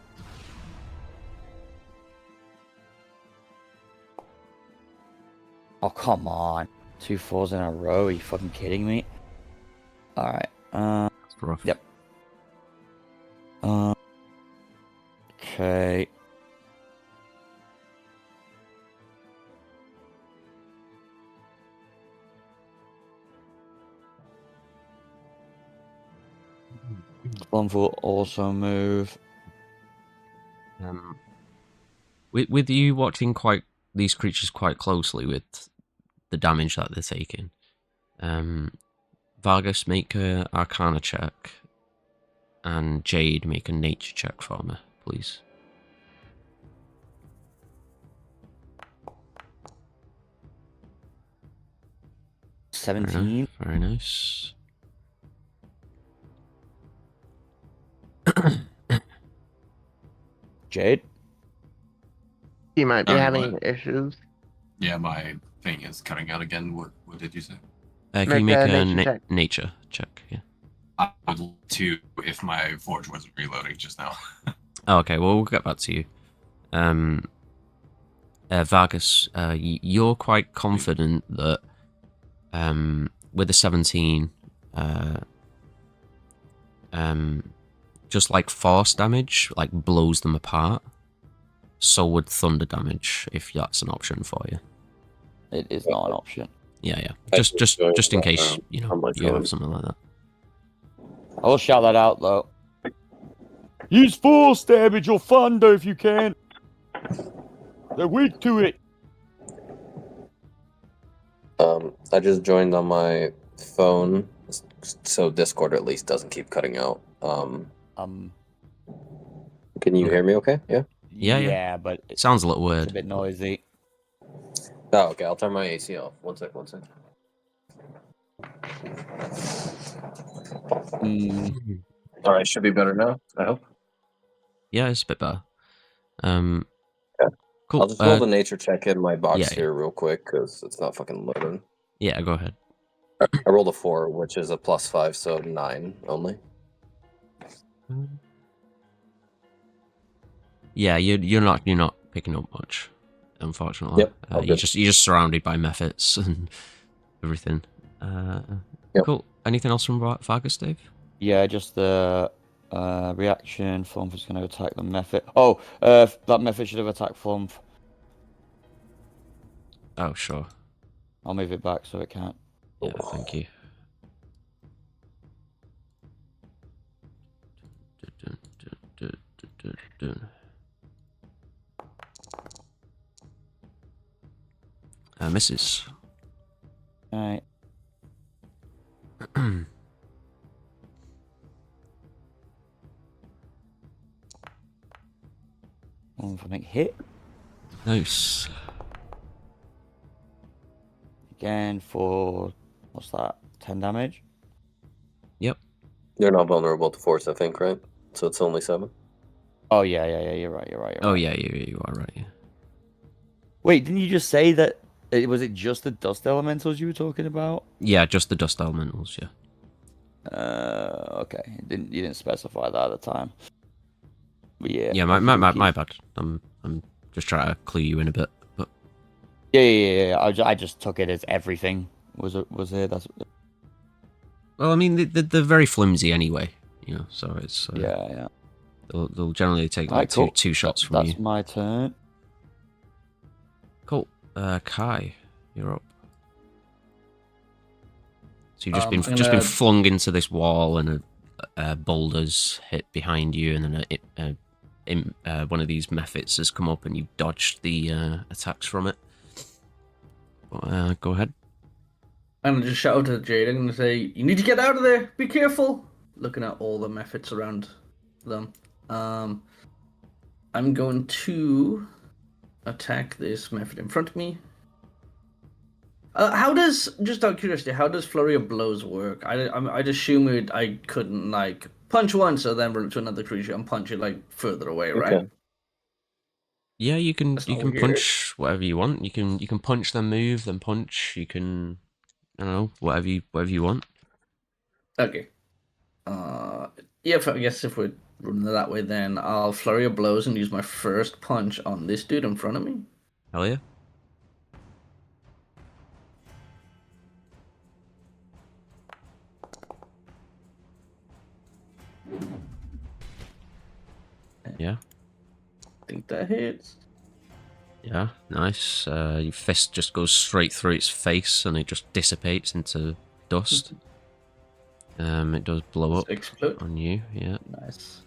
Oh, come on. 2 4s in a row. Are you fucking kidding me? Alright. That's rough. Yep. Okay. One will also move. With you watching these creatures quite closely with the damage that they're taking, Vargas, make a Arcana check, and Jade, make a Nature check for me, please. 17. Very nice. Jade. You might be Alright, having what? issues. Yeah, my thing is cutting out again. What did you say? Can you Make make a a nature check. nature check? Yeah. I would love to if my forge wasn't reloading just now. Oh, okay. Well, we'll get back to you. Vargas, you're quite confident that with the 17, just like force damage, like blows them apart. So would thunder damage, if that's an option for you. It is not an option. Yeah, yeah. I Just think so, in case, you know, on my you have phone. something like that. I will shout that out though. Use force damage or thunder if you can. They're weak to it. I just joined on my phone, so Discord at least doesn't keep cutting out. Can you hear me okay? Yeah? Yeah. But it's Sounds a little a weird. bit noisy. Oh, okay, I'll turn my AC off. One sec. Alright, should be better now, I hope. Yeah, it's a bit better. Yeah. Cool. I'll just roll the nature check in my box yeah. here real quick, because it's not fucking loading. Yeah, go ahead. I rolled a 4, which is a +5, so 9 only. Yeah, you're not picking up much, unfortunately. Yep, you're just surrounded by methods and everything. Yep. Cool. Anything else from Vargas, Dave? Yeah, just the reaction. Flump is going to attack the method. Oh, that method should have attacked Flump. Oh, sure. I'll move it back so it can't. Yeah, thank you. Misses. Alright. Something hit. Nice. Again for, what's that, 10 damage? Yep. You're not vulnerable to force, I think, right? So it's only 7? Oh, yeah, you're right. Oh, yeah, you are right, yeah. Wait, didn't you just say that, was it just the dust elementals you were talking about? Yeah, just the dust elementals, yeah. Okay. You didn't specify that at the time. But yeah. Yeah, my bad. I'm just trying to clue you in a bit, but Yeah. I just took it as everything was here. That's well, I mean they're very flimsy anyway, you know. So it's yeah. They'll generally take like Alright, cool. two shots from you. That's my turn. Cool. Kai, you're up. So you've just been flung into this wall, and boulders hit behind you, and then one of these methods has come up, and you dodged the attacks from it. Go ahead. I'm gonna just shout out to Jade. I'm gonna say, "You need to get out of there. Be careful." Looking at all the methods around them. I'm going to attack this method in front of me. Just out of curiosity, how does Flurry of Blows work? I'd assume I couldn't like punch once and then run to another creature and punch it like further away, right? Okay. Yeah, you can weird. punch whatever you want. You can punch, then move, then punch. You can, I don't know, whatever you want. Okay. Yeah, I guess if we're running that way, then I'll Flurry of Blows and use my first punch on this dude in front of me. Hell yeah. Yeah. I think that hits. Yeah, nice. Your fist just goes straight through its face, and it just dissipates into dust. It does blow up Explode on you. Yeah. Nice.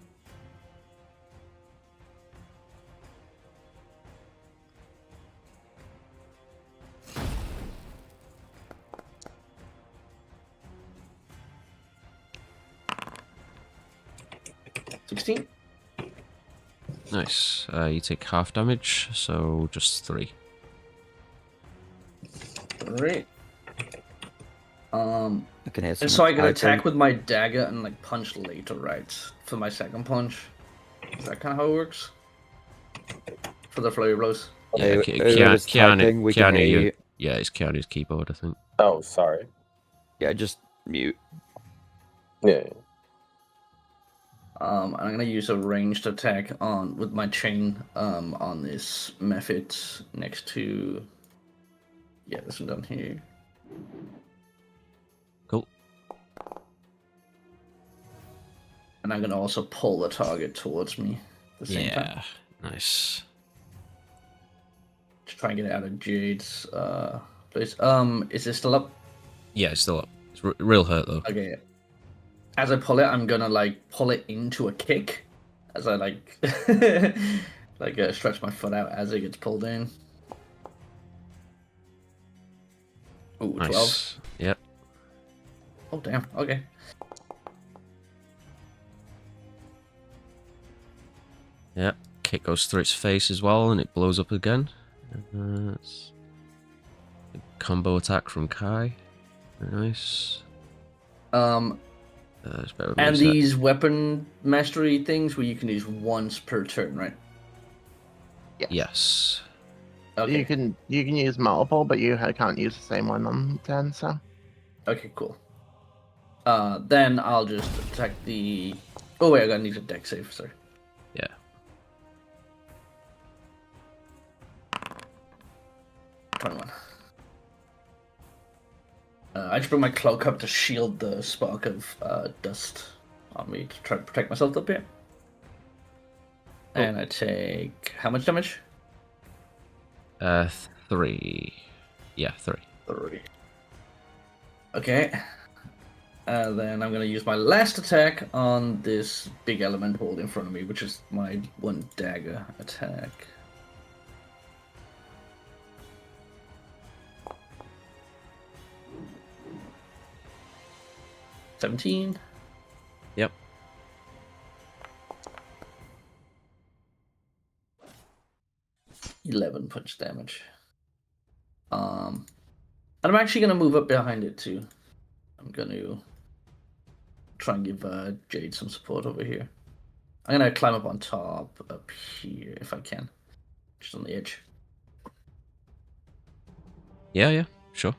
$16. Nice. You take half damage, so just 3. Alright. I can hear And so I can someone attack typing. with my dagger and like punch later, right? For my second punch. Is that kind of how it works? For the flurry of blows. Yeah, whoever's typing, we can hear you. Yeah, it's Keanu's keyboard, I think. Oh, sorry. Yeah, just mute. Yeah. I'm gonna use a ranged attack on with my chain on this method next to this one down here. Cool. And I'm gonna also pull the target towards me at the same time. Yeah, nice. To try and get it out of Jade's place. Is it still up? Yeah, it's still up. It's real hurt though. Okay. As I pull it, I'm gonna like pull it into a kick. As I like stretch my foot out as it gets pulled in. Ooh, Nice. 12. Yep. Oh damn. Okay. Yep. Kick goes through its face as well, and it blows up again. That's a combo attack from Kai. Very nice. Just bear with me a And sec. these weapon mastery things where you can use once per turn, right? Yes. Okay. You can use multiple, but you can't use the same one on turn. So Okay, cool. Then I'll just attack the. Oh wait, I gotta need a deck save. Sorry. Yeah. '21. I just bring my cloak up to shield the spark of dust on me to try to protect myself up here. Cool. And I take how much damage? 3. Yeah, 3. 3. Okay. Then I'm gonna use my last attack on this big elemental in front of me, which is my 1 dagger attack. $17. Yep. $11 punch damage. And I'm actually gonna move up behind it too. I'm gonna try and give Jade some support over here. I'm gonna climb up on top up here if I can, just on the edge. Yeah, sure.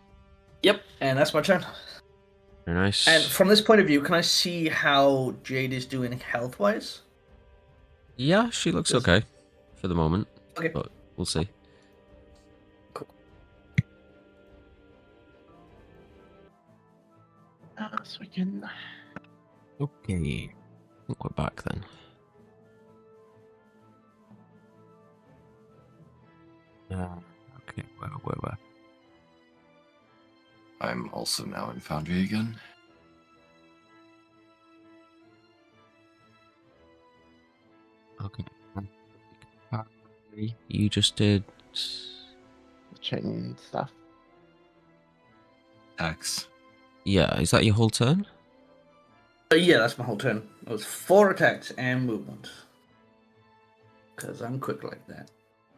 Yep, and that's my turn. Very nice. And from this point of view, can I see how Jade is doing health-wise? Yeah, she looks okay for the moment. Okay. But we'll see. so we can. Okay. I think we're back then. Okay, where? I'm also now in Foundry again. Okay. You just did. Chain stuff. X. Yeah, is that your whole turn? Yeah, that's my whole turn. It was 4 attacks and movement. Because I'm quick like that.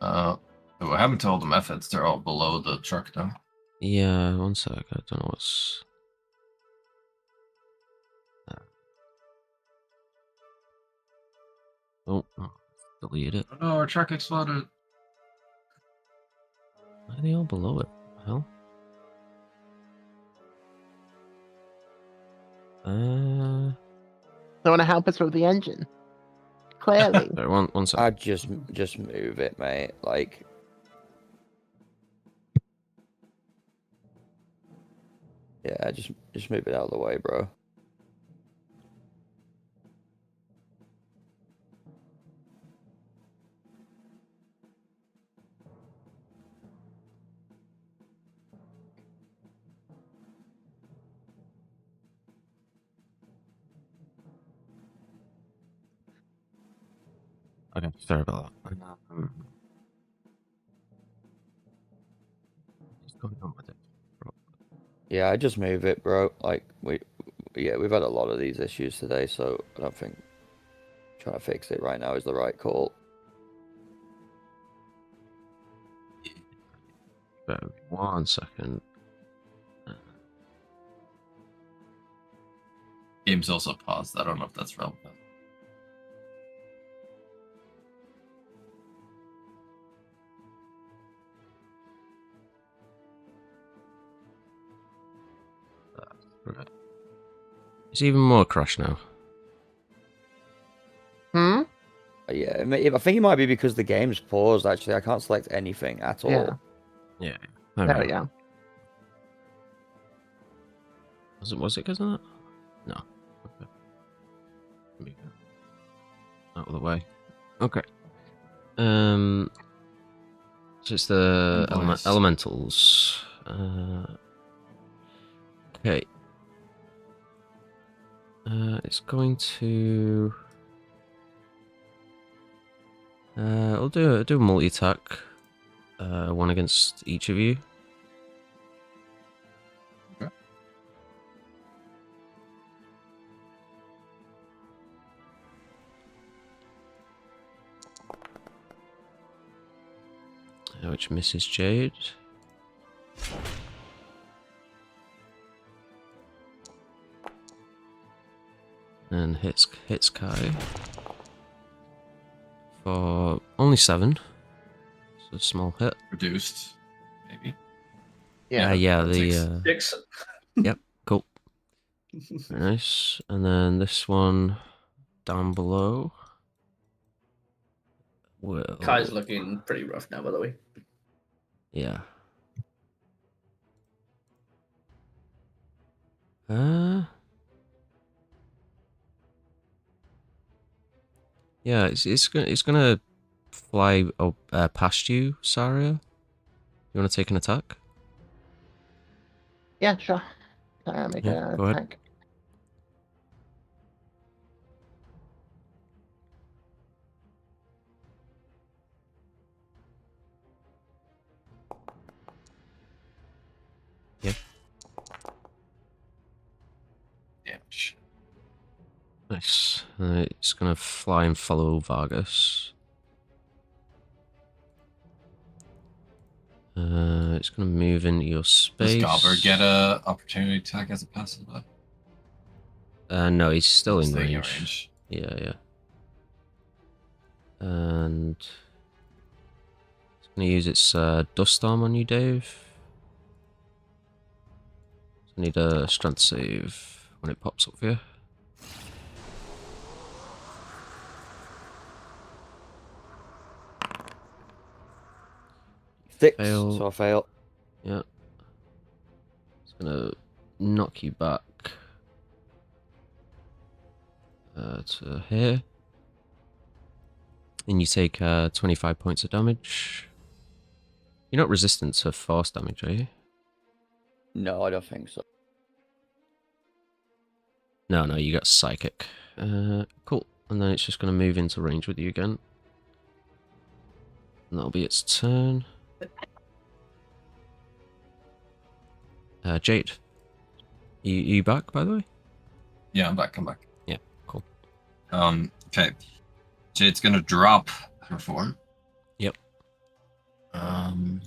I haven't told the methods. They're all below the truck though. Yeah, one sec. I don't know what's. Oh, deleted it. Oh no, our truck exploded. Why are they all below it? What the hell? They want to help us with the engine. Clearly. Sorry, one sec. I'd just move it, mate. Like. Yeah, just move it out of the way, bro. Okay, sorry about that. What's going on with it? Yeah, I just move it, bro. Like we've had a lot of these issues today, so I don't think trying to fix it right now is the right call. Bear with me 1 second. Game's also paused. I don't know if that's relevant. Right. It's even more crash now. Hmm. Yeah, I think it might be because the game's paused. Actually, I can't select anything at all. Yeah. Yeah. There we go. Was it because of that? No. Okay. There we go. Out of the way. Okay. So it's the Boys. elementals. Okay. It's going to. I'll do a multi attack. One against each of you. Okay. Which misses Jade. And hits Kai. For only 7. So a small hit. Reduced, maybe. Yeah. Yeah, that the takes- 6. Yep, cool. Very nice. And then this one down below. Will... Kai's looking pretty rough now, by the way. Yeah. Yeah, it's gonna fly past you, Saria. You want to take an attack? Yeah, sure. Make Yeah, a go ahead. attack. Yeah. Damage. Nice. It's gonna fly and follow Vargas. It's gonna move into your space. Does Gobber get a opportunity attack as a passive? No, he's still in Staying range. Yeah. And it's gonna use its dust storm on you, Dave. So need a strength save when it pops up for you. Six, Fail. so I fail. Yeah. It's gonna knock you back to here. And you take 25 points of damage. You're not resistant to force damage, are you? No, I don't think so. No, you got psychic. Cool. And then it's just going to move into range with you again. And that'll be its turn. Jade. You back, by the way? Yeah, I'm back. Yeah, cool. Okay. Jade's gonna drop her form. Yep. And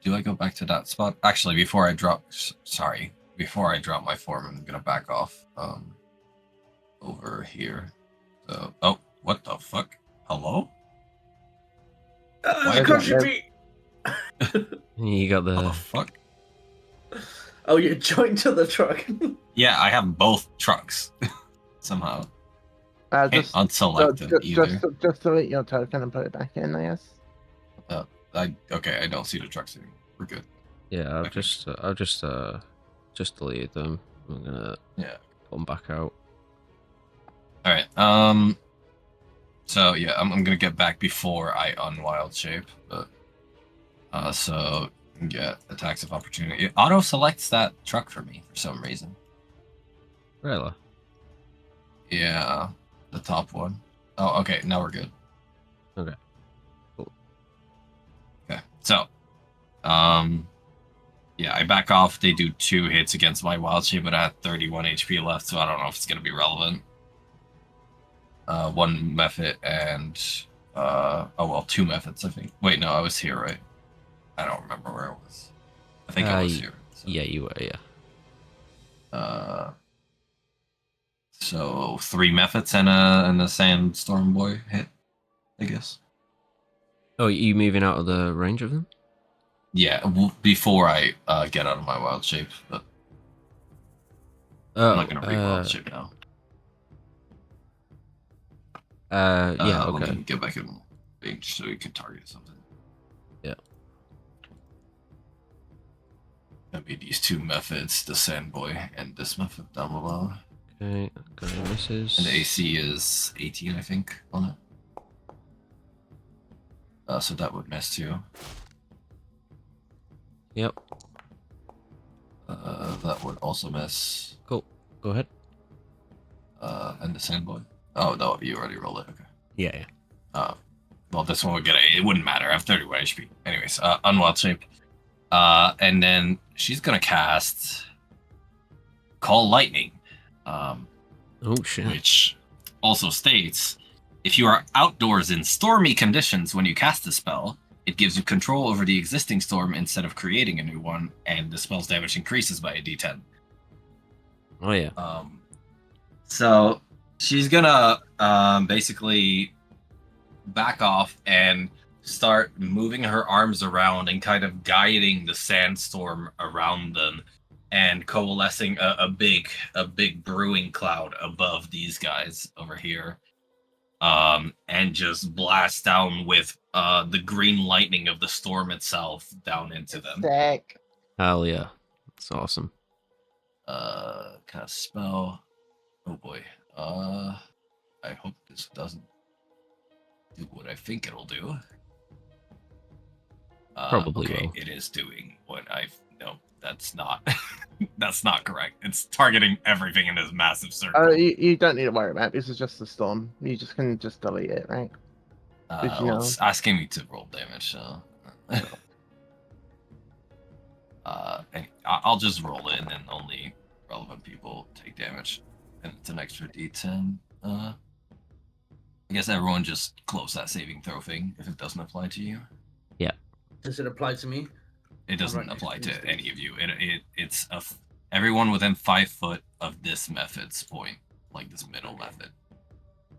do I go back to that spot? Actually, before I drop my form, I'm gonna back off over here. So, oh, what the fuck? Hello? Why Contribute. You got What the the... fuck? Oh, you joined to the truck. Yeah, I have both trucks somehow. Can't Just unselect them either. just delete your token and put it back in, I guess. Okay, I don't see the trucks anymore. We're good. Yeah, I've Okay. just deleted them. I'm gonna put them back out. All right. So yeah, I'm gonna get back before I unwild shape, but so get attacks of opportunity. It auto selects that truck for me for some reason. Really? Yeah, the top one. Oh, okay. Now we're good. Okay. Cool. Okay. So, yeah, I back off. They do 2 hits against my wild shape, but I have 31 HP left, so I don't know if it's gonna be relevant. 1 method and 2 methods, I think. Wait, no, I was here, right? I don't remember where I was. I think I was here. So. Yeah, you were, yeah. So 3 methods and a sandstorm boy hit, I guess. Oh, are you moving out of the range of them? Yeah, before I get out of my wild shape, but Oh, I'm not gonna re-wild shape now. yeah, Let okay. me get back in range so we can target something. Yeah. That'd be these two methods, the Sandboy and this method down below. Okay, okay, misses. And the AC is 18, I think, on it. So that would miss too. Yep. That would also miss. Cool. Go ahead. And the Sandboy. Oh no, you already rolled it. Okay. Yeah, yeah. Well, this one would get it wouldn't matter. I have 31 HP. Anyways, unwild shape. And then she's gonna cast Call Lightning. Oh shit. Which also states, if you are outdoors in stormy conditions when you cast the spell, it gives you control over the existing storm instead of creating a new one, and the spell's damage increases by a d10. Oh yeah. So she's gonna basically back off and start moving her arms around and kind of guiding the sandstorm around them and coalescing a big brewing cloud above these guys over here, and just blast down with the green lightning of the storm itself down into them. Sick. Hell yeah. That's awesome. Cast spell. Oh boy. I hope this doesn't do what I think it'll do. Probably okay, will. it is doing what I no. That's not. That's not correct. It's targeting everything in this massive circle. You don't need to worry about it. This is just the storm. You just can just delete it, right? Did you know? It's asking me to roll damage, so. I'll just roll it, and then only relevant people take damage, and it's an extra d10. I guess everyone just close that saving throw thing if it doesn't apply to you. Yeah. Does it apply to me? It doesn't Right, apply next to to any of you. It's everyone within 5 foot of this method's point, like this middle method.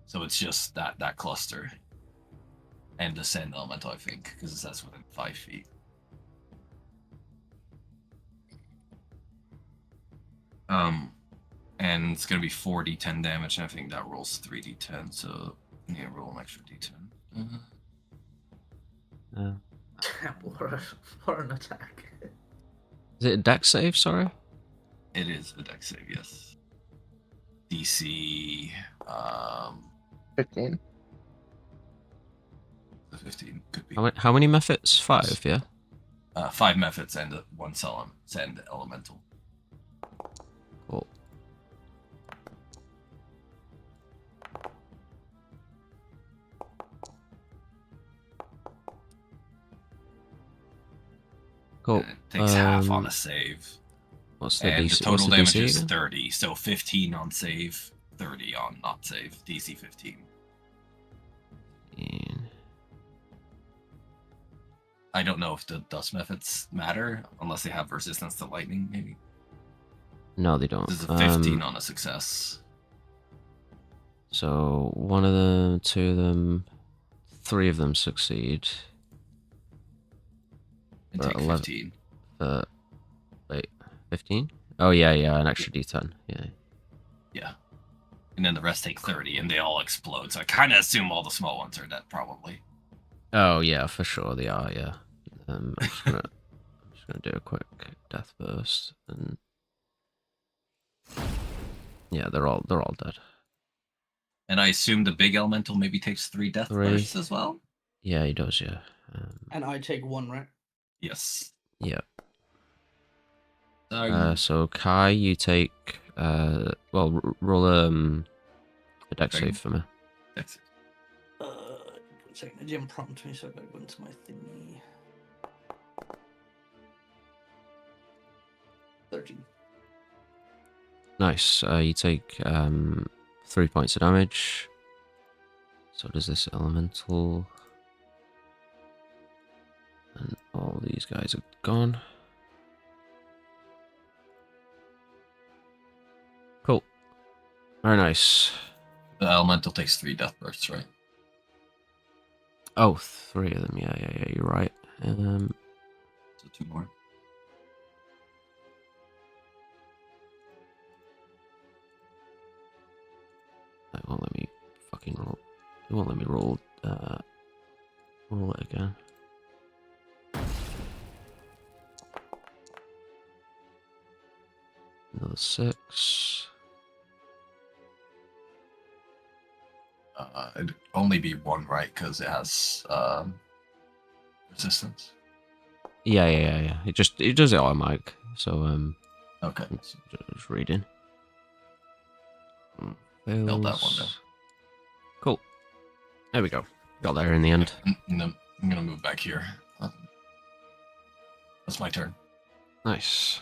So it's just that cluster, and the sand elemental, I think, because that's within 5 feet. And it's gonna be 4d10 damage, and I think that rolls 3d10. So yeah, roll an extra d10. What an attack. Is it a dex save, sorry? It is a dex save, yes. DC 15. 15 could be. How many methods? 5, yeah? 5 methods and 1 sand elemental. Cool. Cool. And it takes half on a save. What's the And DC? the total what's the damage DC is again? 30. So 15 on save, 30 on not save. DC 15. I don't know if the dust methods matter unless they have resistance to lightning, maybe. No, they don't. This is a 15 on a success. So 1 of them, 2 of them, 3 of them succeed. And Or take 11. 15. Wait, 15? Oh yeah, an extra d10. Yeah. Yeah. And then the rest take 30 and they all explode. So I kind of assume all the small ones are dead, probably. Oh yeah, for sure they are. Yeah. I'm just gonna do a quick death burst, and yeah, they're all dead. And I assume the big elemental maybe takes 3 death 3. bursts as well? Yeah, he does. Yeah. And I take 1, right? Yes. Yeah. So, So Kai, you take roll a dex Okay. save for me. that's it. 1 second, the gym prompted me, so I gotta go into my thingy. 13. Nice. You take 3 points of damage. So does this elemental. And all these guys are gone. Cool. Very nice. The elemental takes 3 death bursts, right? Oh, 3 of them. Yeah, you're right. So 2 more. It won't let me fucking roll. It won't let me roll. Roll it again. Another 6. It'd only be 1 right because it has resistance. Yeah. It does it automatic. So Okay. just reading. Build that one Fails. then. Cool. There we go. Got there in the end. I'm gonna move back here. That's my turn. Nice.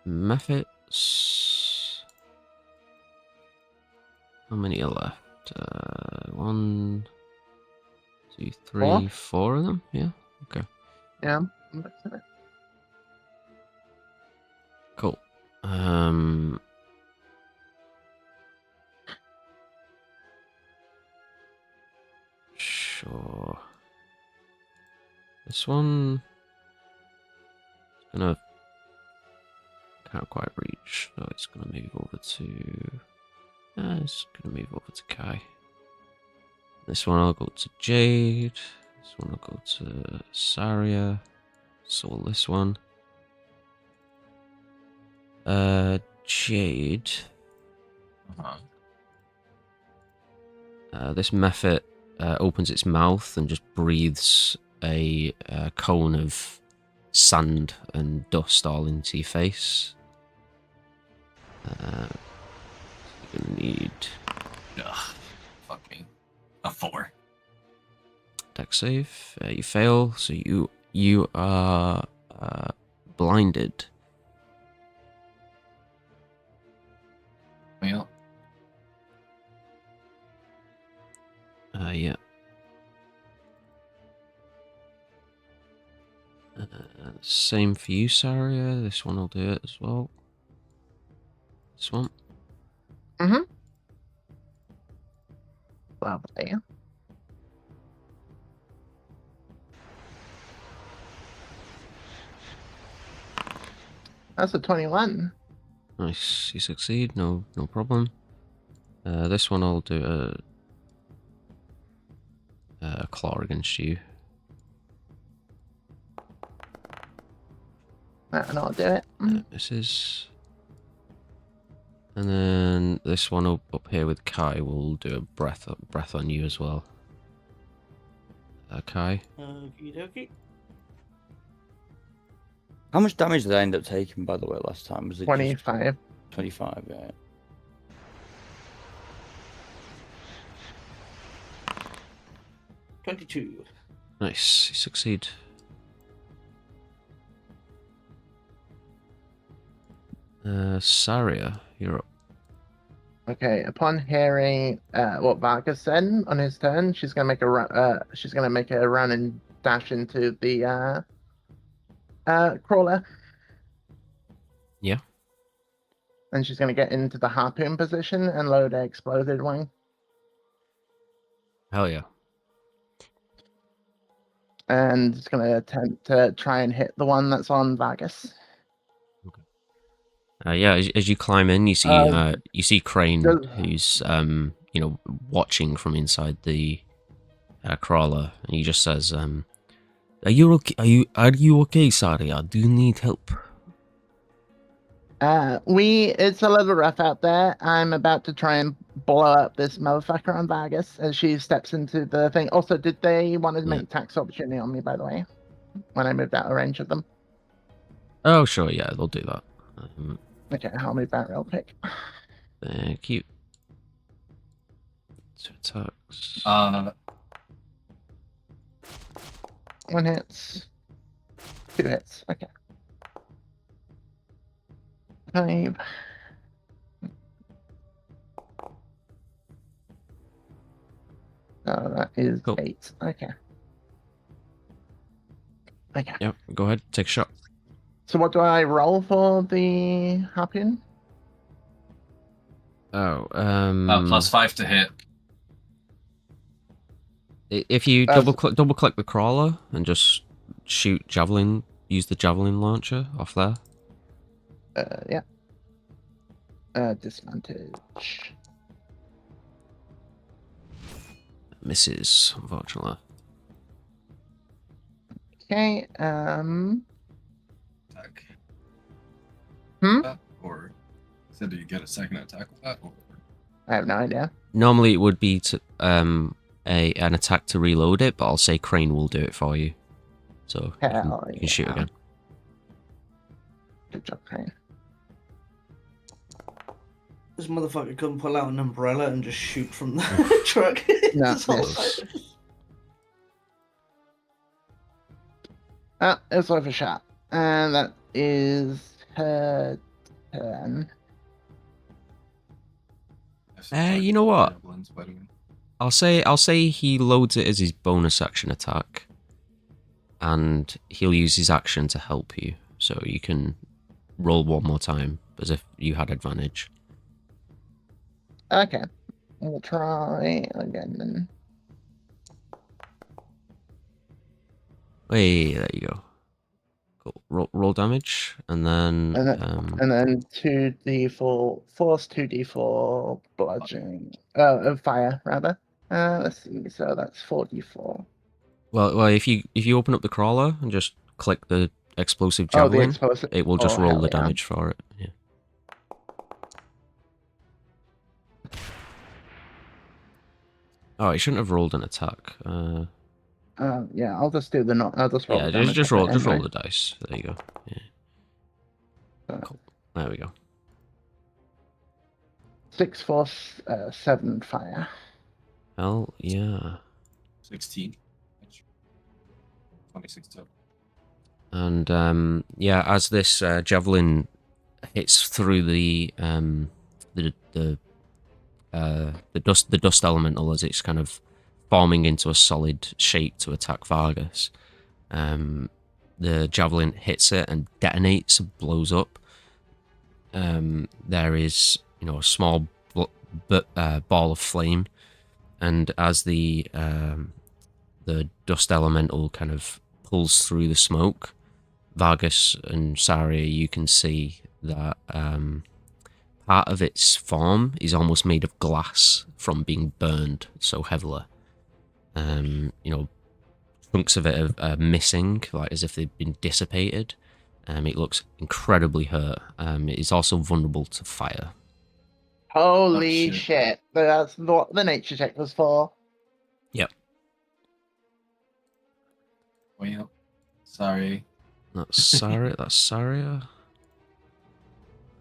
Methods. How many are left? 1, 2, 3, 4 of them. Yeah. Okay. Yeah. Cool. Sure. This one is gonna can't quite reach, so it's gonna move over to. It's gonna move over to Kai. This one I'll go to Jade. This one I'll go to Saria. So this one. Jade. This method opens its mouth and just breathes a cone of sand and dust all into your face. You're gonna need Ugh. Fuck me. A 4. dex save. You fail, so you are blinded. Well, Yeah. Same for you, Saria. This one will do it as well. This one. Lovely. That's a 21. Nice. You succeed. No problem. This one I'll do a claw against you. And I'll do it. Misses. And then this one up here with Kai will do a breath on you as well. Kai. Okie dokie. How much damage did I end up taking, by the way, last time? Was it 25. 25, yeah. $22. Nice. You succeed. Saria, you're up. Okay, upon hearing what Vargas said on his turn, she's gonna make a run. She's gonna make a run and dash into the crawler. Yeah. And she's gonna get into the harpoon position and load an exploded wing. Hell yeah. And it's gonna attempt to try and hit the one that's on Vargas. Yeah, as you climb in, you see Crane, who's watching from inside the crawler, and he just says, "Are you okay? Are you okay, Saria? Do you need help?" It's a little rough out there. I'm about to try and blow up this motherfucker on Vargas as she steps into the thing. Also, did they want to make tax opportunity on me, by the way, when I moved out of range of them? Oh, sure, yeah, they'll do that. Okay, I'll move that real quick. Thank you. 2 attacks. 1 hits. 2 hits. Okay. 5. That is Cool. 8. Okay. Okay. Yep, go ahead, take a shot. So what do I roll for the harpoon? Oh, +5 to hit. If you double click the crawler and just shoot javelin, use the javelin launcher off there. Yeah. Disadvantage. Misses, unfortunately. Okay. Attack. Hmm? Or so do you get a second attack with that? Or... I have no idea. Normally it would be to an attack to reload it, but I'll say Crane will do it for you. So you can shoot again. Good job, Crane. This motherfucker couldn't pull out an umbrella and just shoot from the truck. No, This whole miss. time. It's worth a shot. And that is her turn. You know what? I'll say he loads it as his bonus action attack, and he'll use his action to help you. So you can roll one more time as if you had advantage. Okay. We'll try again then. Hey, there you go. Cool. Roll damage, and then And then 2d4 force, 2d4 bludgeoning. Of fire rather. Let's see. So that's 4d4. well, if you open up the crawler and just click the explosive Oh, the javelin, explosive. it will just roll hell the yeah. damage for it. Yeah. Oh, it shouldn't have rolled an attack. Yeah, I'll just do the I'll just roll. Yeah, the damage just with roll it anyway. the dice. There you go. Yeah. Cool. There we go. 6 force, 7 fire. Hell yeah. 16. 26 total. And yeah, as this javelin hits through the dust elemental as it's kind of forming into a solid shape to attack Vargas, the javelin hits it and detonates and blows up. There is, a small ball of flame, and as the dust elemental kind of pulls through the smoke, Vargas and Saria, you can see that part of its form is almost made of glass from being burned so heavily. Chunks of it are missing, like as if they've been dissipated. It looks incredibly hurt. It is also vulnerable to fire. Holy shit. shit. That's what the nature check was for. Yep. Well, sorry. That's Saria. That's Saria.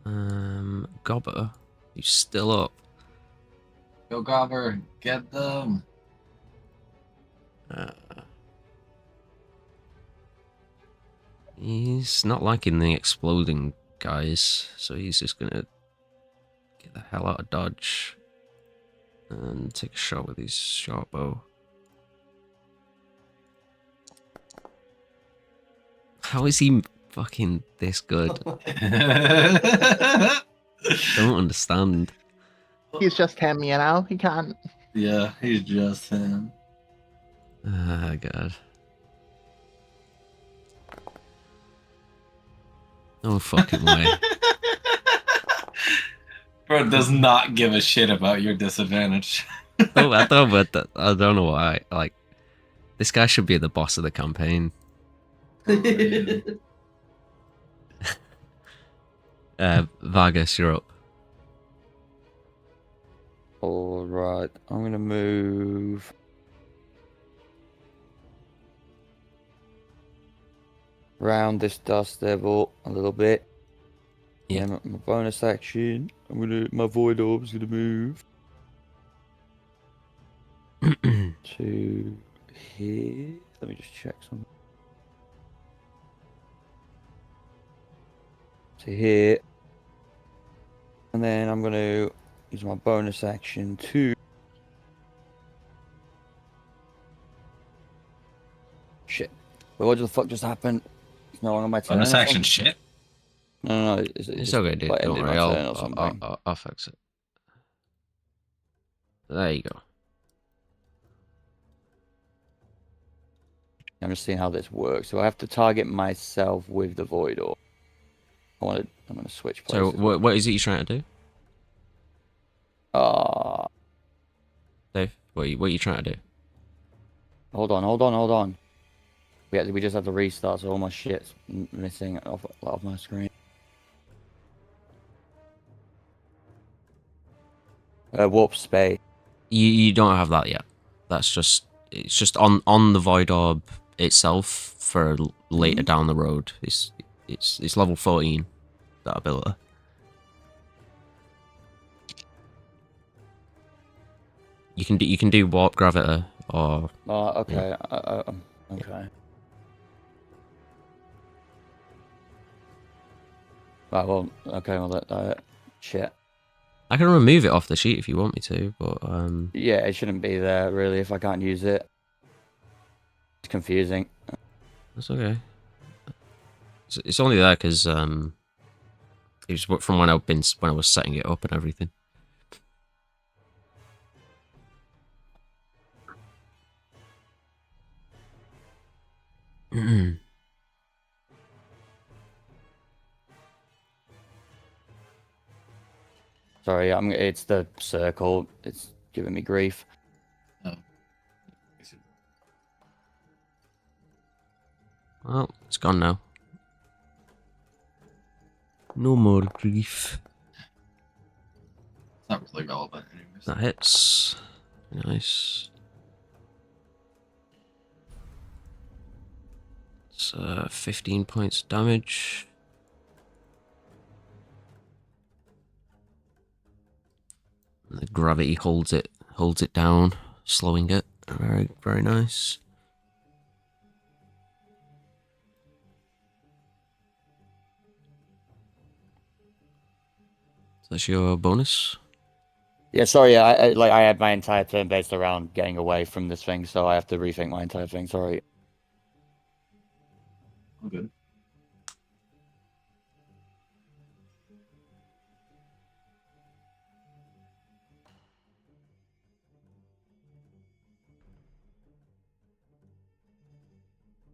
Gobber, you still up? Go Gobber, get them. He's not liking the exploding guys, so he's just gonna get the hell out of dodge and take a shot with his short bow. How is he fucking this good? Don't understand. He's just him, He can't. Yeah, he's just him. Ah, God. No fucking way. Bro does not give a shit about your disadvantage. I don't know why. Like, this guy should be the boss of the campaign. Vargas, you're up. Alright, I'm gonna move round this dust devil a little bit. Yeah. And my bonus action, my void orb's gonna move to here. Let me just check something. To here. And then I'm gonna use my bonus action to shit. Wait, what the fuck just happened? It's no longer my turn. Bonus or action something? shit. No, It's just, okay, dude. like, Don't ended worry. my turn or something. I'll fix it. There you go. I'm just seeing how this works. So I have to target myself with the void orb. I'm gonna switch So places. what is it you're trying to do, Dave? What are you trying to do? Hold on. We just have to restart, so all my shit's missing off my screen. Warp space. You don't have that yet. It's just on the void orb itself for later down the road. It's level 14, that ability. You can do warp gravity or Okay. yeah. Okay. Right. Well. Okay. Well. Shit. I can remove it off the sheet if you want me to, but Yeah, it shouldn't be there really if I can't use it. It's confusing. that's okay. It's only there because it was from when I was setting it up and everything. Sorry, it's the circle. It's giving me grief. Oh. Well, it's gone now. No more grief. It's not really relevant anyways. That hits. Nice. It's 15 points of damage. And the gravity holds it down, slowing it. Very, very nice. So that's your bonus. Yeah, sorry. I had my entire turn based around getting away from this thing, so I have to rethink my entire thing. Sorry. I'm good.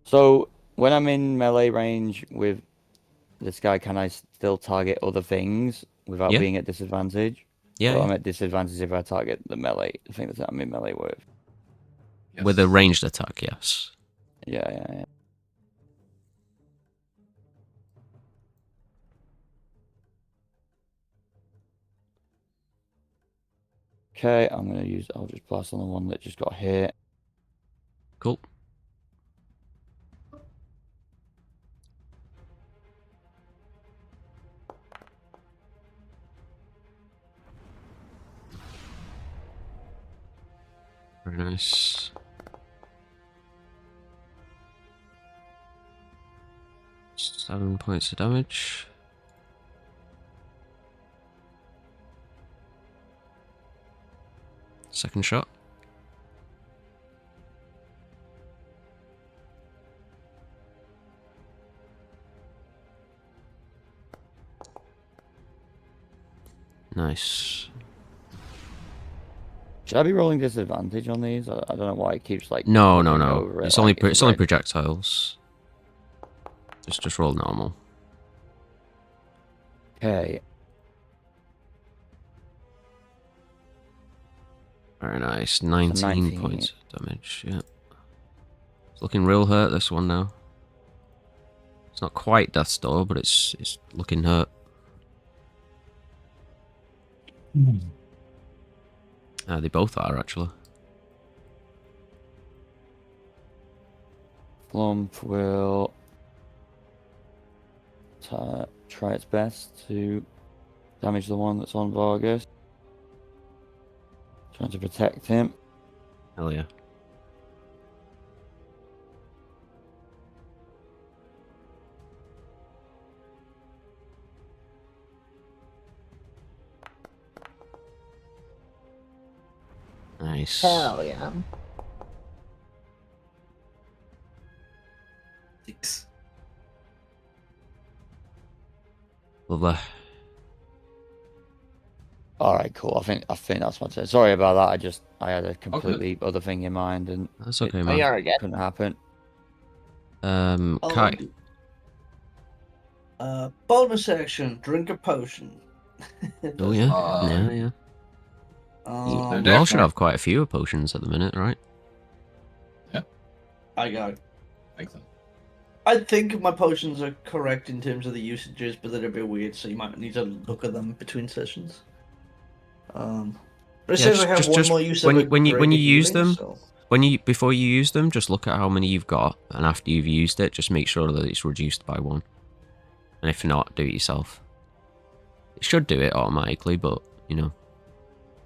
So when I'm in melee range with this guy, can I still target other things without Yeah. being at disadvantage? Yeah, Or yeah. I'm at disadvantage if I target the thing that I'm in melee with. Yes. With a ranged attack, yes. Yeah. Okay, I'll just blast on the one that just got hit. Cool. Very nice. Seven points of damage. Second shot. Nice. Should I be rolling disadvantage on these? I don't know why it keeps like. No. hovering over it It's like only red. projectiles. Just roll normal. Okay. Very nice. 19, 19. points of damage. Yeah. It's looking real hurt, this one now. It's not quite death's door, but it's looking hurt. They both are, actually. Flump will try its best to damage the one that's on Vargas. Trying to protect him. Hell yeah. Nice. Hell yeah. 6. Lovely. All right, cool. I think that's my turn. Sorry about that. I had a completely other thing in mind, and That's okay, Oh, man. you're again. couldn't happen. Kai. Bonus action, drink a potion. Oh yeah, yeah. You all should have quite a few potions at the minute, right? Yeah. I got it. Like that. I think my potions are correct in terms of the usages, but they're a bit weird, so you might need to look at them between sessions. But it says I have one more use of when you use healing, them, so... before you use them, just look at how many you've got, and after you've used it, just make sure that it's reduced by 1. And if not, do it yourself. It should do it automatically, but you know,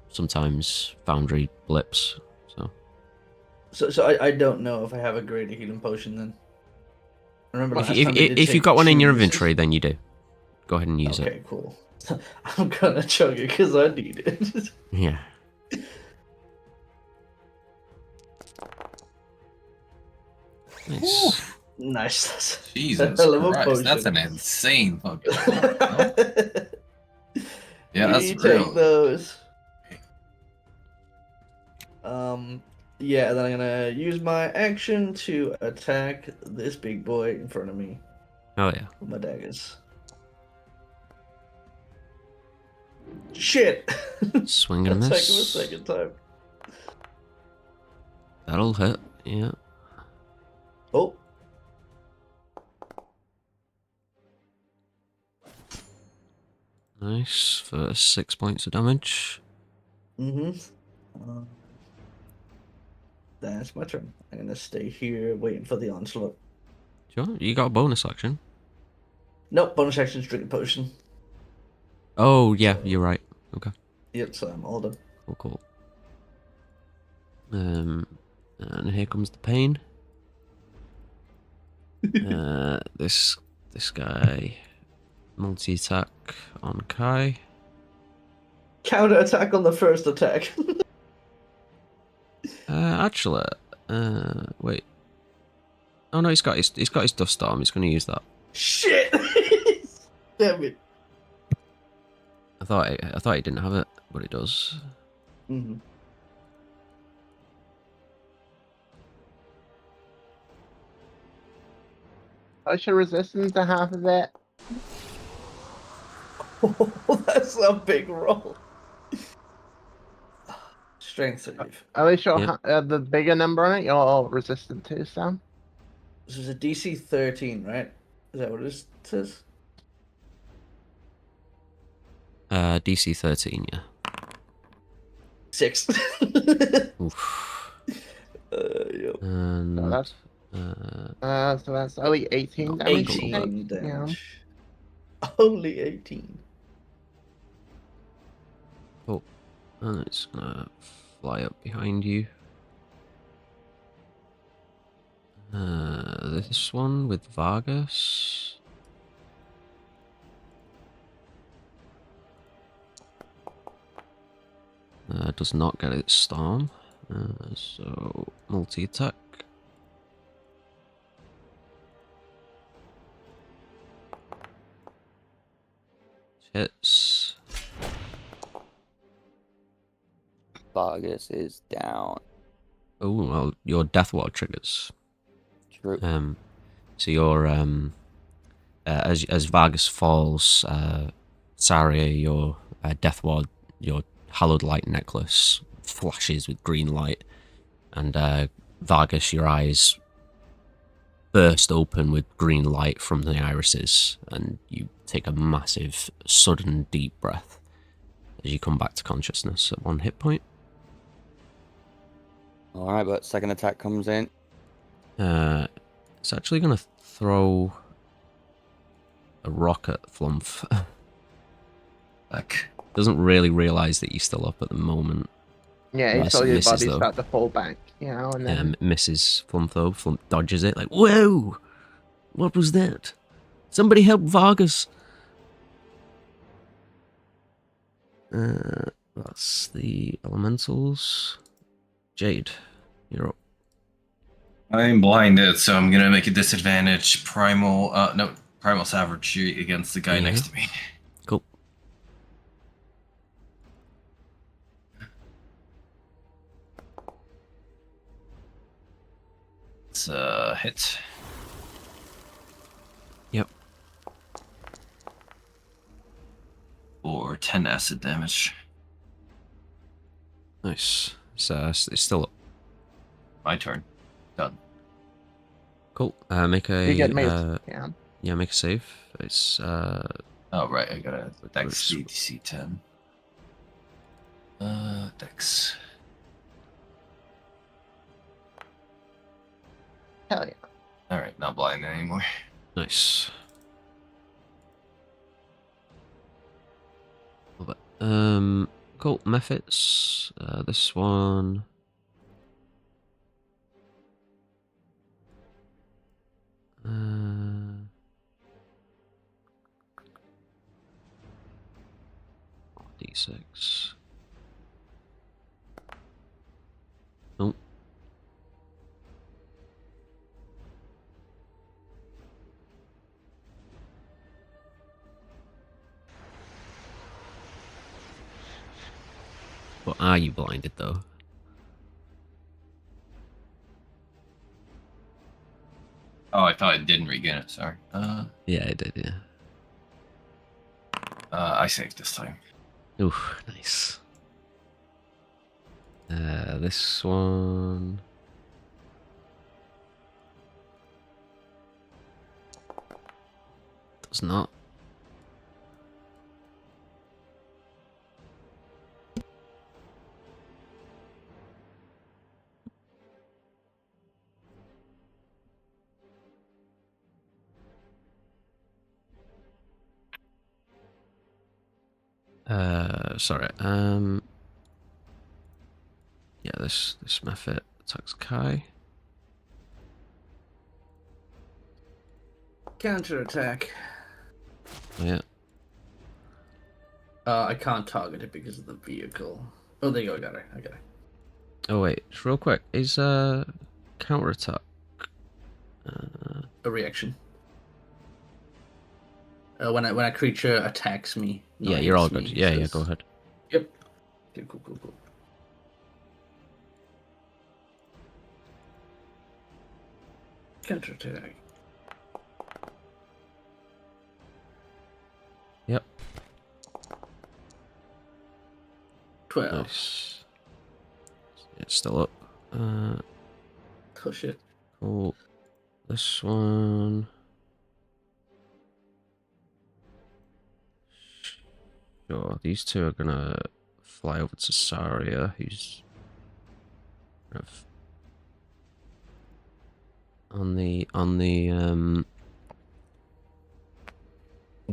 sometimes Foundry blips. So I don't know if I have a greater healing potion then. Remember last time if you've got one in your inventory, then you do. Go ahead and use it. Okay, cool. I'm gonna chug it because I need it. Yeah. Nice. Nice. Jesus hell of a Christ, that's an potion. insane fucking. Yeah, that's you real. take those. Yeah, then I'm gonna use my action to attack this big boy in front of me Oh yeah. with my daggers. Shit! Swing and a Attack him a miss. second time. That'll hit. Yeah. Oh. Nice for 6 points of damage. That's my turn. I'm gonna stay here waiting for the onslaught. Sure. You got a bonus action. Nope, bonus action is drink a potion. Oh yeah, you're right. Okay. Yep, so I'm all done. Cool. And here comes the pain. This guy multi-attack on Kai. Counter attack on the first attack. Actually, wait. Oh no, he's got his dust storm. He's going to use that. Shit! Damn it. I thought he didn't have it, but he does. Mm-hmm. Potion resistance to half of it. Oh, that's a big roll. Strength save. At least you'll Yep. the bigger number on it, you're all resistant to, Sam. This is a DC 13, right? Is that what it says? DC 13, yeah. 6. Oof. Yep. And So that's only 18 damage. 18 Yeah. damage. Only 18. And it's gonna fly up behind you. This one with Vargas. Does not get its storm. So multi-attack. Hits. Vargas is down. Oh well, your death ward triggers. True. So your as Vargas falls, Saria, your death ward, your hallowed light necklace flashes with green light, and Vargas, your eyes burst open with green light from the irises, and you take a massive, sudden, deep breath as you come back to consciousness at 1 hit point. Alright, but second attack comes in. It's actually going to throw a rock at Flumph. Like, Doesn't really realise that you're still up at the moment. Yeah, you Nice, saw it your misses, body though. start to fall back, you know, and then Misses Flump though. Flump dodges it like, whoa! What was that? Somebody help Vargas! That's the elementals. Jade, you're up. I'm blinded, so I'm gonna make a disadvantage primal savagery against the guy Yeah. next to me. Cool. It's a hit. 10 acid damage. Nice. It's still up. My turn. Done. Cool. Make a You get made. Yeah. yeah, make a save. It's Oh, right. I got a Dex Bruce. DC 10. Dex. Hell yeah. Alright, not blind anymore. nice. Love it. Cool. Methods. This one. D6. Nope. But are you blinded though? Oh, I thought it didn't regain it. Sorry. Yeah, I did. Yeah. I saved this time. Ooh, nice. This one. Does not. Sorry. Yeah, this method attacks Kai. Counterattack. Yeah. I can't target it because of the vehicle. Oh, there you go. I got it. Oh wait, just real quick. Is counterattack? A reaction. When a creature attacks me. Yeah, not you're all hits good. me, Yeah, says- go ahead. Yep. Okay, cool. Counterattack. Yep. 12. Nice. It's still up. Oh shit. Cool. This one. Sure, these two are gonna fly over to Saria, who's kind of on the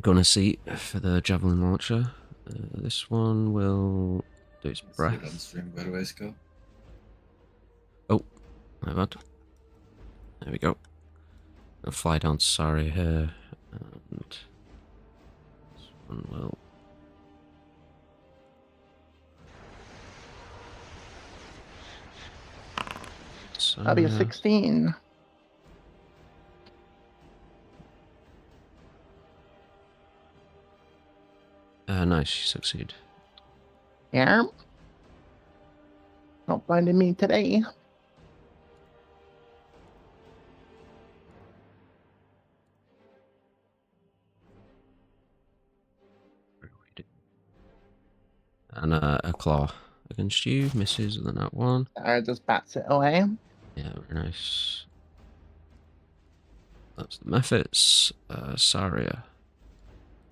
gunner seat for the javelin launcher. This one will do its breath. Downstream, by the way, Scott. Oh, my bad. There we go. I'll fly down to Saria here, and this one will. That'll be a 16. Nice, you succeed. Yeah. Not blinding me today. And a claw against you, misses, and then that one. Just bats it away. Yeah, very nice. That's the methods. Saria.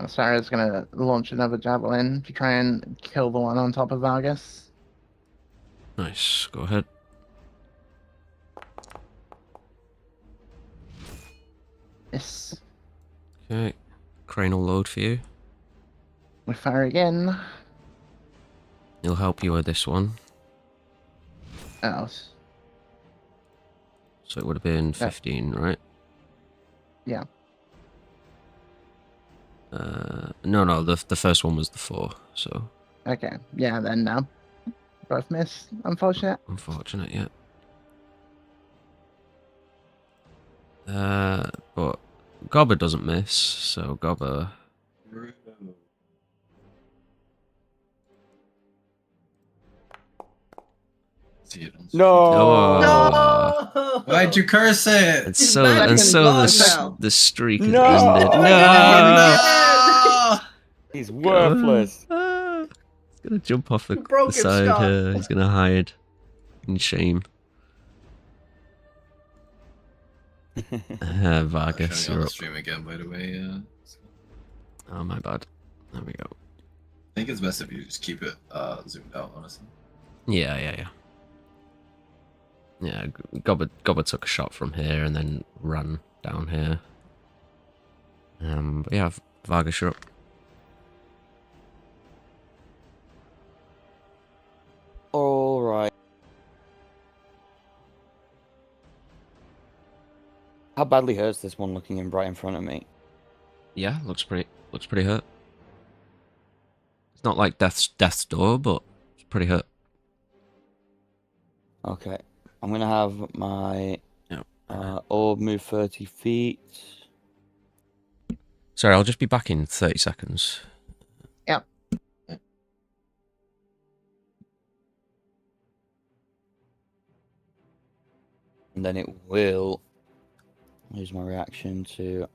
Sarah's gonna launch another javelin to try and kill the one on top of Vargas. Nice, go ahead. Yes. Okay, cranial load for you. We fire again. He'll help you with this one. Oh, So it would have been 15, right? yeah. No, the first one was the 4, so Okay. Yeah, then no. Both miss. Unfortunate. unfortunate, yeah. But Gobber doesn't miss, so Gobber. See it on No. Oh. Why'd you curse it? And He's so back in the streak has No. ended. Oh, No. No! He's worthless. gonna jump off the broke it, side Scott. here. He's gonna hide in shame. Vargas, Showing on you're the up. stream again, by the way. Oh, my bad. There we go. I think it's best if you just keep it zoomed out, honestly. Yeah. Yeah, Gobber took a shot from here and then ran down here. But yeah, Vargas, you're up. All right. How badly hurts this one looking in right in front of me? Yeah, looks pretty hurt. It's not like death's door, but it's pretty hurt. Okay. I'm gonna have my Yep. orb move 30 feet. Sorry, I'll just be back in 30 seconds. Yep. And then it will use my reaction to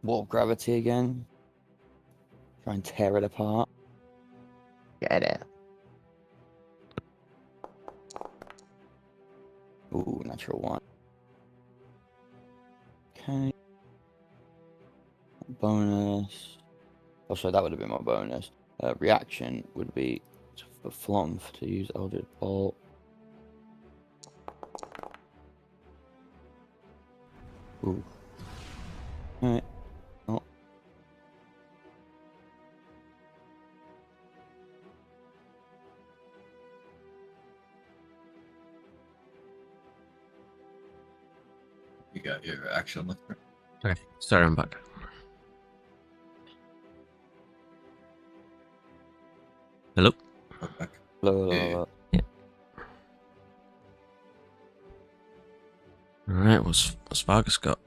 warp gravity again. Try and tear it apart. Get it. Ooh, natural one. Okay. Bonus. Oh, sorry, that would have been my bonus. Reaction would be for Flump to use Eldritch Bolt. Ooh. Alright. Oh. You got your action left. Okay, sorry, I'm back. Hello? Back. Hello. Alright, what's Vargas got?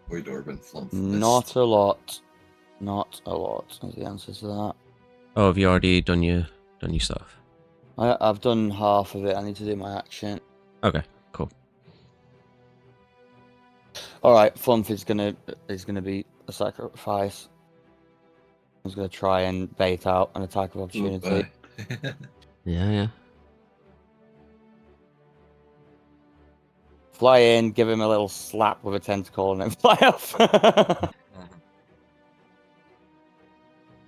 Void Orb and Flump. Not a lot. Not a lot is the answer to that. Oh, have you already done your stuff? I've done half of it. I need to do my action. Okay, cool. All right, Flump is gonna be a sacrifice. I was gonna try and bait out an attack of opportunity. Yeah. Fly in, give him a little slap with a tentacle, and then fly off.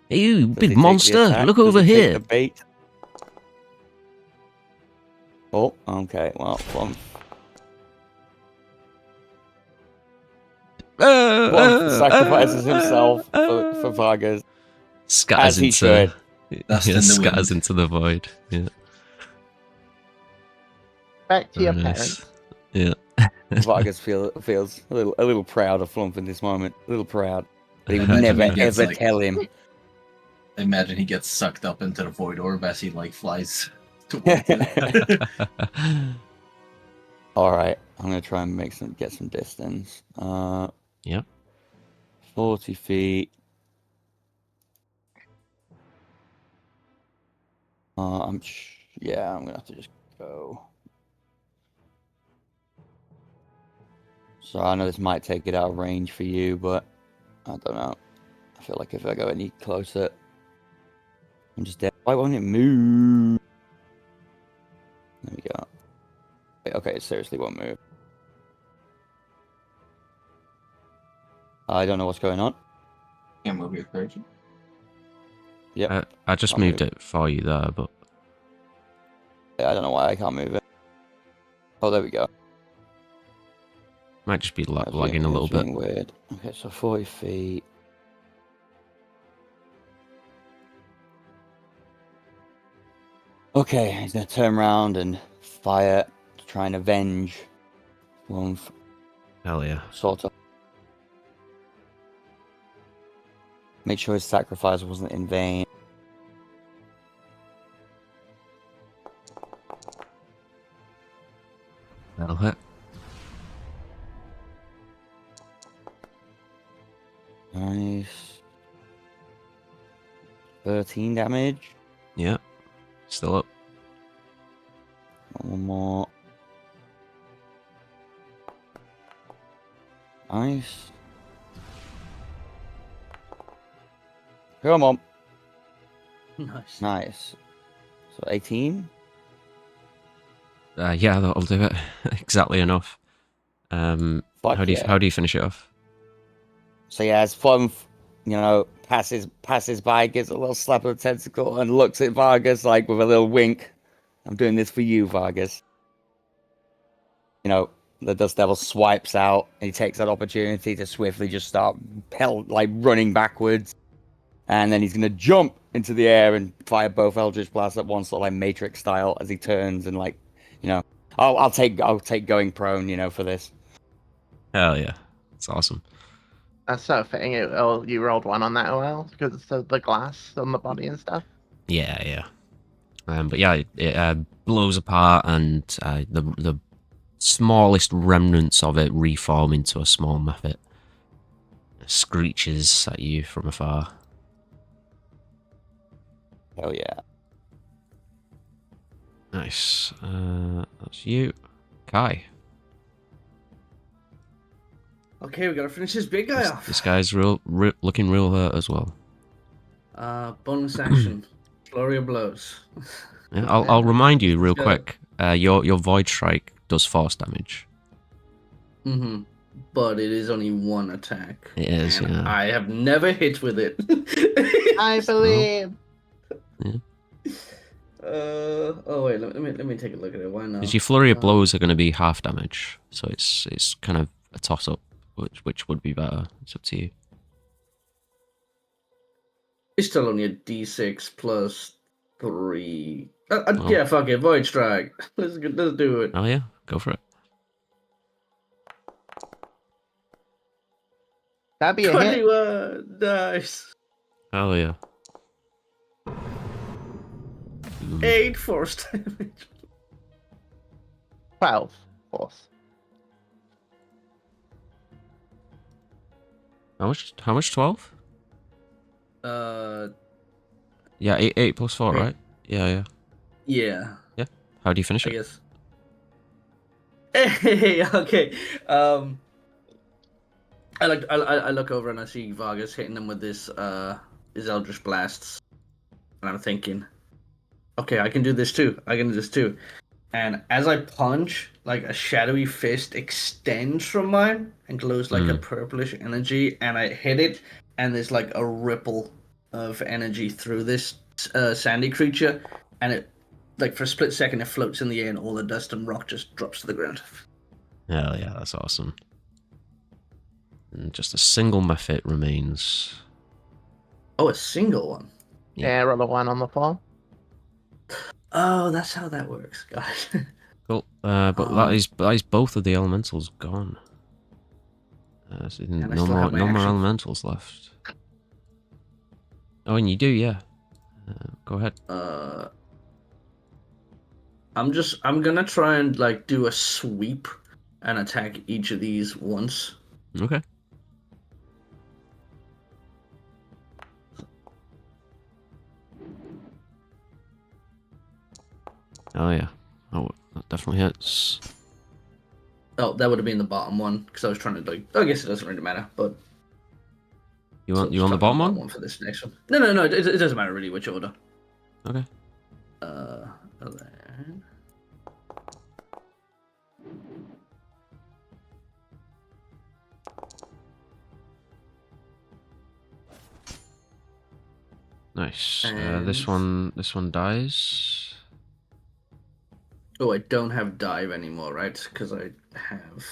Hey, you Does he big take the monster! attack? Look Does over he take here! the bait? Oh, okay. Well, Flump sacrifices himself for Vargas. Scatters As he should. Dust in the scatters wind. into the void. Yeah. Back to your Very nice. parents. Yeah. Vargas feels a little proud of Flump in this moment. A little proud. But he would Imagine never he gets, ever like- tell him. Imagine he gets sucked up into the Void Orb as he flies towards it. All right, I'm gonna try and get some distance. Yep. 40 feet. I'm gonna have to just go. So I know this might take it out of range for you, but I don't know. I feel like if I go any closer, I'm just dead. Why won't it move? There we go. Okay, it seriously won't move. I don't know what's going on. Can't move your character. Yep. I just I'll moved move. it for you there, but I don't know why I can't move it. Oh, there we go. might just be That's lagging a little bit. being weird. Okay, so 40 feet. Okay, he's gonna turn around and fire to try and avenge one Hell yeah. sort of. Make sure his sacrifice wasn't in vain. That'll hit. Nice. 13 damage. Yeah. Still up. One more. Nice. Come on. Nice. Nice. So 18? Yeah, that'll do it. Exactly enough. Fuck How do you finish it off? So yeah, as Plum, passes by, gives a little slap of the tentacle, and looks at Vargas like with a little wink. I'm doing this for you, Vargas. The Dust Devil swipes out, and he takes that opportunity to swiftly just start running backwards. And then he's gonna jump into the air and fire both Eldritch Blasts at once, sort of like Matrix style, as he turns and I'll take going prone, for this. Hell yeah, it's awesome. That's so fitting. You rolled one on that as well because of the glass on the body and stuff. Yeah. But yeah, it blows apart, and the smallest remnants of it reform into a small Mephit. It screeches at you from afar. Hell yeah. Nice. That's you. Kai. Okay, we gotta finish this big guy off. This guy's looking real hurt as well. Bonus action. Flurry of blows. Yeah, I'll remind you real quick. Your Void Strike does force damage. Mm-hmm. But it is only one attack. It is, and yeah. I have never hit with it. I believe. Yeah. Oh wait, let me take a look at it. Why not? Because your flurry of blows are going to be half damage, so it's kind of a toss up, which would be better. It's up to you. It's still only a D6 plus 3. Yeah, fuck it, Void Strike. Let's do it. Oh yeah, go for it. That'd be a hit. 21. Nice. Oh yeah. 8 force damage. 12 force. How much? 12? Yeah, 8 plus 4, right? Yeah. Yeah. How do you finish I it? guess. Hey, okay. I look over and I see Vargas hitting him with his Eldritch Blasts, and I'm thinking, okay, I can do this too. And as I punch, like a shadowy fist extends from mine and glows like a purplish energy, and I hit it, and there's like a ripple of energy through this sandy creature, and it, like for a split second, it floats in the air, and all the dust and rock just drops to the ground. Hell yeah, that's awesome. And just a single Mephit remains. Oh, a single one. Yeah, roll a 1 on the floor. Oh, that's how that works, guys. Cool. But that is both of the elementals gone. So no more elementals left. Oh, and you do, yeah. Go ahead. I'm gonna try and like do a sweep and attack each of these once. Okay. Oh yeah. Oh, that definitely hits. Oh, that would have been the bottom one because I was trying to like. I guess it doesn't really matter, but You want the bottom one? For this next one? No. It doesn't matter really which order. Okay. 11. Nice. This one dies. Oh, I don't have dive anymore, right? Because I have.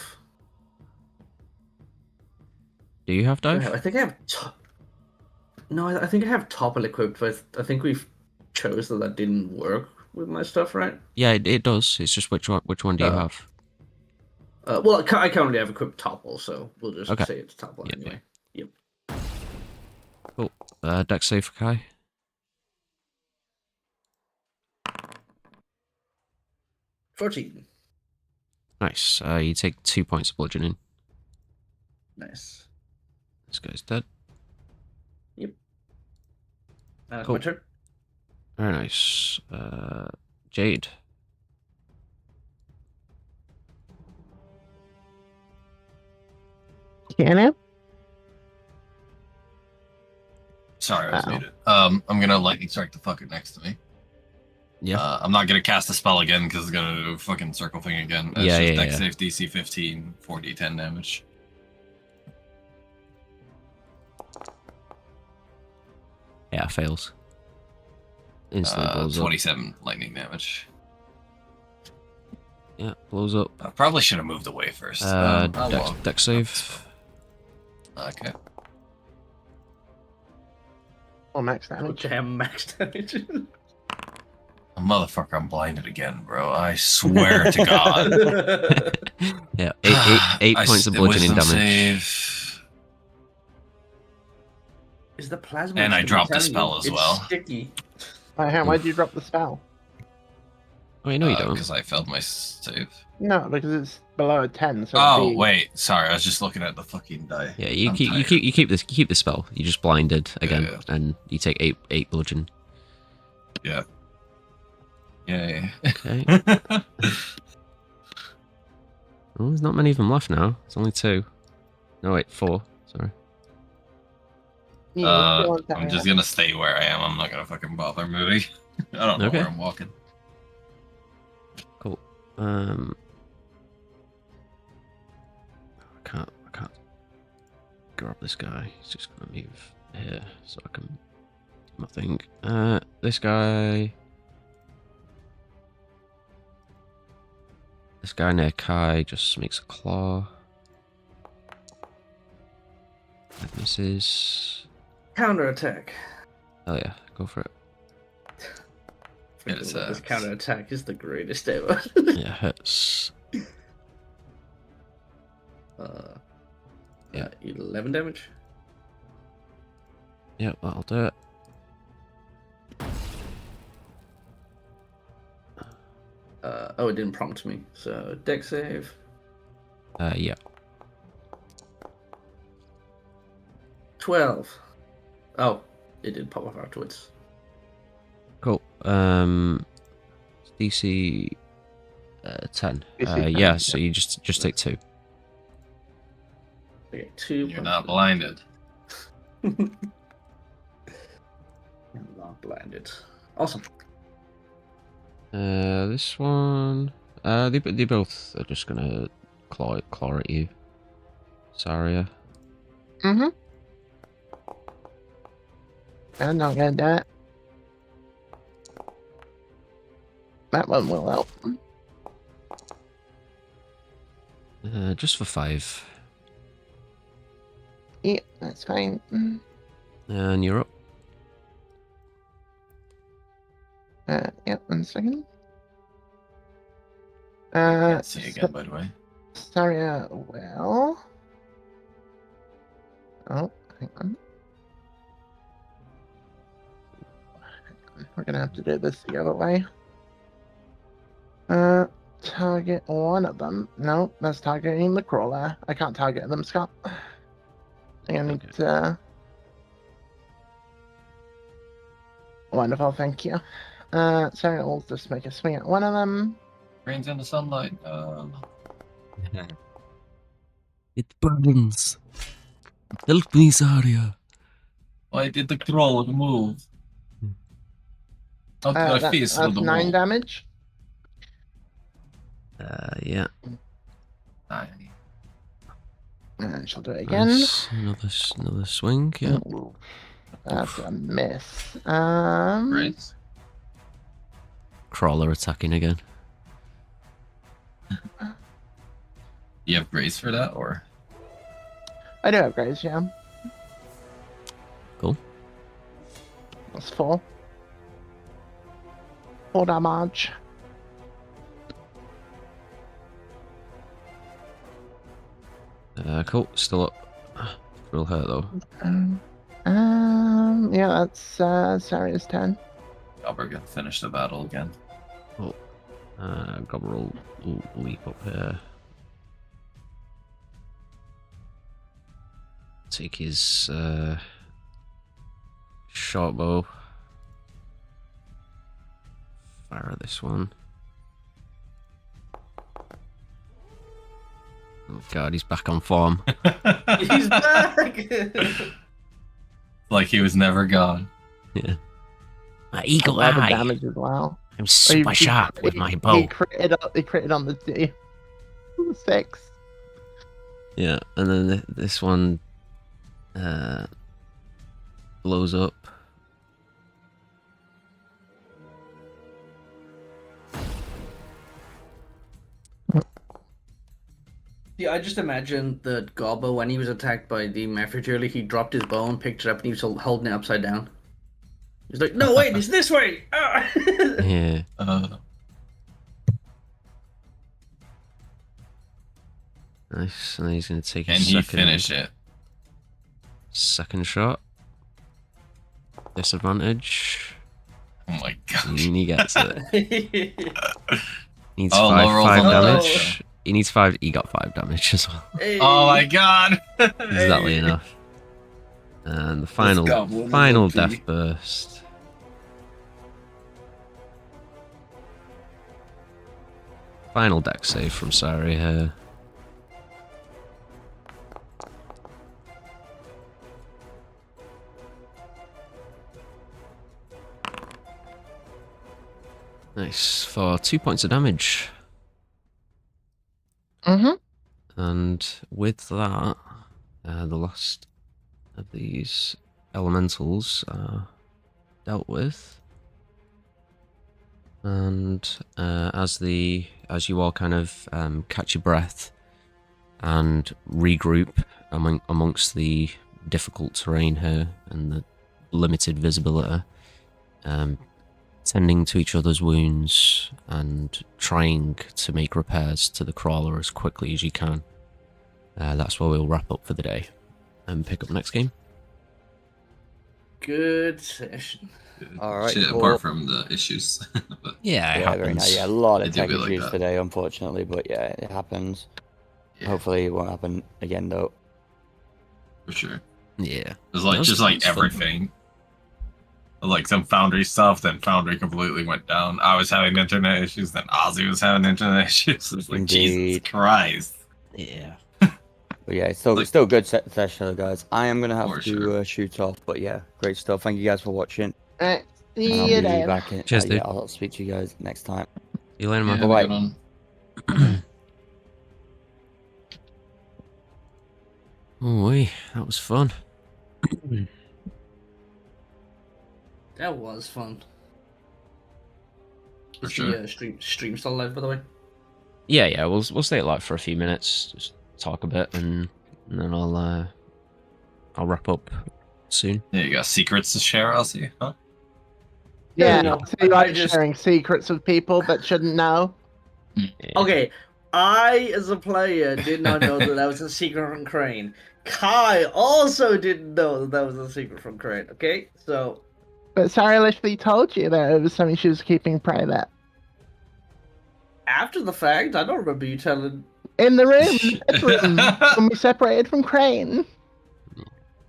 Do you have dive? I think I have. No, I think I have topple equipped, but I think we've chose that didn't work with my stuff, right? Yeah, it does. It's just which one do you have? Well, I currently have equipped topple, so we'll just Okay. say it's topple anyway. Yep. Cool. Dex save for Kai. 14. Nice. You take 2 points of bludgeoning. Nice. This guy's dead. Yep. Cool. My turn. Very nice. Jade. Can you? Sorry, I was Uh-oh. muted. I'm gonna lightning strike the fucker next to me. Yeah. I'm not gonna cast the spell again because it's gonna do a fucking circle thing again. It's Yeah, just yeah, dex yeah. save DC 15, 4d10 damage. Yeah, fails. Instantly blows up. 27 lightning damage. Yeah, blows up. I probably should have moved away first. Oh, well. Dex save. Okay. Or max damage. Damn max damage. Motherfucker, I'm blinded again, bro. I swear to God. Yeah, eight points of bludgeoning wisdom damage. Save. Is the plasma? And I I'm dropped the telling you, spell as it's well. Sticky. Why'd you drop the spell? Wait, no, you don't. Because I failed my save. No, because it's below a 10. So Oh it'd be... wait, sorry. I was just looking at the fucking die. Yeah, you I'm keep tired. you keep the spell. You just blinded again, Yeah. and you take eight bludgeon. Yeah. Yay. Okay. Well, there's not many of them left now. It's only 2. No, wait, 4. Sorry. Yeah, still on I'm just gonna stay where I am. I'm not gonna fucking bother moving. I don't know Okay. where I'm walking. Cool. I can't grab this guy. He's just gonna move here so I can do my thing. This guy near Kai just makes a claw. That misses. Counter attack. Oh yeah, go for it. Get his This ass. counter attack is the greatest ever. Yeah, hits. Yeah, 11 damage. Yep, that'll do it. Oh, it didn't prompt me. So dex save. Yeah. 12. Oh, it did pop off afterwards. Cool. DC 10. DC 10, Yeah, so you just take 2. Okay, 2. You're not blinded. I'm not blinded. Awesome. This one. They both are just gonna claw at you. Saria. Mm-hmm. I'm not gonna do it. That one will help. Just for 5. Yeah, that's fine. And you're up. Yeah, 1 second. Can't see again, by the way. Sorry, well. Oh, hang on. We're gonna have to do this the other way. Target one of them. No, that's targeting the crawler. I can't target them, Scott. I think I need to. Wonderful, thank you. So I'll just make a swing at one of them. Rains in the sunlight. It burns. Help me, Saria. Why did the crawler move? How did I face That's the 9 wall? damage. Yeah. And she'll do it again. Nice. Another swing. Yeah. Ooh, that's a miss. Right. Crawler attacking again. You have grace for that, or? I do have grace, yeah. Cool. That's 4. 4 damage. Cool. Still up. Real hurt though. Yeah, that's Saria's turn. We're gonna finish the battle again. Oh. Gobber will leap up here. Take his short bow. Fire at this one. God, he's back on form. He's back. Like he was never gone. Yeah. My eagle Well, the eye. damage as well. I'm super sharp with my bow. He critted on the 6. Yeah, and then this one blows up. Yeah, I just imagine the Gobbo when he was attacked by the Method earlier, he dropped his bow and picked it up and he was holding it upside down. He's like, no, wait, it's this way! Ah! Yeah. Nice, and then he's going to take a Can second. he finish it? Second shot. Disadvantage. Oh my gosh. And he gets it. Needs Oh, five low rolls on the damage. He needs 5. He got 5 damage as well. Hey. Oh my god. Exactly enough. And the final goblin is final OP. death burst. Final deck save from Sari here. Nice, for 2 points of damage. Mm-hmm. And with that, the last of these elementals are dealt with. And as you all kind of catch your breath and regroup amongst the difficult terrain here and the limited visibility, tending to each other's wounds and trying to make repairs to the crawler as quickly as you can. That's where we'll wrap up for the day and pick up next game. Good session. All right, Shit, cool. apart from the issues. But Yeah, it Yeah, very nice. happens. Yeah, a lot They of do tech be like issues that. today, unfortunately, but yeah, it happens. yeah, Hopefully, it won't happen again, though. for sure. Yeah. There's like That was- just like that was fun. everything. Like some Foundry stuff, then Foundry completely went down. I was having internet issues, then Ozzy was having internet issues. It's like Jesus Indeed. Christ. Yeah. But yeah, it's still Like- still good session, guys. I am gonna have For to sure. shoot off, but yeah, great stuff. Thank you guys for watching. Alright, And see I'll you be then. back in. Cheers, Yeah, dude. I'll speak to you guys next time. See you later, Yeah, man. have a Bye-bye. good one. Oh, that was fun. That was fun. For Is sure. the stream still live, by the way? Yeah, we'll stay live for a few minutes, just talk a bit, and then I'll wrap up soon. Yeah, you got secrets to share, Ozzy, huh? Yeah, No, so you like I just- sharing secrets with people that shouldn't know. Yeah. Okay, I, as a player, did not know that was a secret from Crane. Kai also didn't know that was a secret from Crane, okay? So, But Sarah literally told you that it was something she was keeping private. after the fact, I don't remember you telling... In the room, in the bedroom, when we separated from Crane.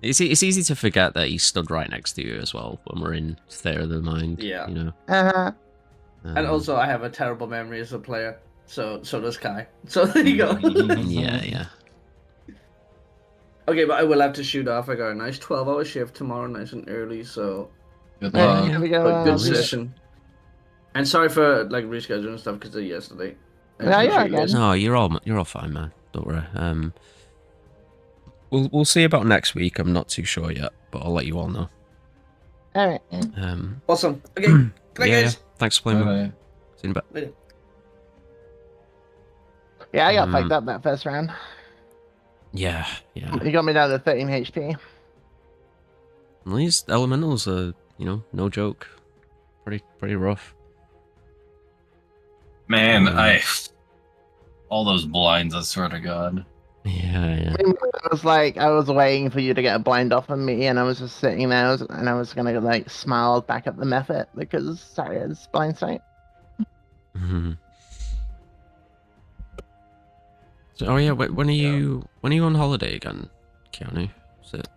It's easy to forget that he stood right next to you as well when we're in Theater of the Mind. Yeah. You know. Uh-huh. And Um, also, I have a terrible memory as a player, so does Kai. So there you go. Yeah. Okay, but I will have to shoot off. I got a nice 12-hour shift tomorrow, nice and early, so... Good Alright, luck. here we go. But good yeah. session. And sorry for, like, rescheduling stuff because of yesterday. I Yeah, appreciate yeah, you guys. No, you're all fine, man. Don't worry. We'll see about next week. I'm not too sure yet, but I'll let you all know. Alright. Awesome. Okay, good night, Yeah. guys. Thanks for playing. man. Bye-bye. See you in a bit. Later. Yeah, I got Um, fucked up that first round. Yeah. You got me down to 13 HP. Well, these elementals are, no joke. Pretty rough. Man, all those blinds, I swear to God. Yeah. I was like, I was waiting for you to get a blind off of me, and I was just sitting there, and I was gonna like smile back at the method because sorry, it's blind sight. Mhm. So, oh yeah, when are you on holiday again, Keanu? Is it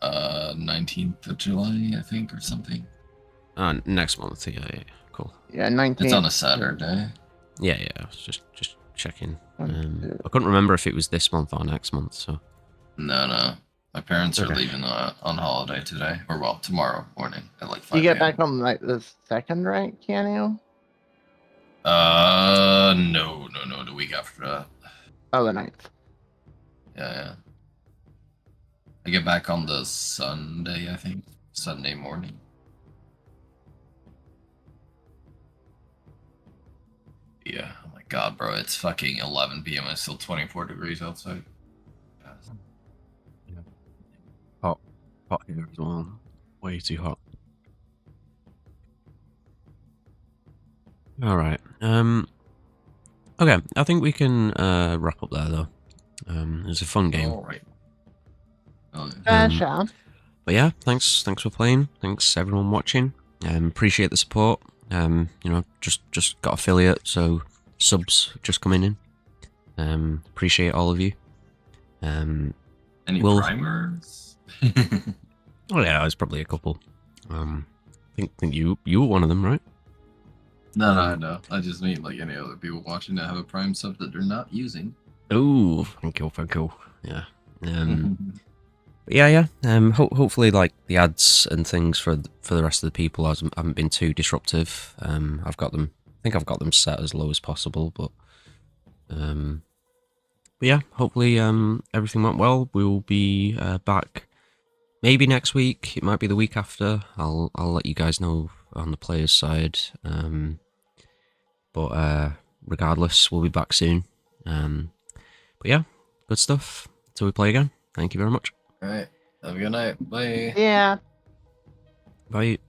19th of July, I think, or something. next month? Yeah, cool. Yeah, 19. It's on a Saturday. Yeah. I was just checking. Okay. I couldn't remember if it was this month or next month. So No. My parents are Okay. leaving on holiday today, or well, tomorrow morning at like 5 You get a.m. back on like the 2nd, right, Keanu? No, the week after that. Oh, the 9th. Yeah. I get back on the Sunday, I think. Sunday morning. Yeah, oh my god, bro, it's fucking 11 p.m. and it's still 24 degrees outside. hot here as well. Way too hot. All right. Okay, I think we can wrap up there though. It was a fun game. All right. Oh, yeah. Sure. But yeah, thanks for playing. Thanks everyone watching. Appreciate the support. You know, just got affiliate, so subs just coming in. Appreciate all of you. Any we'll- primers? Oh yeah, there's probably a couple. I think you were one of them, right? No. I just mean like any other people watching that have a prime sub that they're not using. Oh, thank you. Yeah. But yeah. Hopefully, like the ads and things for the rest of the people haven't been too disruptive. I've got them. I think I've got them set as low as possible, but yeah. Hopefully, everything went well. We'll be back. Maybe next week. It might be the week after. I'll let you guys know on the players' side. But regardless, we'll be back soon. But yeah, good stuff. Till we play again. Thank you very much. All right. Have a good night. Bye. Yeah. Bye.